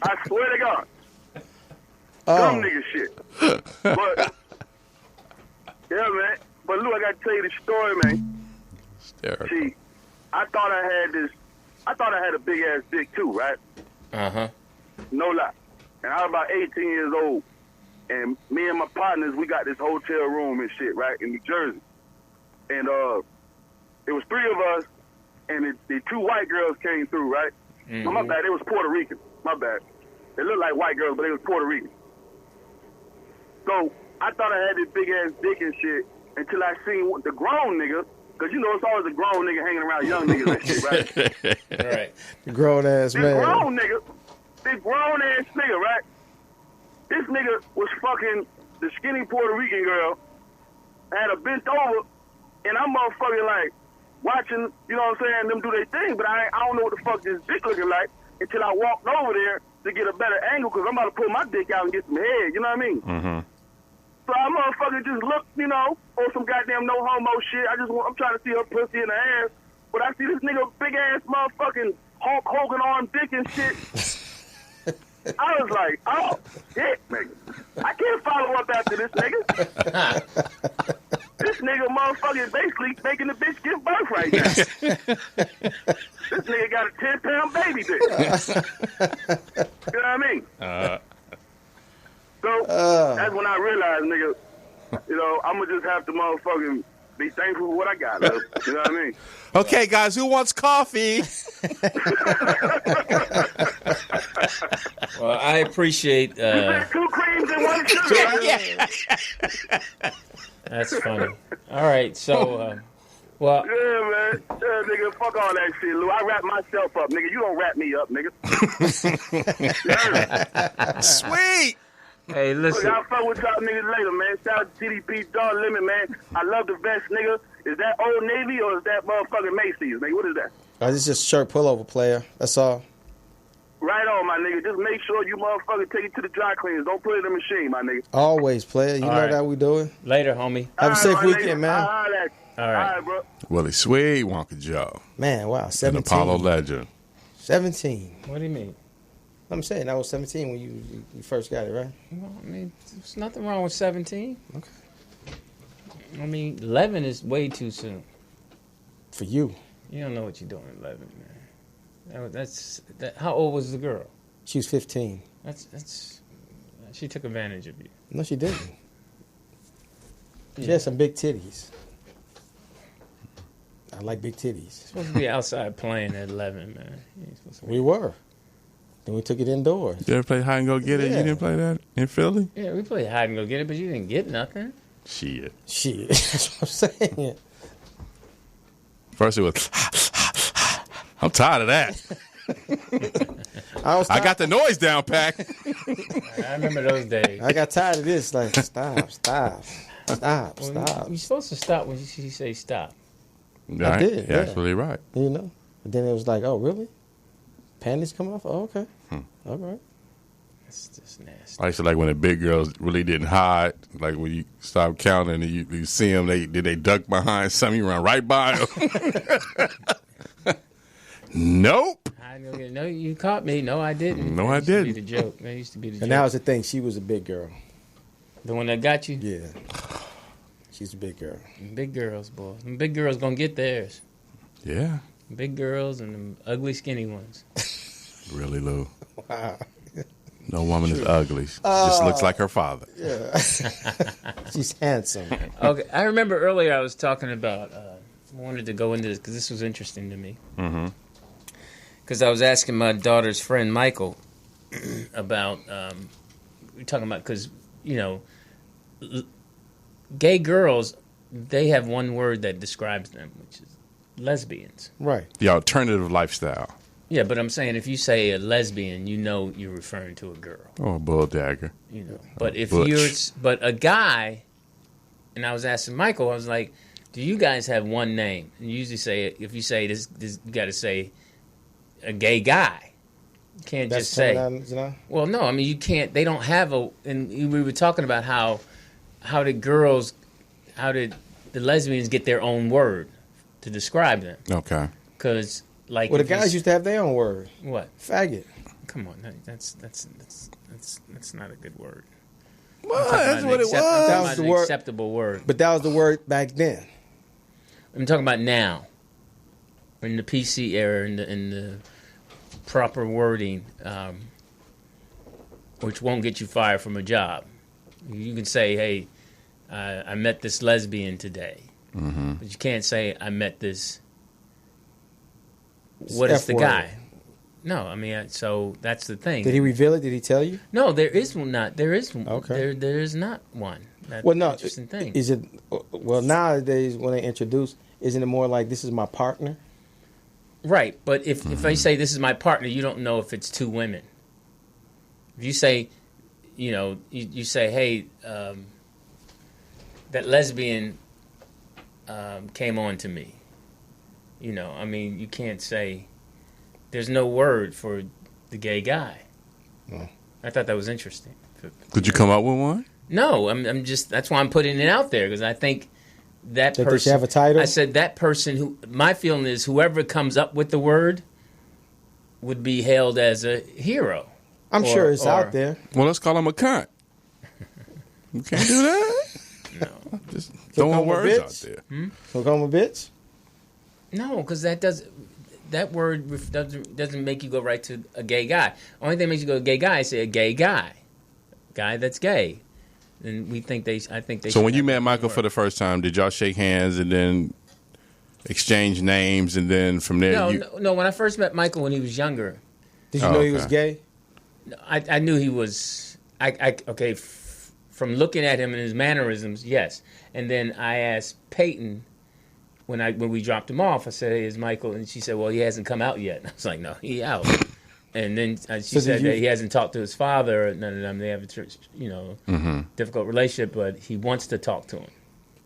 J: I swear to God. Dumb nigga shit. But, yeah, man. But, look, I got to tell you the story, man.
E: Hysterical.
J: See, I thought I had a big-ass dick, too, right?
D: Uh-huh.
J: No lie. And I was about 18 years old. And me and my partners, we got this hotel room and shit, right, in New Jersey. And it was three of us, and the two white girls came through, right?
D: Mm-hmm.
J: No, my bad, they was Puerto Rican. My bad. They looked like white girls, but they was Puerto Rican. So I thought I had this big-ass dick and shit until I seen the grown nigga, because, you know, it's always a grown nigga hanging around young niggas and shit, right?
D: Right.
C: The grown-ass man.
J: This grown-ass nigga, right? This nigga was fucking the skinny Puerto Rican girl, had her bent over, and I'm motherfucking like watching, you know what I'm saying, them do their thing, but I don't know what the fuck this dick looking like until I walked over there to get a better angle, because I'm about to pull my dick out and get some head, you know what I mean?
E: Mm-hmm.
J: So I motherfucking just look, you know, on some goddamn no homo shit. I'm trying to see her pussy in the ass, but I see this nigga big ass motherfucking Hulk Hogan arm dick and shit. I was like, oh, shit, nigga. I can't follow up after this nigga. This nigga motherfucking basically making the bitch give birth right now. This nigga got a 10-pound baby dick. You know what I mean? So that's when I realized, nigga, you know, I'm going to just have to motherfucking be thankful for what I got, love. You know what I mean?
E: Okay, guys, who wants coffee?
D: Well, I appreciate...
J: You said 2 creams and 1 sugar, right?
D: That's funny. All right, so... well,
J: yeah, man. Yeah, nigga, fuck all that shit, Lou. I wrap myself up, nigga. You don't wrap me up, nigga.
E: Sweet.
D: Hey, listen.
J: Look, I'll fuck with y'all niggas later, man. Shout out to TDP, Dog Limit, man. I love the vest, nigga. Is that Old Navy or is that motherfucking Macy's, nigga? What is that?
C: This is just shirt pullover, player. That's all.
J: Right on, my nigga. Just make sure you motherfucker take it to the dry cleaners. Don't put it in the machine, my nigga.
C: Always, player. You know
D: right.
C: that we do it.
D: Later, homie.
C: Have a safe
J: my
C: weekend,
J: nigga.
C: man.
D: All right.
J: All right, bro.
E: Willie Sweet, Wonka Joe.
C: Man, wow,
E: An
C: 17.
E: Apollo legend.
C: 17.
D: What do you mean?
C: I'm saying I was 17 when you first got it, right?
D: Well, I mean, there's nothing wrong with 17.
C: Okay.
D: I mean, 11 is way too soon.
C: For you.
D: You don't know what you're doing at 11, man. How old was the girl?
C: She was 15.
D: She took advantage of you.
C: No, she didn't. She
D: Yeah.
C: had some big titties. I like big titties.
D: You're supposed to be outside playing at 11, man. You ain't supposed to be.
C: We were. Then we took it indoors.
E: You ever play hide and go get it?
C: Yeah.
E: You didn't play that in Philly?
D: Yeah, we played hide and go get it, but you didn't get nothing.
E: Shit.
C: That's what I'm saying.
E: First it was, I'm tired of that. I got the noise down pat.
D: I remember those days.
C: I got tired of this. Like, stop.
D: You're supposed to stop when she say stop.
E: Right?
C: did,
E: You're
C: yeah.
E: absolutely right.
C: You know? But then it was like, oh, really? Panties come off? Oh, okay. All right.
D: That's just nasty.
E: I used to like when the big girls really didn't hide. Like when you stop counting and you see them, they duck behind something, you run right by them. Nope.
D: Hide and go get it. No, you caught me. No, I didn't.
E: No,
D: That
E: I
D: used to
E: didn't.
D: be the joke. That used to be the joke.
C: And that was the thing. She was a big girl.
D: The one that got you?
C: Yeah. She's a big girl.
D: Big girls, boy. Them big girls gonna get theirs.
E: Yeah.
D: Big girls and them ugly, skinny ones.
E: Really, Lou.
C: Wow.
E: No woman is ugly. She just looks like her father.
C: Yeah. She's handsome.
D: Okay, I remember earlier I was talking about. I wanted to go into this because this was interesting to me. Because I was asking my daughter's friend Michael about. We're talking about because gay girls, they have one word that describes them, which is lesbians.
C: Right.
E: The alternative lifestyle.
D: Yeah, but I'm saying if you say a lesbian, you're referring to a girl.
E: Oh, a bull dagger.
D: But if
E: Butch.
D: but a guy, and I was asking Michael, I was like, do you guys have one name? And you usually say, if you say this you got to say a gay guy. You can't just say. Well, no, I mean you can't. They don't have a. And we were talking about how did the lesbians get their own word to describe them?
E: Okay.
D: Because like,
C: the guys used to have their own word.
D: What?
C: Faggot.
D: Come on, that's not a good word.
C: Well, that's what it was.
D: That was the acceptable word.
C: But that was the word back then.
D: I'm talking about now, in the PC era, in the proper wording, which won't get you fired from a job. You can say, "Hey, I met this lesbian today," but you can't say, "I met this." What is the guy? No, I mean, so that's the thing.
C: Did he reveal it? Did he tell you?
D: No, there is not. There is
C: okay.
D: There is not one. That's
C: well, no.
D: the interesting thing.
C: Is it? Well, nowadays when they introduce, isn't it more like this is my partner?
D: Right, but if I say this is my partner, you don't know if it's two women. If you say, you say, hey, that lesbian came on to me. I mean, you can't say. There's no word for the gay guy. No. I thought that was interesting.
E: Could you come up with one?
D: No, I'm just. That's why I'm putting it out there because I think that person.
C: They should have a title.
D: I said that person who. My feeling is whoever comes up with the word would be hailed as a hero.
C: I'm sure it's out there.
E: Well, let's call him a cunt. You can't do that.
D: No,
E: just throwing words out there.
C: So call him a bitch.
D: No, because that word doesn't make you go right to a gay guy. Only thing that makes you go gay guy is say a gay guy that's gay. And I think they.
E: So when you met Michael for the first time, did y'all shake hands and then exchange names and then from there?
D: No. When I first met Michael when he was younger,
C: did you know he was gay?
D: I knew he was. From looking at him and his mannerisms, yes. And then I asked Peyton. When we dropped him off, I said, "Hey, is Michael?" And she said, "Well, he hasn't come out yet." And I was like, "No, he out." And then she said that he hasn't talked to his father. None of them. They have a difficult relationship, but he wants to talk to him.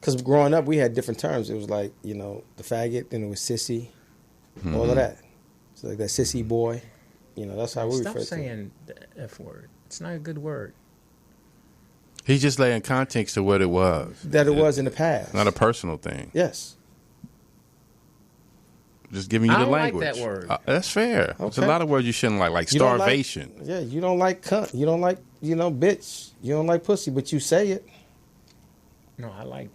C: Because growing up, we had different terms. It was like the faggot, then it was sissy, all of that. So like that sissy boy, that's how we refer to it.
D: Stop saying the F word. It's not a good word.
E: He's just laying context to what it was.
C: That it was in the past.
E: Not a personal thing.
C: Yes.
E: Just giving you the language.
D: I don't like that word.
E: That's fair. Okay. There's a lot of words you shouldn't like starvation.
C: You don't like cunt. You don't like, bitch. You don't like pussy, but you say it.
D: No, I like.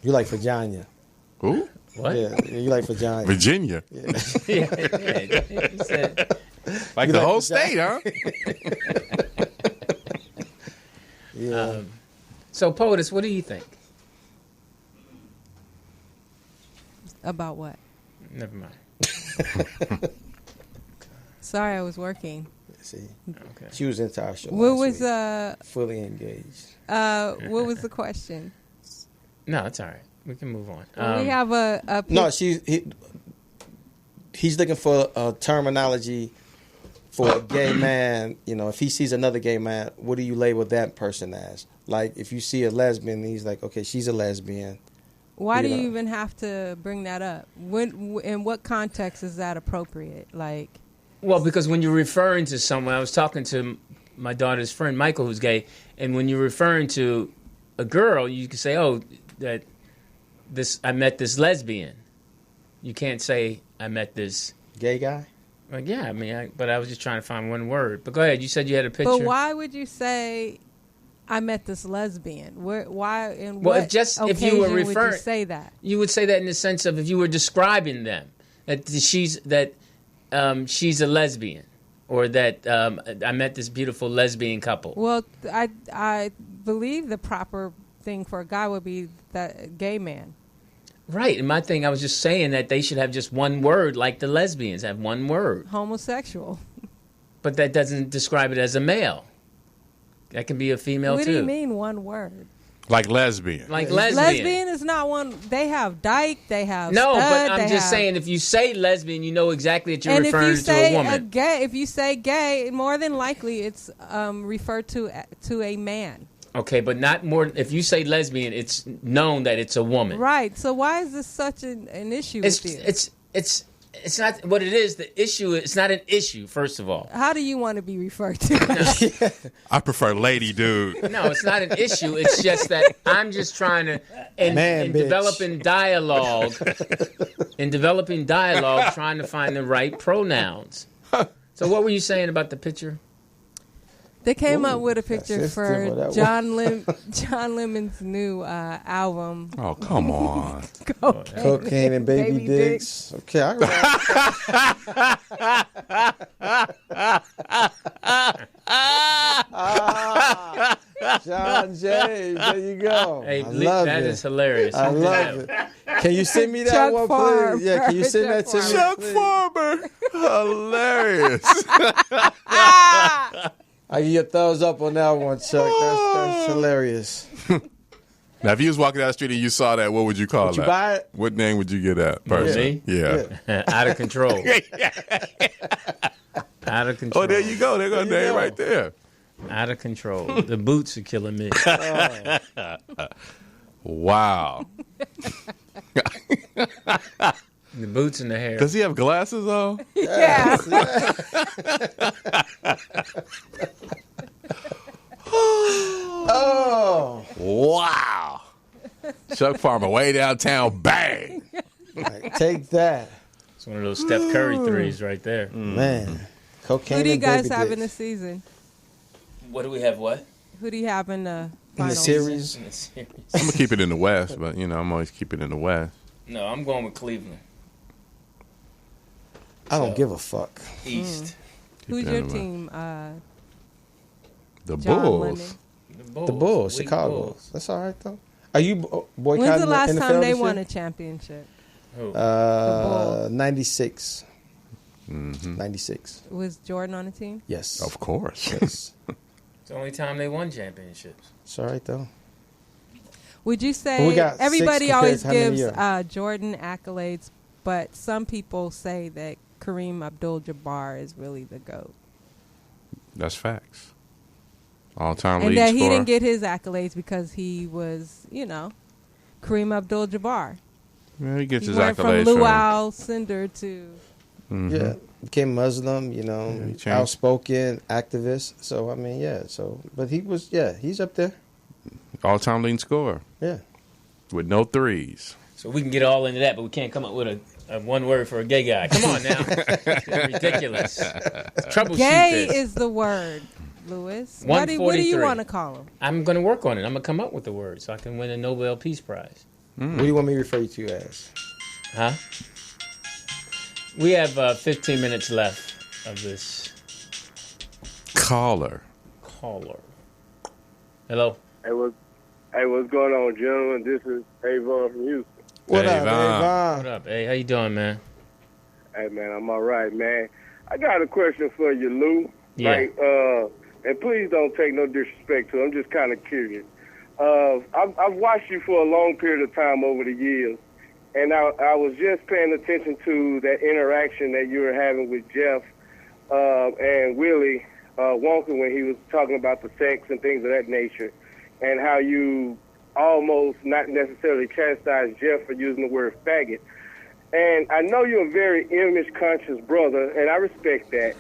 C: You like vagina.
E: Who?
D: What?
C: Yeah, you like vagina.
E: Virginia.
C: Yeah.
D: You said,
E: like the whole state, huh?
C: Yeah.
D: So, POTUS, what do you think?
A: About what?
D: Never mind.
A: Sorry, I was working.
C: See,
D: okay.
C: She was into our show.
A: What was
C: fully engaged?
A: What was the question?
D: No, it's all right. We can move on.
A: We have a
C: no. He's looking for a terminology for a gay man. If he sees another gay man, what do you label that person as? Like, if you see a lesbian, he's like, okay, she's a lesbian.
A: Why do you even have to bring that up? In what context is that appropriate? Like,
D: well, because when you're referring to someone, I was talking to my daughter's friend Michael, who's gay, and when you're referring to a girl, you can say, "Oh, I met this lesbian." You can't say I met this
C: gay guy.
D: Like, yeah, I mean, but I was just trying to find one word. But go ahead. You said you had a picture.
A: But why would you say I met this lesbian? Why? And
D: well,
A: what
D: if you were referring,
A: would you say that?
D: You would say that in the sense of if you were describing them, that she's a lesbian. or that I met this beautiful lesbian couple.
A: Well, I believe the proper thing for a guy would be that gay man.
D: Right, and my thing, I was just saying that they should have just one word, like the lesbians have one word.
A: Homosexual.
D: But that doesn't describe it as a male. That can be a female,
A: What
D: too.
A: do you mean one word?
E: Like lesbian.
D: Like lesbian.
A: Lesbian is not one. They have dyke, they have
D: No,
A: stud,
D: but I'm just saying, if you say lesbian, you know exactly that you're
A: and
D: referring
A: if you
D: to a
A: say
D: woman.
A: if you say gay, more than likely it's referred to a man.
D: Okay, but not more. If you say lesbian, it's known that it's a woman.
A: Right. So why is this such an issue with you?
D: It's not what it is. The issue is, it's not an issue, first of all.
A: How do you want to be referred to?
E: I prefer lady dude.
D: No, it's not an issue. It's just that I'm just trying to, in developing dialogue, trying to find the right pronouns. So what were you saying about the picture?
A: They came up with a picture for John Lemon's new album.
E: Oh, come on.
C: Cocaine and baby dicks. Okay, all right. John James, there you go.
D: Hey,
C: I love
D: that
C: it.
D: is hilarious.
C: I love it. Can you send me that
A: Chuck
C: one,
A: Farmer.
C: please? Yeah, can you send that to me?
E: Chuck
C: please?
E: Farmer. Hilarious.
C: I give you a thumbs up on that one, Chuck. That's hilarious.
E: Now, if you was walking down the street and you saw that, what would you call
C: Would you
E: that?
C: buy it?
E: What name would you get that person?
D: Me?
E: Yeah.
D: Out of control. Out of control.
E: Oh, there you go. They're going to name right there.
D: Out of control. The boots are killing me.
E: Wow.
D: The boots and the hair.
E: Does he have glasses on?
A: Yeah.
C: Oh,
E: Wow. Chuck Farmer way downtown. Bang.
C: like, take that,
D: It's one of those Steph Curry threes right there.
C: man. Cocaine
A: Who do you
C: and
A: guys
C: baby
A: have in the
C: dicks.
A: season?
D: What do we have? What?
A: Who do you have in the
C: In the
A: finals?
C: series?
D: In the series.
E: I'm going to keep it in the West, but, I'm always keep it in the West.
D: No, I'm going with Cleveland.
C: I don't give a fuck.
D: East.
A: Who's
E: Keep it
A: your
E: in the West.
A: team?
E: The
A: John
E: Bulls.
A: Lemon.
C: The Bulls,
D: Weak
C: Chicago.
D: Bulls.
C: That's all right though. Are you boycotting
A: When's the last
C: NFL
A: time they
C: this
A: won
C: year?
A: a championship?
D: Who?
A: Bulls.
C: 96.
E: Mm-hmm.
C: 96.
A: Was Jordan on the team?
C: Yes.
E: Of course.
C: Yes.
D: It's the only time they won championships.
C: It's all right though.
A: Would you
C: We
A: say
C: got
A: everybody
C: 6
A: always
C: compared to how many
A: gives Jordan accolades, but some people say that Kareem Abdul-Jabbar is really the GOAT,
E: That's facts. All-time
A: and
E: lead
A: that
E: scorer.
A: he didn't get his accolades because he was, Kareem Abdul-Jabbar.
E: Yeah, he gets
A: He
E: his
A: went
E: accolades.
A: from
E: from-
A: Luau Cinder to
E: Mhm.
C: Yeah. Became Muslim,
E: he changed.
C: outspoken activist. So I mean, yeah. So, but he's up there.
E: All-time leading scorer
C: Yeah.
E: with no threes.
D: So we can get all into that, but we can't come up with a one word for a gay guy. Come on now. It's ridiculous. Troubleshoot
A: gay
D: this.
A: is the word, Lewis. What do you
D: 143.
A: want to call him?
D: I'm going to work on it. I'm going to come up with the word so I can win a Nobel Peace Prize.
C: What do you want me to refer you to as?
D: Huh? We have 15 minutes left of this
E: Caller.
D: caller. Hello?
J: Hey, what's going on, gentlemen? This is Avon from Houston.
C: What
E: Hey,
C: up,
E: Von.
D: What
C: Avon?
D: up? Hey, how you doing, man?
J: Hey, man, I'm all right, man. I got a question for you, Lou.
D: Yeah.
J: And please don't take no disrespect to it. I'm just kind of curious. I've watched you for a long period of time over the years, and I was just paying attention to that interaction that you were having with Jeff and Willie Wonka when he was talking about the sex and things of that nature, and how you almost not necessarily chastised Jeff for using the word faggot. And I know you're a very image-conscious brother, and I respect that.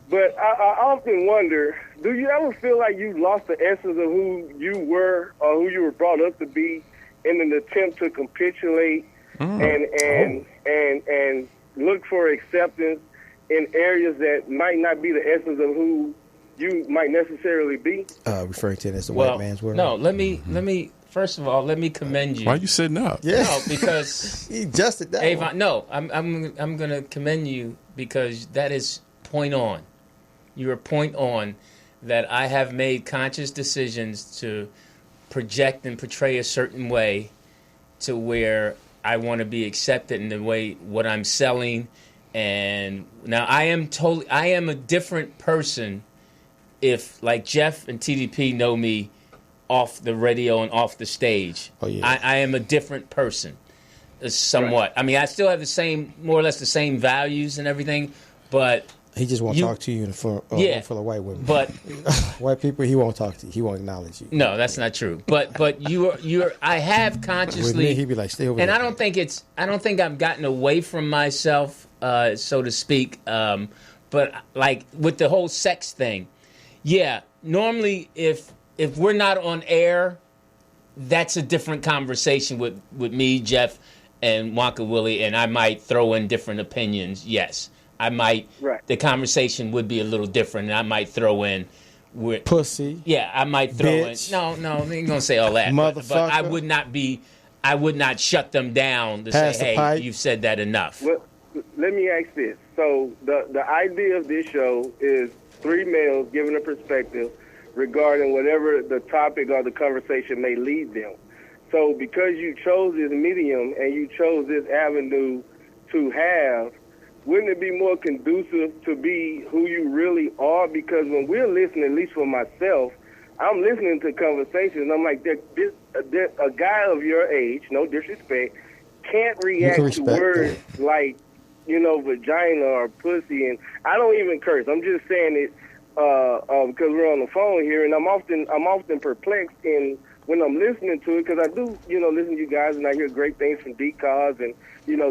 J: But I often wonder, do you ever feel like you lost the essence of who you were or who you were brought up to be in an attempt to capitulate and look for acceptance in areas that might not be the essence of who you might necessarily be?
C: Referring to it as the white man's world.
D: No, let me first of all, let me commend you.
E: Why are you sitting up?
C: Yeah.
D: No, because
C: He adjusted that one.
D: Avon, no, I'm going to commend you because that is point on. You're point on that I have made conscious decisions to project and portray a certain way to where I want to be accepted in the way what I'm selling. And now I am a different person if like Jeff and TDP know me off the radio and off the stage.
C: Oh, yeah.
D: I am a different person, somewhat. Right. I mean, I still have more or less the same values and everything, but
C: he just won't talk to you in front of white women.
D: But
C: white people, he won't talk to you. He won't acknowledge you.
D: No, that's not true. But you're. I have consciously.
C: With me, he'd be like, stay over
D: and
C: there.
D: I don't think I've gotten away from myself, so to speak. But like with the whole sex thing, yeah. Normally, if we're not on air, that's a different conversation with me, Jeff, and Wonka Willie, and I might throw in different opinions. Yes. I might.
G: Right.
D: The conversation would be a little different, and I might throw in
C: pussy.
D: Yeah, I might throw
C: bitch.
D: in. No, I ain't gonna say all that.
C: Motherfucker.
D: But I would not be. I would not shut them down to
C: Pass
D: say,
C: the pipe.
D: "Hey, you've said that enough."
G: Well, let me ask this. So the idea of this show is three males giving a perspective regarding whatever the topic or the conversation may lead them. So because you chose this medium and you chose this avenue to have, wouldn't it be more conducive to be who you really are? Because when we're listening, at least for myself, I'm listening to conversations, and I'm like, a guy of your age, no disrespect, can't react to words like, vagina or pussy. And I don't even curse. I'm just saying it because we're on the phone here, and I'm often perplexed when I'm listening to it, because I do, listen to you guys, and I hear great things from D-Cars and,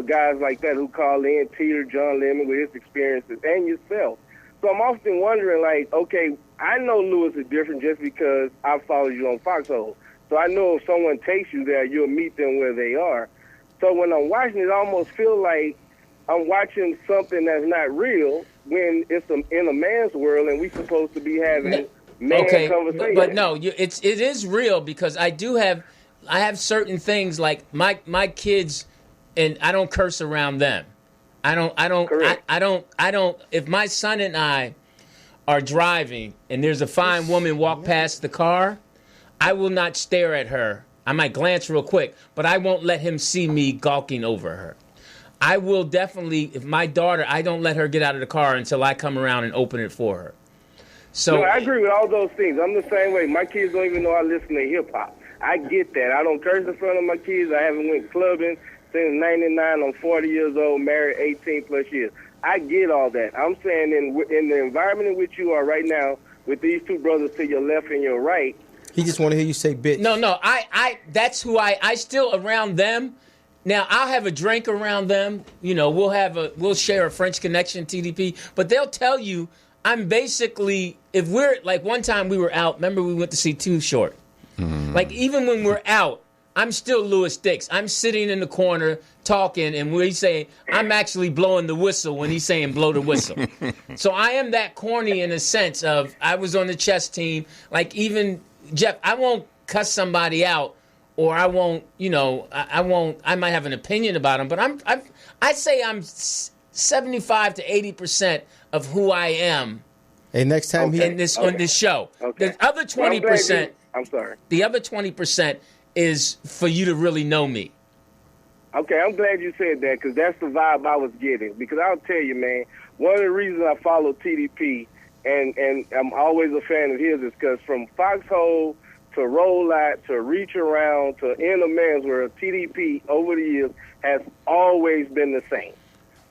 G: guys like that who call in, Peter, John Lemon with his experiences, and yourself. So I'm often wondering, like, okay, I know Lewis is different just because I followed you on Foxhole. So I know if someone takes you there, you'll meet them where they are. So when I'm watching it, I almost feel like I'm watching something that's not real when it's in a man's world, and we're supposed to be having conversation.
D: But no, it is real, because I have certain things like my kids, and I don't curse around them. I don't. If my son and I are driving and there's a fine woman walk past the car, I will not stare at her. I might glance real quick, but I won't let him see me gawking over her. I will definitely, if my daughter, I don't let her get out of the car until I come around and open it for her. So
G: I agree with all those things. I'm the same way. My kids don't even know I listen to hip hop. I get that. I don't curse in front of my kids. I haven't went clubbing since 99. I'm 40 years old, married 18 plus years. I get all that. I'm saying in the environment in which you are right now, with these two brothers to your left and your right.
C: He just want to hear you say bitch.
D: No, I that's who I still around them. Now, I'll have a drink around them. We'll share a French connection, TDP. But they'll tell you I'm basically, if we're, like one time we were out, remember we went to see Too Short. Mm. Like even when we're out, I'm still Louis Dix. I'm sitting in the corner talking, and we say, I'm actually blowing the whistle when he's saying blow the whistle. So I am that corny in a sense of, I was on the chess team. Like even, Jeff, I won't cuss somebody out, or I won't, I might have an opinion about them, but I'd say I'm 75 to 80% of who I am.
C: Hey, next time
D: on this show. Okay. The other 20%,
G: I'm sorry.
D: The other 20% is for you to really know me.
G: Okay, I'm glad you said that, because that's the vibe I was getting. Because I'll tell you, man, one of the reasons I follow TDP, and I'm always a fan of his, is because from Foxhole to Roll Out to Reach Around to In a Man's World, TDP over the years has always been the same.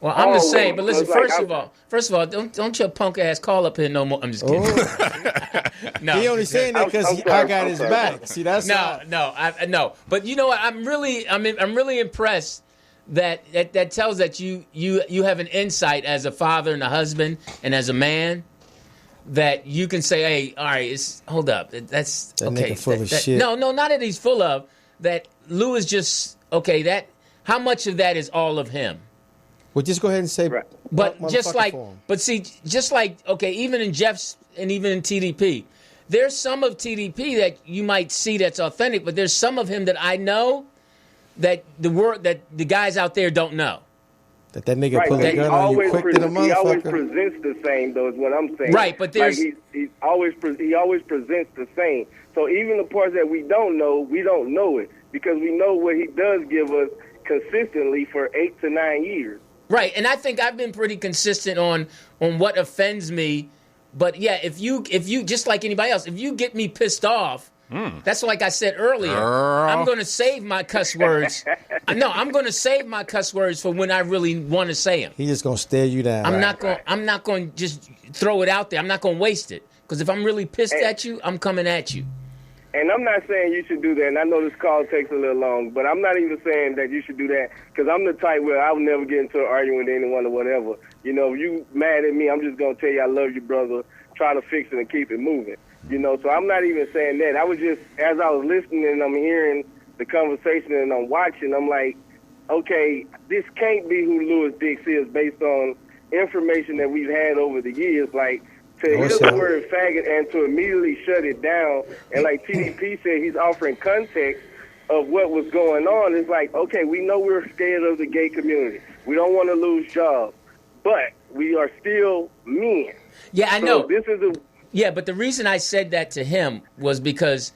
D: Well, I'm the same, but listen. First of all, don't your punk ass call up here no more. I'm just kidding.
C: No, he only saying that because I got his back. See, that's
D: no. But you know what? I'm really impressed that tells that you have an insight as a father and a husband and as a man, that you can say, hey, all right, hold up, that's
C: that
D: okay.
C: Nigga full of shit.
D: No, not that he's full of. That Lou is just okay. That how much of that is all of him?
C: Well, just go ahead and say,
G: right.
D: But just like, okay, even in Jeff's and even in TDP, there's some of TDP that you might see that's authentic, but there's some of him that I know that the guys out there don't know.
C: That nigga
K: Right,
C: pull
K: but
C: a
K: he
C: gun on you
K: always,
C: quick than a
K: he always
C: motherfucker.
K: presents the same, though, is what I'm saying.
D: Right, but there's-
K: Like he always presents the same. So even the parts that we don't know it because we know what he does give us consistently for 8 to 9 years.
D: Right, and I think I've been pretty consistent on what offends me. But yeah, if you just like anybody else, if you get me pissed off, that's like I said earlier. I'm going to save my cuss words. No, I'm going to save my cuss words for when I really want to say them.
C: He just gonna stare you down.
D: I'm not going to just throw it out there. I'm not going to waste it because if I'm really pissed at you, I'm coming at you.
K: And I'm not saying you should do that, and I know this call takes a little long, but I'm not even saying that you should do that because I'm the type where I would never get into an argument with anyone or whatever. You know, if you mad at me, I'm just going to tell you I love you, brother. Try to fix it and keep it moving. You know, so I'm not even saying that. I was just, as I was listening and I'm hearing the conversation and I'm watching, I'm like, okay, this can't be who Louis Dix is based on information that we've had over the years. Like, to hear the word faggot and to immediately shut it down, and like TDP said, he's offering context of what was going on. It's like, okay, we know we're scared of the gay community. We don't want to lose jobs, but we are still men.
D: Yeah, I
K: So
D: know.
K: this is
D: Yeah, but the reason I said that to him was because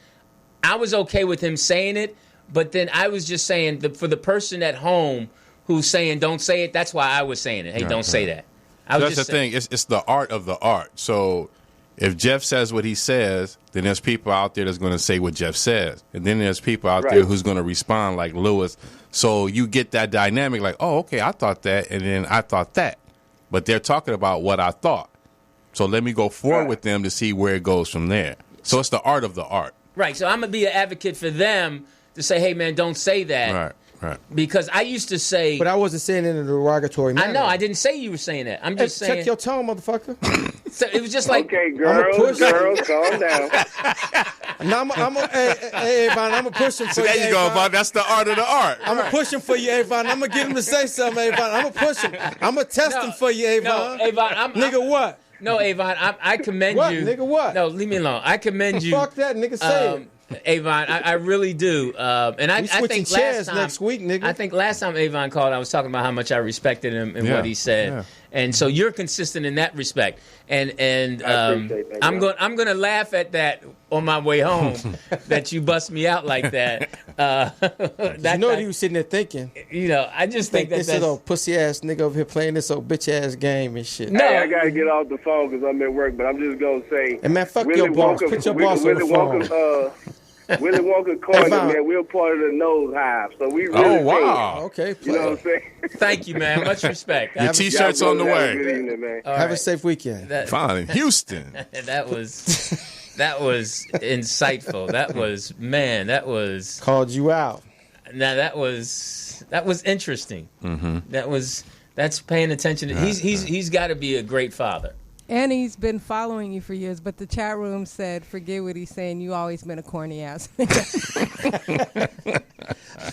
D: I was okay with him saying it, but then I was just saying that for the person at home who's saying don't say it, that's why I was saying it. Hey, don't say that.
E: That's the thing. It's the art of the art. So if Jeff says what he says, then there's people out there that's going to say what Jeff says. And then there's people out there who's going to respond like Lewis. So you get that dynamic like, oh, okay, I thought that, and then I thought that. But they're talking about what I thought. So let me go forward with them to see where it goes from there. So it's the art of the art.
D: Right. So I'm going to be an advocate for them to say, hey, man, don't say that.
E: Right.
D: Because I used to say...
C: But I wasn't saying it in a derogatory manner.
D: I know. I didn't say you were saying that. I'm just saying...
C: Check your tone, motherfucker.
D: So it was just like...
K: Okay, girls, calm down.
C: Hey, Avon, I'm going to push him for
E: So
C: you.
E: there you go, Avon. That's the art of the art.
C: I'm going to push him for you, Avon. I'm going to get him to say something, Avon. I'm going to push him. I'm going to test him for you, Avon.
D: No, Avon,
C: Nigga, what?
D: No, Avon, I commend
C: What,
D: you.
C: nigga, what?
D: No, leave me alone. I commend you.
C: Fuck that, nigga, say it.
D: Avon, I really do. And I
C: switching
D: think
C: chairs
D: last time,
C: next week, nigga.
D: I think last time Avon called, I was talking about how much I respected him and what he said.
E: Yeah.
D: And so you're consistent in that respect. And
K: I appreciate that,
D: I'm gonna laugh at that on my way home that you bust me out like that.
C: You know what he was sitting there thinking?
D: You know, I just think
C: this
D: that's
C: old pussy ass nigga over here playing this old bitch ass game and shit.
D: No.
K: Hey, I gotta get off the phone because I'm at work, but I'm just gonna say,
C: And man, fuck your boss. Put your boss on the phone.
K: Willy Wonka corner, man, we're part of the nose hive, so we really.
E: Oh, wow.
C: Okay,
K: You know what I'm saying?
D: Thank you, man. Much respect.
E: Your T-shirt's on the
K: Have a
E: way.
K: good evening, man.
C: Have a safe weekend.
E: Fine. Houston.
D: That was insightful. That was
C: Called you out.
D: now that was interesting.
E: Mm-hmm.
D: That's paying attention. He's got to be a great father.
A: And he's been following you for years, but the chat room said, forget what he's saying, you always been a corny ass.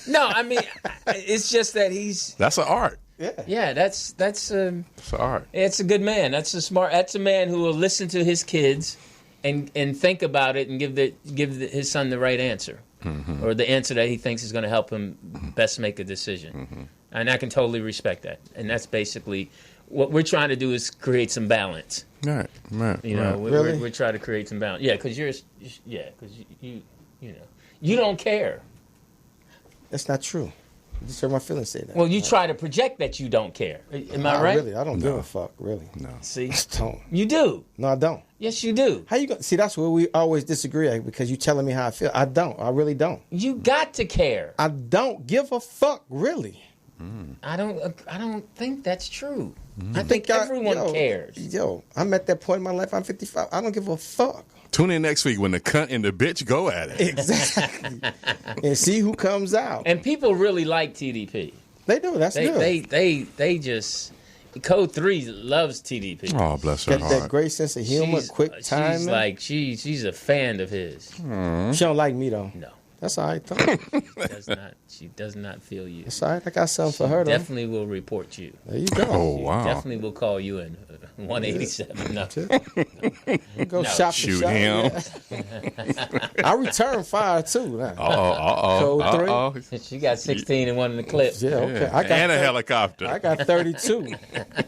D: No, I mean, it's just that
E: That's an art.
D: yeah, that's
E: It's an art.
D: it's a good man. That's a man who will listen to his kids and think about it and give his son the right answer. Or the answer that he thinks is going to help him best make a decision. And I can totally respect that. And that's basically what we're trying to do is create some balance.
E: Right.
D: You know,
C: Really?
D: we're trying to create some balance. Yeah, because you you don't care.
C: That's not true. You just heard my feelings say that.
D: Well, you try to project that you don't care. Am I right?
C: Really, I don't give a fuck. Really,
E: No.
D: See,
C: don't.
D: you do.
C: No, I don't.
D: Yes, you do.
C: How you gonna see? That's where we always disagree at, because you telling me how I feel. I don't. I really don't.
D: You got to care.
C: I don't give a fuck. Really.
D: I don't think that's true. I think everyone cares.
C: Yo, I'm at that point in my life. I'm 55. I don't give a fuck.
E: Tune in next week when the cunt and the bitch go at it.
C: Exactly. And see who comes out.
D: And people really like TDP.
C: They do. That's good.
D: They just Code 3 loves TDP.
E: Oh, bless her
C: Got that
E: heart.
C: great sense of humor, quick timing.
D: She's a fan of his.
C: She don't like me though.
D: No.
C: That's all right, though.
D: She does not feel you.
C: That's all right. I got something for her, though.
D: Definitely will report you.
C: There you go.
E: Oh, wow.
D: Definitely will call you in 187. No.
C: Go shop
E: Shoot
C: shop.
E: him.
C: Yeah. I return fire, too.
E: Uh-oh.
D: She got 16 in one of the clips.
C: Yeah, okay.
E: Yeah. And a helicopter.
C: I got 32.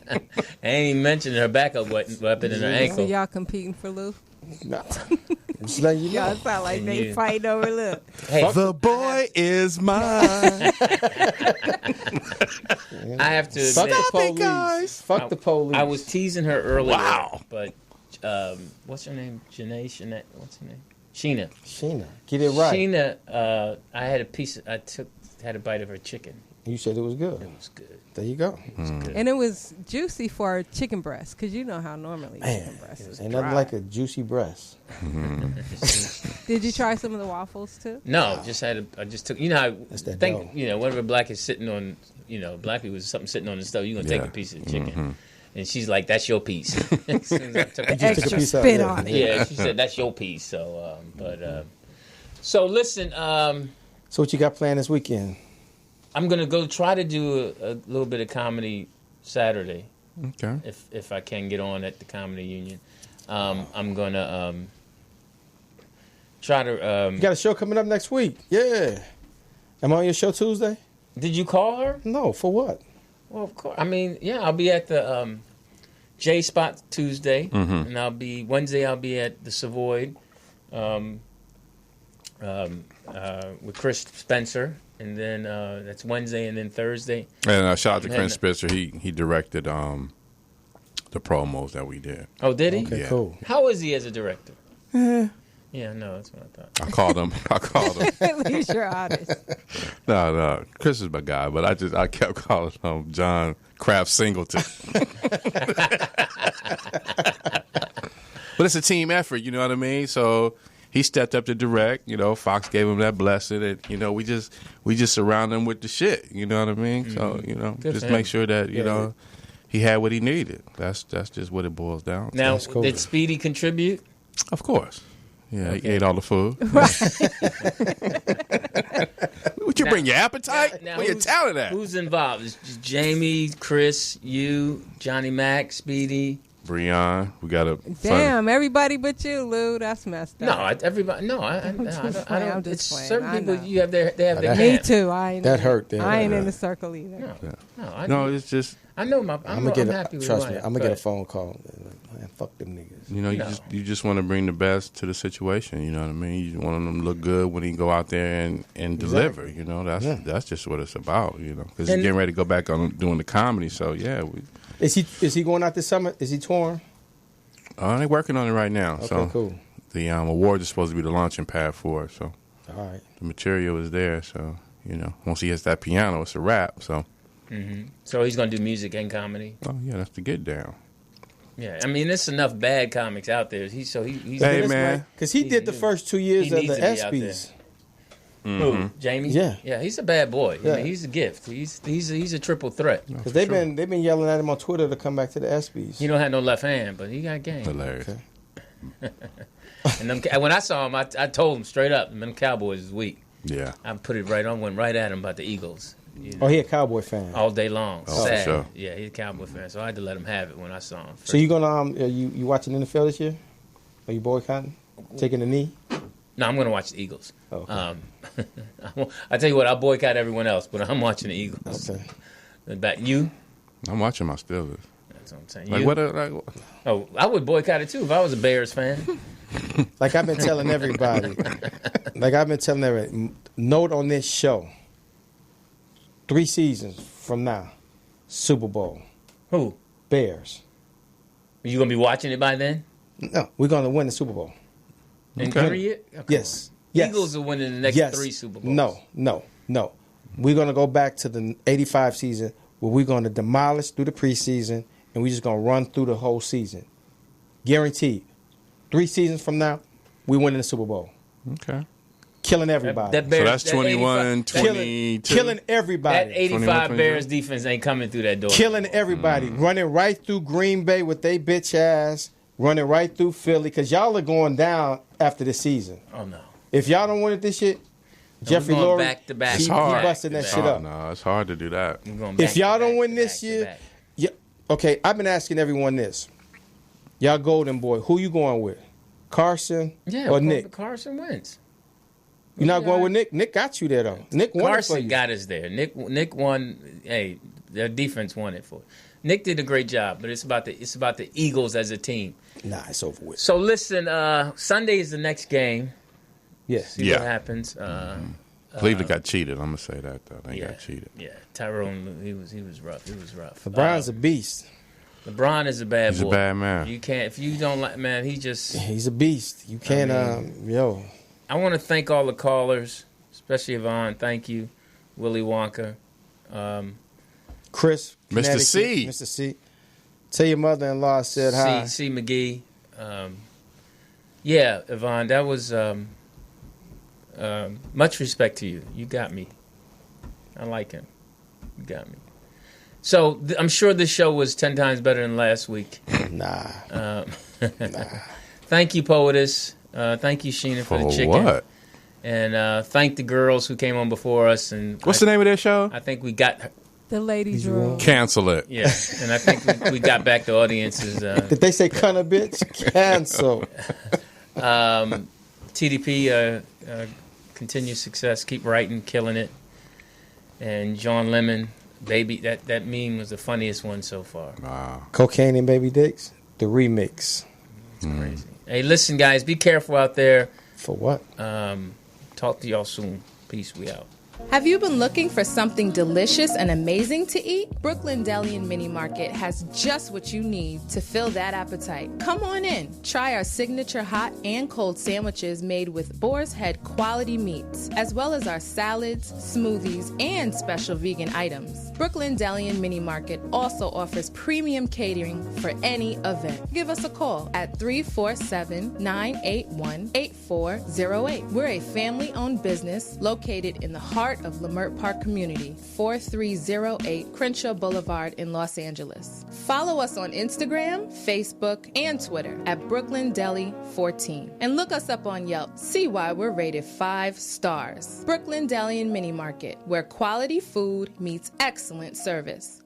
D: I ain't even mentioned her backup weapon in her
A: So
D: ankle.
A: y'all competing for Lou?
C: Nah. Just letting you know.
A: Y'all sound like
D: And
A: they
D: you-
A: fight over Lou.
D: Hey,
E: The boy is mine.
D: I have to
C: Fuck
D: admit,
C: the police. Fuck the police.
D: I was teasing her earlier.
E: Wow.
D: But what's her name? Janae? What's her name? Sheena.
C: Sheena. Get it right.
D: Sheena, I had a piece. Had a bite of her chicken.
C: You said it was good.
D: It was good.
C: There you go.
A: And it was juicy for a chicken breast, because you know how normally chicken breast is
C: Ain't
A: dry.
C: nothing like a juicy breast.
A: Did you try some of the waffles, too?
D: No, I just took. You know, I
C: that
D: think
C: dough.
D: whenever black is sitting on, black people something sitting on the stove, you're gonna take a piece of chicken. And she's like, "That's your piece." As soon as I took a
A: Extra
C: piece out,
A: spit
C: yeah.
A: on it.
D: Yeah, she said that's your piece. So, so listen,
C: So what you got planned this weekend?
D: I'm gonna go try to do a little bit of comedy Saturday,
E: Okay.
D: if I can get on at the Comedy Union. I'm gonna try to.
C: You got a show coming up next week. Yeah. Am I on your show Tuesday?
D: Did you call her?
C: No. For what?
D: Well, of course. I mean, yeah, I'll be at the J Spot Tuesday, and Wednesday. I'll be at the Savoy with Chris Spencer. And then that's Wednesday, and then Thursday.
E: And shout out to Chris Spitzer. He directed the promos that we did.
D: Oh, did he?
C: Okay,
E: Yeah.
C: cool.
D: How is he as a director? Yeah, no, that's what I thought.
E: I called him.
A: At least you're honest.
E: No, Chris is my guy, but I kept calling him John Kraft Singleton. But it's a team effort, you know what I mean? So he stepped up to direct. Fox gave him that blessing, and we just surround him with the shit. You know what I mean? So
D: Good
E: just
D: for
E: make
D: him.
E: sure that he had what he needed. That's just what it boils down to.
D: Now,
C: cool.
D: did Speedy contribute?
E: Of course. Yeah, he ate all the food. Would you bring your appetite?
D: Now,
E: Where your talent at?
D: Who's involved? Is Jamie, Chris, you, Johnny Mac, Speedy?
E: Breon, we got a
A: Damn, everybody but you, Lou. That's messed
D: No,
A: up.
D: everybody. No, I
A: I'm just
D: don't.
A: playing, I'm
D: It's
A: just playing,
D: certain
A: I
D: people.
A: know.
D: You have they have their
A: Me
D: camp.
A: too. I ain't
C: That hurt.
A: I ain't
C: Yeah.
A: in the circle either.
D: No,
E: it's just
D: I know my. I'm happy with
C: Trust me,
D: mine,
C: I'm gonna get a
D: but-
C: phone call. Man, fuck them niggas.
E: you just want to bring the best to the situation. You know what I mean? You want them to look good when he go out there and deliver. That's just what it's about. Because he's getting ready to go back on doing the comedy. So yeah,
C: Is he going out this summer? Is he touring?
E: they're working on it right now.
C: Okay,
E: so
C: cool.
E: the awards is supposed to be the launching pad for it. So
C: All right.
E: the material is there. So once he hits that piano, it's a wrap. So
D: So he's gonna do music and comedy.
E: that's the get down.
D: Yeah, I mean, there's enough bad comics out there. He's
E: Hey, man.
C: Because he did the first 2 years
D: he
C: of
D: needs
C: the
D: to be out
C: ESPYs.
D: Who? Jamie?
C: Yeah.
D: He's a bad boy.
C: Yeah.
D: I mean, he's a gift. He's a triple threat.
C: Because they've been yelling at him on Twitter to come back to the ESPYs.
D: He don't have no left hand, but he got game.
E: Hilarious.
C: Okay.
D: And when I saw him, I told him straight up, them Cowboys is weak.
E: Yeah.
D: I put it right on, went right at him about the Eagles.
C: Oh, he a Cowboy fan.
D: All day long.
E: Oh, for
D: Sad.
E: sure.
D: Yeah, he's a Cowboy fan, so I had to let him have it when I saw him.
C: So you gonna you watching NFL this year? Are you boycotting? Taking the knee?
D: No, I'm going to watch the Eagles.
C: Okay.
D: I tell you what, I'll boycott everyone else, but I'm watching the Eagles.
C: Okay.
D: About you?
E: I'm watching my Steelers.
D: That's what I'm saying.
E: Like
D: You?
E: what?
D: Oh, I would boycott it too if I was a Bears fan.
C: Like I've been telling everybody. Note on this show. 3 seasons from now, Super Bowl.
D: Who?
C: Bears.
D: Are you going to be watching it by then?
C: No, we're gonna win the Super Bowl.
D: In
E: Okay.
D: 3 years? Oh, come
C: Yes.
D: on.
C: Yes.
D: Eagles are winning the next
C: Yes.
D: 3 Super Bowls.
C: No. We're going to go back to the 85 season where we're going to demolish through the preseason and we're just going to run through the whole season. Guaranteed. 3 seasons from now, we winning the Super Bowl.
E: Okay.
C: Killing everybody.
D: That
E: So
D: Bears,
E: that's 21,
D: 85
E: 22.
C: Killing everybody.
D: That 85
E: 21,
D: Bears defense ain't coming through that door.
C: Killing everybody. Running right through Green Bay with they bitch ass. Running right through Philly. Because y'all are going down after the season.
D: Oh, no.
C: If y'all don't win it this year, Jeffrey
D: going
C: Lurie,
D: back to back.
C: he busting that shit up.
E: No, it's hard to do that.
C: If y'all don't win this year, yeah, okay, I've been asking everyone this. Y'all Golden Boy, who you going with? Carson or Nick?
D: Carson wins.
C: You're not going with Nick? Nick got you there, though. Nick won
D: Carson
C: it for you.
D: got us there. Nick won. Hey, their defense won it for. Nick did a great job, but it's about the Eagles as a team.
C: Nah, it's over with.
D: So listen, Sunday is the next game.
C: Yes.
D: See what happens.
E: Cleveland got cheated. I'm gonna say that though. They got cheated.
D: Yeah, Tyrone, he was rough. He was rough.
C: LeBron's a beast.
D: LeBron is a bad boy.
E: He's a bad man.
D: You can't if you don't like man.
C: He's a beast. You can't.
D: I want to thank all the callers, especially Yvonne. Thank you, Willy Wonka,
C: Chris,
E: Mr. C.
C: Mr. C. Tell your mother-in-law I said hi.
D: C. McGee. Yeah, Yvonne, that was much respect to you. You got me. I like him. You got me. So I'm sure this show was 10 times better than last week.
C: Nah.
D: Thank you, Poetess. Thank you, Sheena, for the chicken.
E: What?
D: And thank the girls who came on before us. And
E: what's the name of their show?
D: I think we got
A: the ladies' room.
E: Cancel it.
D: Yeah, and I think we got back the audiences.
C: Did they say "cunna bitch"? Cancel.
D: TDP, continued success. Keep writing, killing it. And John Lemon, baby, that meme was the funniest one so far.
E: Wow.
C: Cocaine and Baby Dicks, the remix.
D: It's crazy. Hey, listen, guys, be careful out there.
C: For what?
D: Talk to y'all soon. Peace. We out.
L: Have you been looking for something delicious and amazing to eat? Brooklyn Deli and Mini Market has just what you need to fill that appetite. Come on in. Try our signature hot and cold sandwiches made with Boar's Head quality meats, as well as our salads, smoothies, and special vegan items. Brooklyn Deli and Mini Market also offers premium catering for any event. Give us a call at 347-981-8408. We're a family-owned business located in the heart of Leimert Park Community, 4308 Crenshaw Boulevard in Los Angeles. Follow us on Instagram, Facebook, and Twitter at Brooklyn Deli 14. And look us up on Yelp. See why we're rated 5 stars. Brooklyn Deli and Mini Market, where quality food meets excellent service.